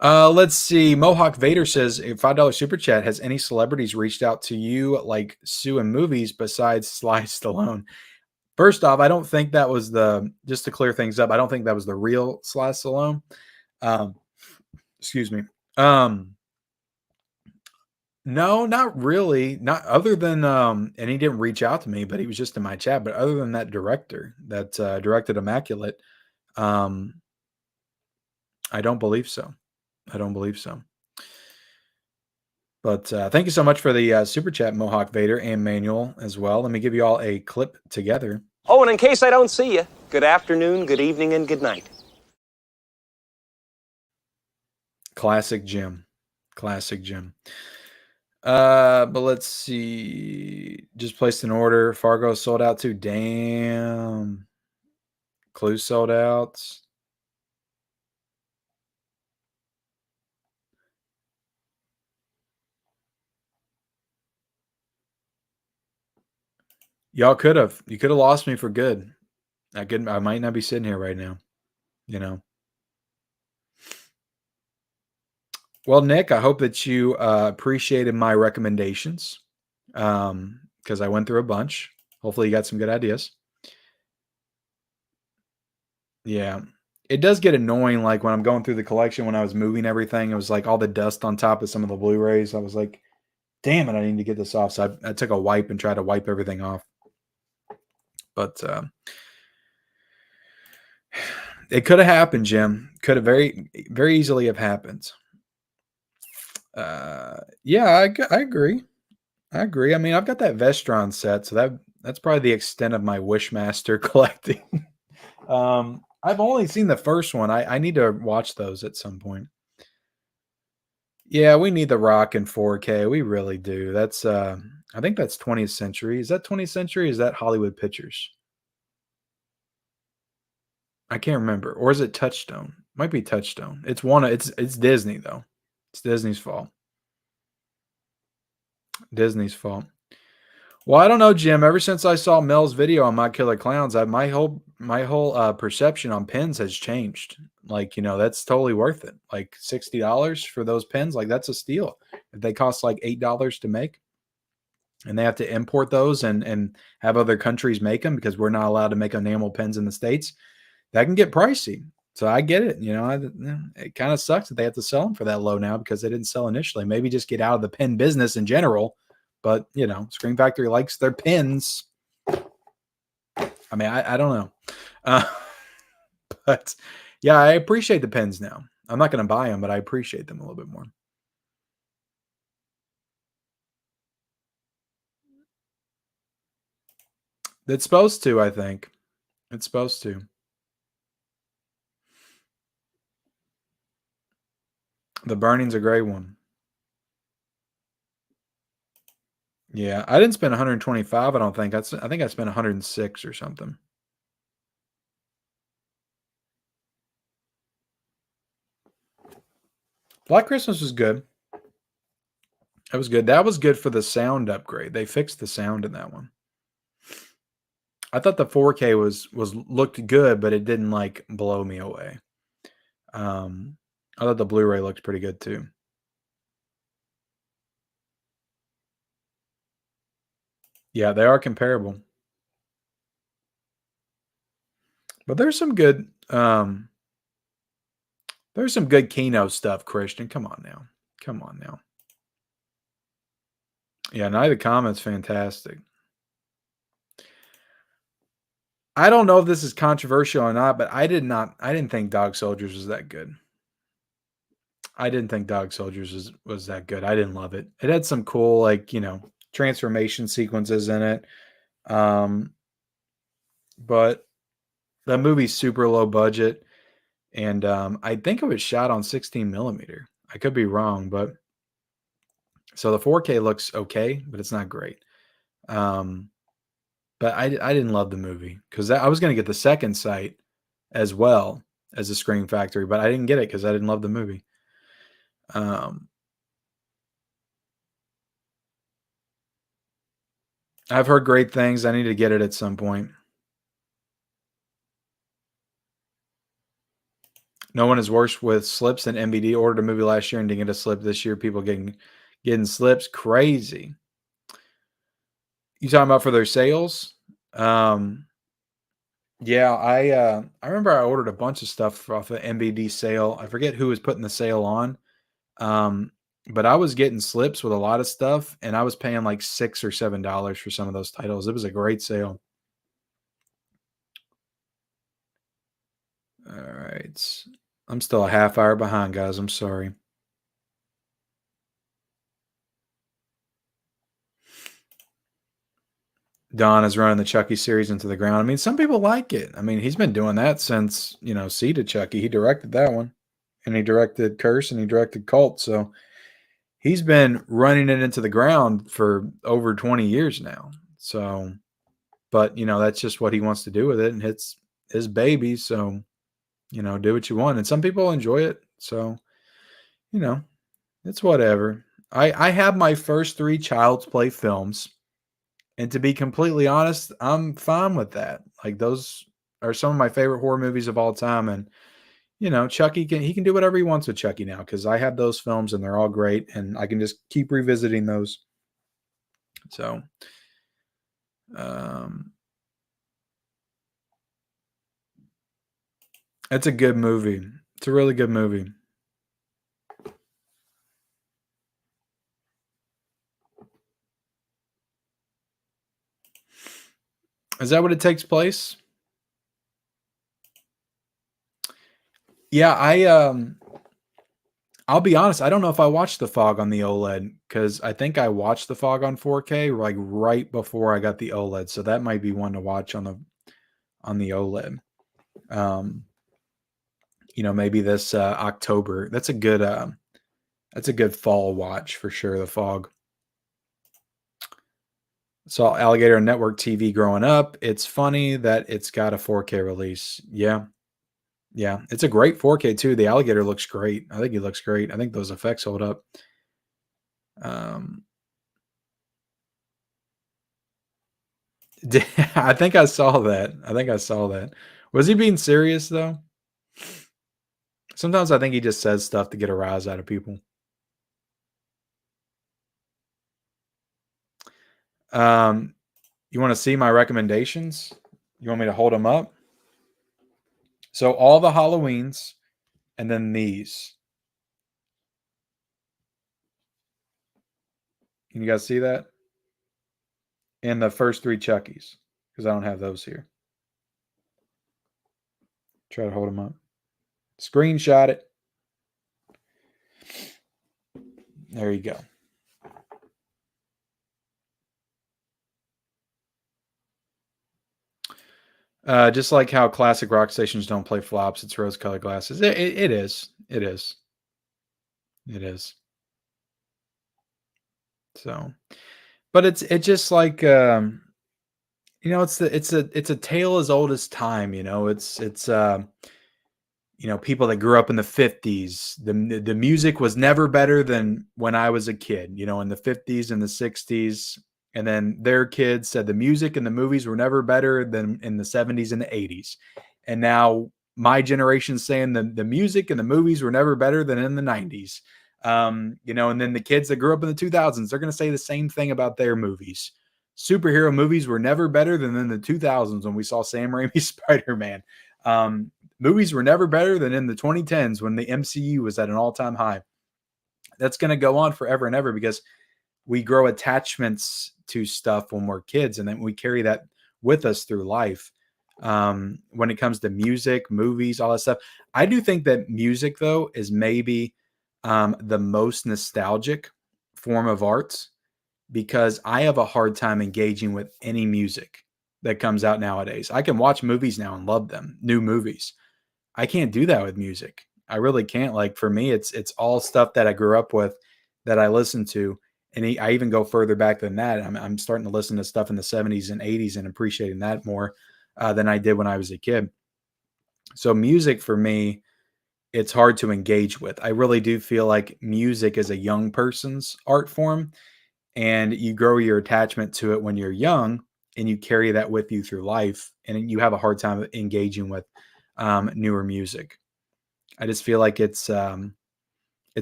Let's see. Mohawk Vader says, a $5 super chat. Has any celebrities reached out to you like Sue in movies besides Sly Stallone? First off, I don't think that was just to clear things up, I don't think that was the real Sly Stallone. Excuse me. No, not really. Not other than, and he didn't reach out to me, but he was just in my chat. But other than that director that directed Immaculate, I don't believe so. But thank you so much for the super chat, Mohawk Vader and Manuel as well. Let me give you all a clip together. Oh, and in case I don't see you, good afternoon, good evening, and good night. Classic Jim. But let's see. Just placed an order. Fargo sold out too. Damn. Clue sold out. Y'all could have. You could have lost me for good. I might not be sitting here right now. You know. Well, Nick, I hope that you appreciated my recommendations because I went through a bunch. Hopefully, you got some good ideas. Yeah. It does get annoying, like, when I'm going through the collection, when I was moving everything, it was, like, all the dust on top of some of the Blu-rays. I was like, damn it, I need to get this off. So I took a wipe and tried to wipe everything off. But it could have happened, Jim. Could have very, very easily have happened. Yeah, I agree. I agree. I mean, I've got that Vestron set, so that's probably the extent of my Wishmaster collecting. I've only seen the first one. I need to watch those at some point. Yeah, we need the Rock in 4K. We really do. That's I think that's 20th Century. Is that 20th Century? Is that Hollywood Pictures? I can't remember. Or is it Touchstone? Might be Touchstone. It's Disney though. It's Disney's fault. Disney's fault. Well, I don't know, Jim. Ever since I saw Mel's video on My Killer Clowns, my whole perception on pins has changed. Like, that's totally worth it. Like $60 for those pins, like that's a steal. If they cost like $8 to make, and they have to import those and have other countries make them because we're not allowed to make enamel pins in the States, that can get pricey. So I get it. It kind of sucks that they have to sell them for that low now because they didn't sell initially. Maybe just get out of the pin business in general. But, Scream Factory likes their pins. I mean, I don't know. But, yeah, I appreciate the pins now. I'm not going to buy them, but I appreciate them a little bit more. It's supposed to, I think. It's supposed to. The Burning's a great one. Yeah, I didn't spend 125, I don't think. I think I spent 106 or something. Black Christmas was good. That was good. That was good for the sound upgrade. They fixed the sound in that one. I thought the 4K looked good, but it didn't like blow me away. I thought the Blu-ray looked pretty good too. Yeah, they are comparable. But there's some good Kino stuff, Christian. Come on now. Come on now. Yeah, Night of the Comet's fantastic. I don't know if this is controversial or not, but I didn't think Dog Soldiers was that good. I didn't think Dog Soldiers was that good. I didn't love it. It had some cool, like, transformation sequences in it. But that movie's super low budget. And I think it was shot on 16 millimeter. I could be wrong, but so the 4K looks okay, but it's not great. But I didn't love the movie because I was going to get the second sight as well as the Scream Factory, but I didn't get it because I didn't love the movie. I've heard great things. I need to get it at some point. No one is worse with slips than MBD. Ordered a movie last year and didn't get a slip this year. People getting slips. Crazy. You talking about for their sales? Yeah, I remember I ordered a bunch of stuff off the MBD sale. I forget who was putting the sale on. But I was getting slips with a lot of stuff, and I was paying like $6 or $7 for some of those titles. It was a great sale. All right. I'm still a half hour behind, guys. I'm sorry. Don is running the Chucky series into the ground. I mean, some people like it. I mean, he's been doing that since, Seed of Chucky. He directed that one. And he directed Curse and he directed Cult. So he's been running it into the ground for over 20 years now. So, but, that's just what he wants to do with it. And it's his baby. So, do what you want. And some people enjoy it. So, it's whatever. I have my first 3 Child's Play films And to be completely honest, I'm fine with that. Like those are some of my favorite horror movies of all time. And Chucky can do whatever he wants with Chucky now because I have those films and they're all great, and I can just keep revisiting those. So, it's a good movie. It's a really good movie. Is that what it takes place? Yeah, I'll be honest, I don't know if I watched The Fog on the OLED because I think I watched The Fog on 4K like right before I got the OLED, so that might be one to watch on the OLED. Maybe this October. That's a good fall watch for sure. The Fog. Saw Alligator on network TV growing up. It's funny that it's got a 4K release. Yeah. It's a great 4K too. The Alligator looks great. I think he looks great. I think those effects hold up. I think I saw that. Was he being serious though? Sometimes I think he just says stuff to get a rise out of people. You want to see my recommendations? You want me to hold them up? So all the Halloweens and then these. Can you guys see that? And the first 3 Chuckies, because I don't have those here. Try to hold them up. Screenshot it. There you go. Just like how classic rock stations don't play flops, it's rose-colored glasses. It is. So, but it's just like it's a tale as old as time. It's people that grew up in the 50s. The music was never better than when I was a kid. In the 50s and the 60s. And then their kids said the music and the movies were never better than in the 70s and the 80s. And now my generation's saying the music and the movies were never better than in the 90s. And then the kids that grew up in the 2000s, they're going to say the same thing about their movies. Superhero movies were never better than in the 2000s when we saw Sam Raimi's Spider-Man. Movies were never better than in the 2010s when the MCU was at an all-time high. That's going to go on forever and ever because we grow attachments to stuff when we're kids, and then we carry that with us through life. When it comes to music, movies, all that stuff, I do think that music, though, is maybe the most nostalgic form of art because I have a hard time engaging with any music that comes out nowadays. I can watch movies now and love them, new movies. I can't do that with music. I really can't. Like for me, it's all stuff that I grew up with that I listen to. And I even go further back than that. I'm starting to listen to stuff in the 70s and 80s and appreciating that more than I did when I was a kid. So music for me, it's hard to engage with. I really do feel like music is a young person's art form, and you grow your attachment to it when you're young, and you carry that with you through life, and you have a hard time engaging with newer music. I just feel like it's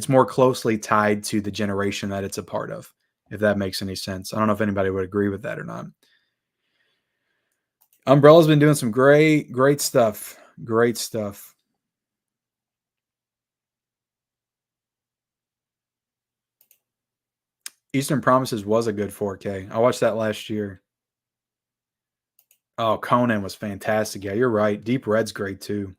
more closely tied to the generation that it's a part of, if that makes any sense. I don't know if anybody would agree with that or not. Umbrella's been doing some great stuff. Great stuff. Eastern Promises was a good 4K. I watched that last year. Oh, Conan was fantastic. Yeah, you're right. Deep Red's great too.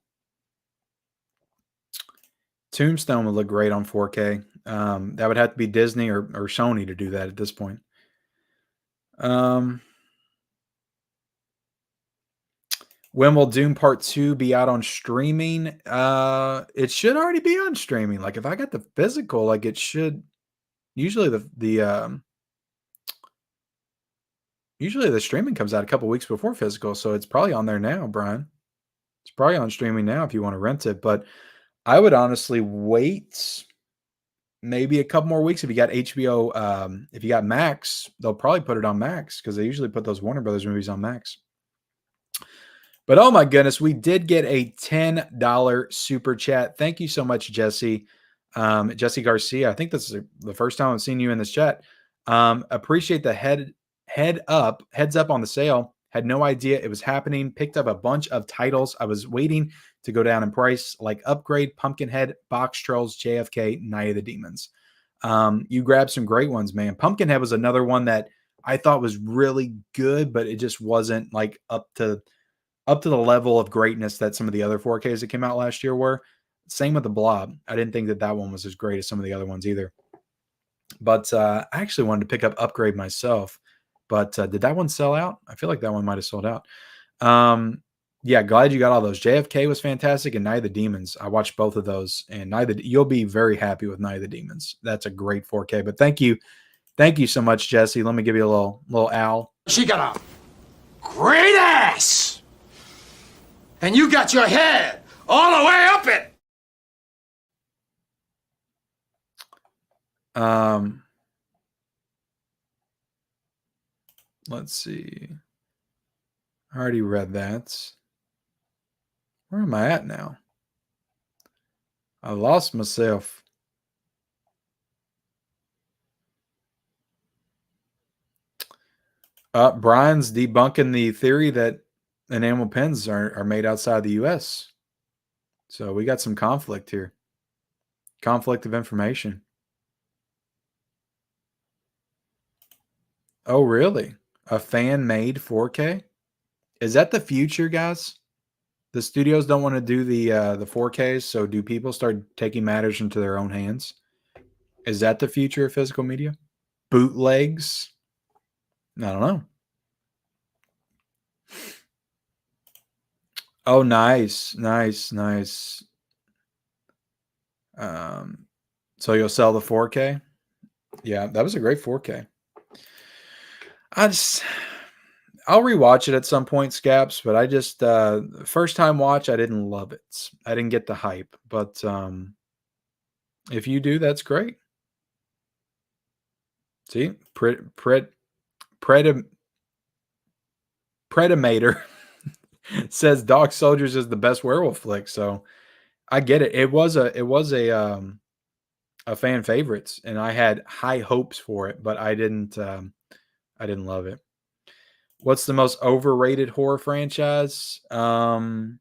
Tombstone would look great on 4K. That would have to be Disney or Sony to do that at this point. When will Dune Part 2 be out on streaming? It should already be on streaming. Like if I got the physical, like it should. Usually the streaming comes out a couple weeks before physical, so it's probably on there now, Brian. It's probably on streaming now if you want to rent it, but I would honestly wait maybe a couple more weeks. If you got HBO, if you got Max, they'll probably put it on Max because they usually put those Warner Brothers movies on Max. But oh my goodness, we did get a $10 super chat. Thank you so much, Jesse. Jesse Garcia. I think this is the first time I've seen you in this chat. Appreciate the heads up on the sale. Had no idea it was happening. Picked up a bunch of titles. I was waiting to go down in price, like Upgrade, Pumpkinhead, Box Trolls, JFK, Night of the Demons. You grabbed some great ones, man. Pumpkinhead was another one that I thought was really good, but it just wasn't like up to the level of greatness that some of the other 4Ks that came out last year were. Same with the Blob. I didn't think that one was as great as some of the other ones either. But I actually wanted to pick up Upgrade myself. But did that one sell out? I feel like that one might have sold out. Yeah, glad you got all those. JFK was fantastic, and Night of the Demons. I watched both of those, and you'll be very happy with Night of the Demons. That's a great 4K. But thank you so much, Jesse. Let me give you a little owl. She got a great ass, and you got your head all the way up it. Let's see. I already read that. Where am I at now? I lost myself. Brian's debunking the theory that enamel pens are made outside the U.S. So we got some conflict here. Conflict of information. Oh, really? A fan-made 4K? Is that the future, guys? The studios don't want to do the 4Ks, so do people start taking matters into their own hands? Is that the future of physical media? Bootlegs? I don't know. Oh, nice. So you'll sell the 4K? Yeah, that was a great 4K. I'll rewatch it at some point, Scaps, but I just first time watch, I didn't love it. I didn't get the hype, but if you do, that's great. See, Predator says Dog Soldiers is the best werewolf flick, so I get it. It was a fan favorite, and I had high hopes for it, but I didn't love it. What's the most overrated horror franchise? So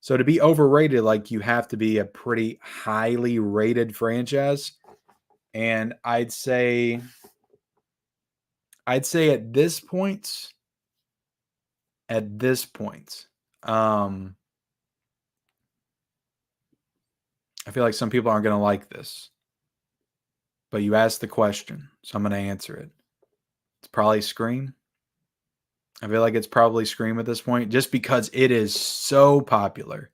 to be overrated, like you have to be a pretty highly rated franchise. And I'd say at this point, I feel like some people aren't going to like this, but you asked the question, so I'm going to answer it. It's probably Scream. I feel like it's probably Scream at this point, just because it is so popular.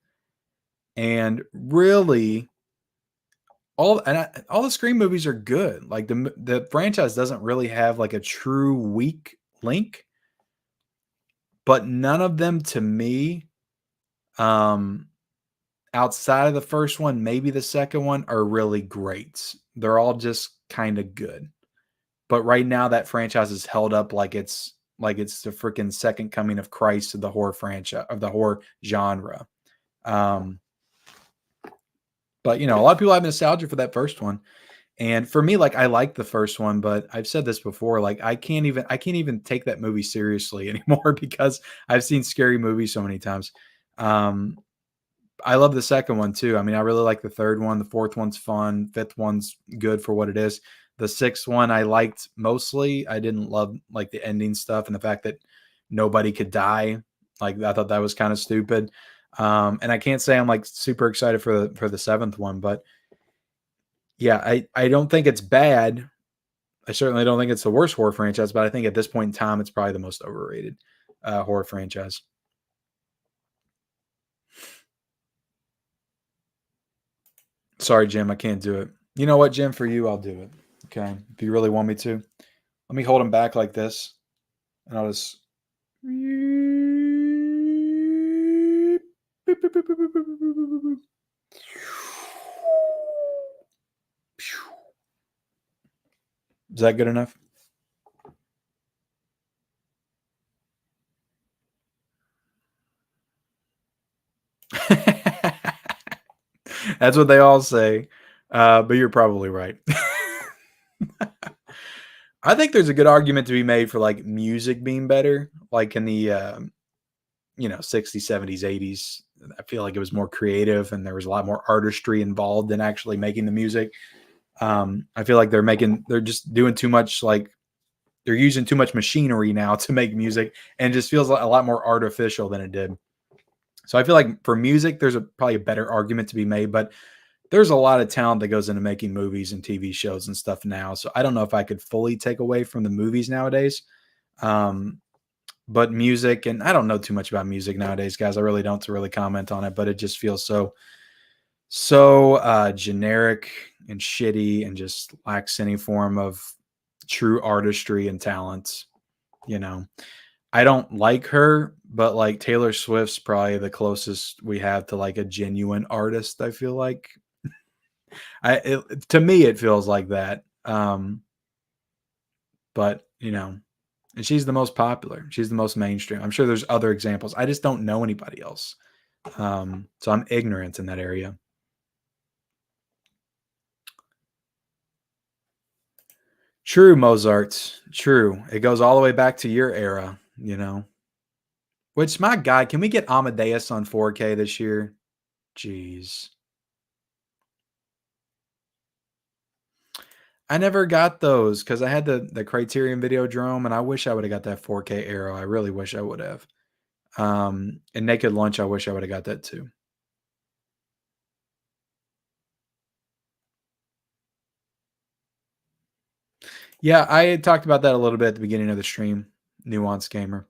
And really, all the Scream movies are good. Like the franchise doesn't really have like a true weak link, but none of them to me, outside of the first one, maybe the second one, are really great. They're all just kind of good. But right now that franchise is held up like it's the freaking second coming of Christ of the horror franchise, of the horror genre. But a lot of people have nostalgia for that first one. And for me, like I like the first one, but I've said this before, like I can't even take that movie seriously anymore because I've seen scary movies so many times. I love the second one too. I mean, I really like the third one. The fourth one's fun. Fifth one's good for what it is. The sixth one I liked mostly. I didn't love like the ending stuff and the fact that nobody could die. Like I thought that was kind of stupid. And I can't say I'm like super excited for the seventh one, but yeah, I don't think it's bad. I certainly don't think it's the worst horror franchise, but I think at this point in time, it's probably the most overrated horror franchise. Sorry, Jim, I can't do it. You know what, Jim? For you, I'll do it. Okay, if you really want me to. Let me hold him back like this, and I'll just. Is that good enough? That's what they all say, but you're probably right. I think there's a good argument to be made for like music being better, like in the 60s, 70s, 80s. I feel like it was more creative and there was a lot more artistry involved in actually making the music. I feel like they're just doing too much, like they're using too much machinery now to make music, and it just feels a lot more artificial than it did. So I feel like for music, there's probably a better argument to be made, but there's a lot of talent that goes into making movies and TV shows and stuff now. So I don't know if I could fully take away from the movies nowadays. But music, and I don't know too much about music nowadays, guys. I really don't to really comment on it, but it just feels so generic and shitty and just lacks any form of true artistry and talent. I don't like her, but like Taylor Swift's probably the closest we have to like a genuine artist. I feel like to me, it feels like that. But and she's the most popular. She's the most mainstream. I'm sure there's other examples. I just don't know anybody else. So I'm ignorant in that area. True, Mozart. True. It goes all the way back to your era, Which, my God, can we get Amadeus on 4K this year? Jeez. I never got those because I had the Criterion Videodrome, and I wish I would have got that 4K Arrow. I really wish I would have. And Naked Lunch, I wish I would have got that too. Yeah, I had talked about that a little bit at the beginning of the stream. Nuance Gamer.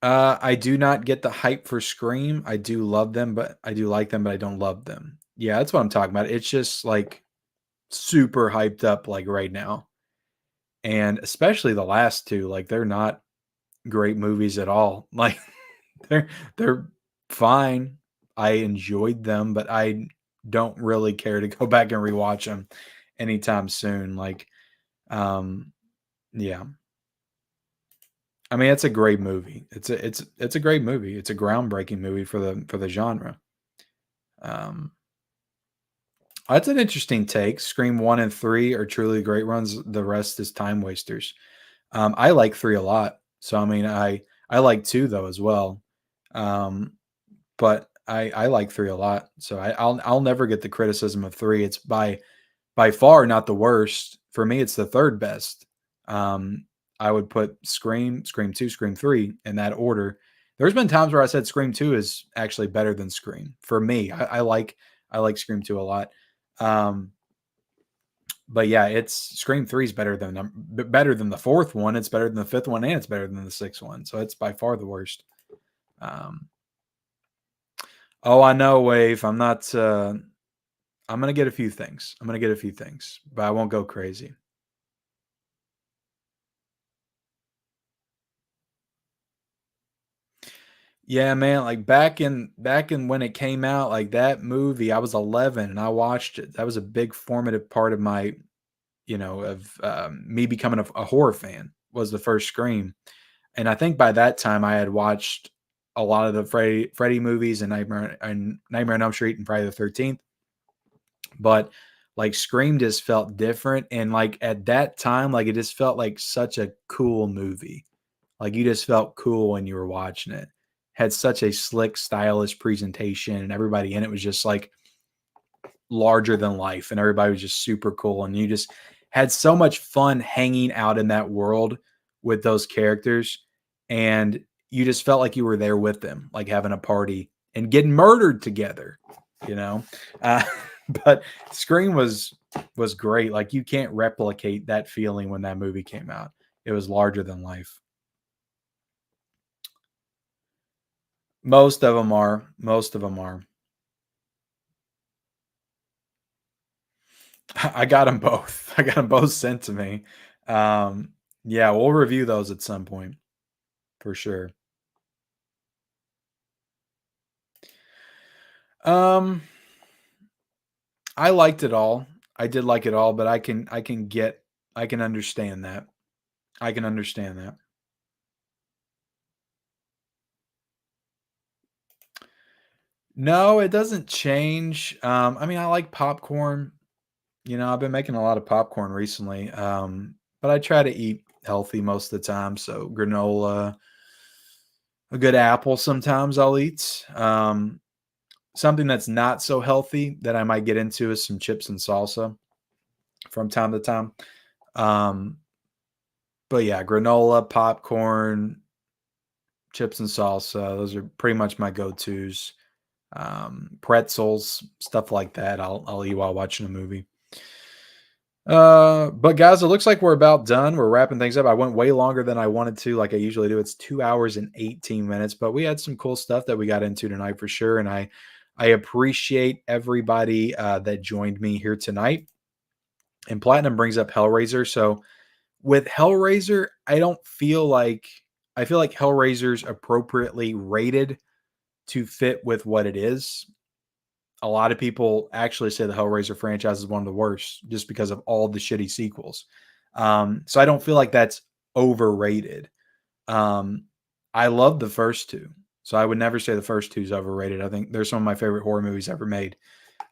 I do not get the hype for Scream. I do love them, but I do like them, but I don't love them. Yeah, that's what I'm talking about. It's just like super hyped up like right now. And especially the last two, like they're not great movies at all. Like they're fine. I enjoyed them, but I don't really care to go back and rewatch them anytime soon. Like, yeah. I mean, it's a great movie. It's a great movie. It's a groundbreaking movie for the genre. That's an interesting take. Scream 1 and 3 are truly great runs. The rest is time wasters. I like 3 a lot. So I mean, I like 2 though as well. But I like 3 a lot. So I'll never get the criticism of 3. It's by far not the worst. For me, it's the third best. I would put Scream, Scream 2, Scream 3 in that order. There's been times where I said Scream 2 is actually better than Scream. For me, I like Scream 2 a lot. But yeah, it's Scream 3 is better than the fourth one. It's better than the fifth one, and it's better than the sixth one. So it's by far the worst. Oh, I know, Wave. I'm not. I'm gonna get a few things. But I won't go crazy. Yeah, man, like back in when it came out, like that movie, I was 11 and I watched it. That was a big formative part of my, me becoming a horror fan was the first Scream. And I think by that time I had watched a lot of the Freddy movies and Nightmare on Elm Street and Friday the 13th. But like Scream just felt different. And like at that time, like it just felt like such a cool movie. Like you just felt cool when you were watching it. Had such a slick, stylish presentation, and everybody in it was just like larger than life, and everybody was just super cool. And you just had so much fun hanging out in that world with those characters, and you just felt like you were there with them, like having a party and getting murdered together, But Scream was great. Like you can't replicate that feeling when that movie came out. It was larger than life. Most of them are. I got them both. I got them both sent to me. Yeah, we'll review those at some point for sure. I liked it all. I did like it all, but I can understand that. I can understand that. No, it doesn't change. I mean, I like popcorn. You know, I've been making a lot of popcorn recently. But I try to eat healthy most of the time. So granola, a good apple sometimes I'll eat. Something that's not so healthy that I might get into is some chips and salsa from time to time. But yeah, granola, popcorn, chips and salsa, those are pretty much my go-tos. Pretzels, stuff like that. I'll eat while watching a movie. But guys, it looks like we're about done. We're wrapping things up. I went way longer than I wanted to, like I usually do. It's 2 hours and 18 minutes, but we had some cool stuff that we got into tonight for sure. And I appreciate everybody that joined me here tonight. And Platinum brings up Hellraiser. So with Hellraiser, I feel like Hellraiser's appropriately rated to fit with what it is. A lot of people actually say the Hellraiser franchise is one of the worst just because of all the shitty sequels. So I don't feel like that's overrated. I love the first two. So I would never say the first two is overrated. I think they're some of my favorite horror movies ever made.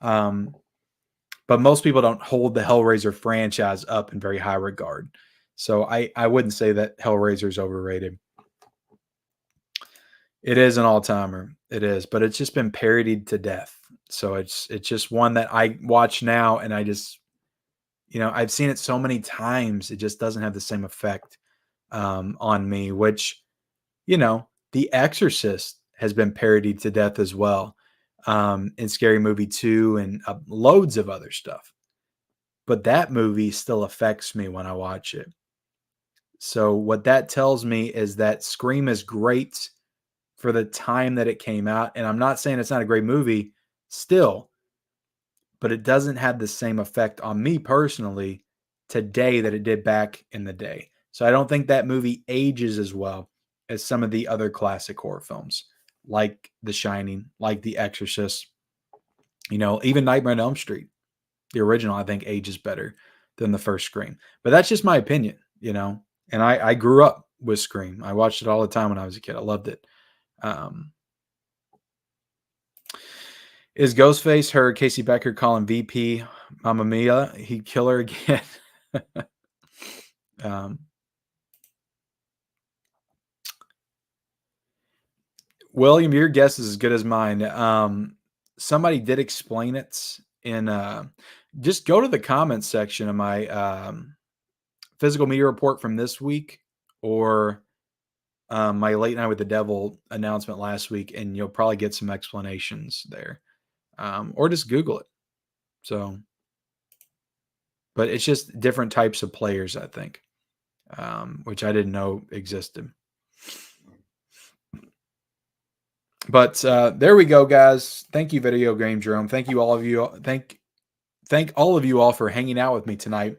But most people don't hold the Hellraiser franchise up in very high regard. So I wouldn't say that Hellraiser is overrated. It is an all-timer. It is, but it's just been parodied to death. So it's just one that I watch now, and I just, I've seen it so many times, it just doesn't have the same effect on me, which, The Exorcist has been parodied to death as well in Scary Movie 2 and loads of other stuff. But that movie still affects me when I watch it. So what that tells me is that Scream is great for the time that it came out. And I'm not saying it's not a great movie still, but it doesn't have the same effect on me personally today that it did back in the day. So I don't think that movie ages as well as some of the other classic horror films, like The Shining, like The Exorcist, even Nightmare on Elm Street. The original, I think, ages better than the first Scream. But that's just my opinion, And I grew up with Scream. I watched it all the time when I was a kid. I loved it. Is Ghostface her Casey Becker calling VP Mamma Mia? He'd kill her again. William, your guess is as good as mine. Somebody did explain it in just go to the comments section of my physical media report from this week or my Late Night with the Devil announcement last week, and you'll probably get some explanations there. Or just Google it. So, but it's just different types of players, I think, which I didn't know existed. But there we go, guys. Thank you, Video Game Jerome. Thank you, all of you. Thank all of you all for hanging out with me tonight.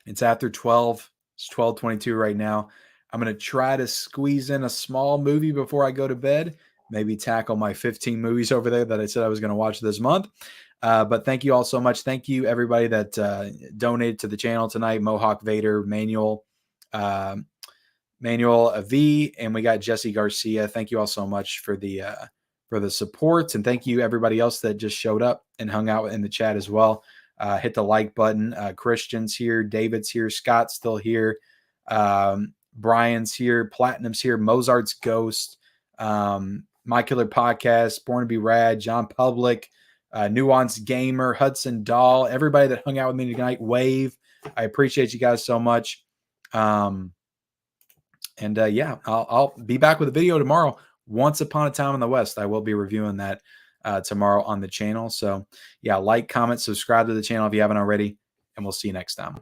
It's after 12. It's 12:22 right now. I'm going to try to squeeze in a small movie before I go to bed. Maybe tackle my 15 movies over there that I said I was going to watch this month. But thank you all so much. Thank you, everybody that donated to the channel tonight. Mohawk Vader, Manuel V, and we got Jesse Garcia. Thank you all so much for the support, and thank you everybody else that just showed up and hung out in the chat as well. Hit the like button. Christian's here, David's here, Scott's still here, Brian's here, Platinum's here, Mozart's Ghost, My Killer Podcast, Born to Be Rad, John Public, Nuance Gamer, Hudson Doll, everybody that hung out with me tonight, Wave. I appreciate you guys so much. Yeah, I'll be back with a video tomorrow. Once Upon a Time in the West. I will be reviewing that tomorrow on the channel. So yeah, like, comment, subscribe to the channel if you haven't already, and we'll see you next time.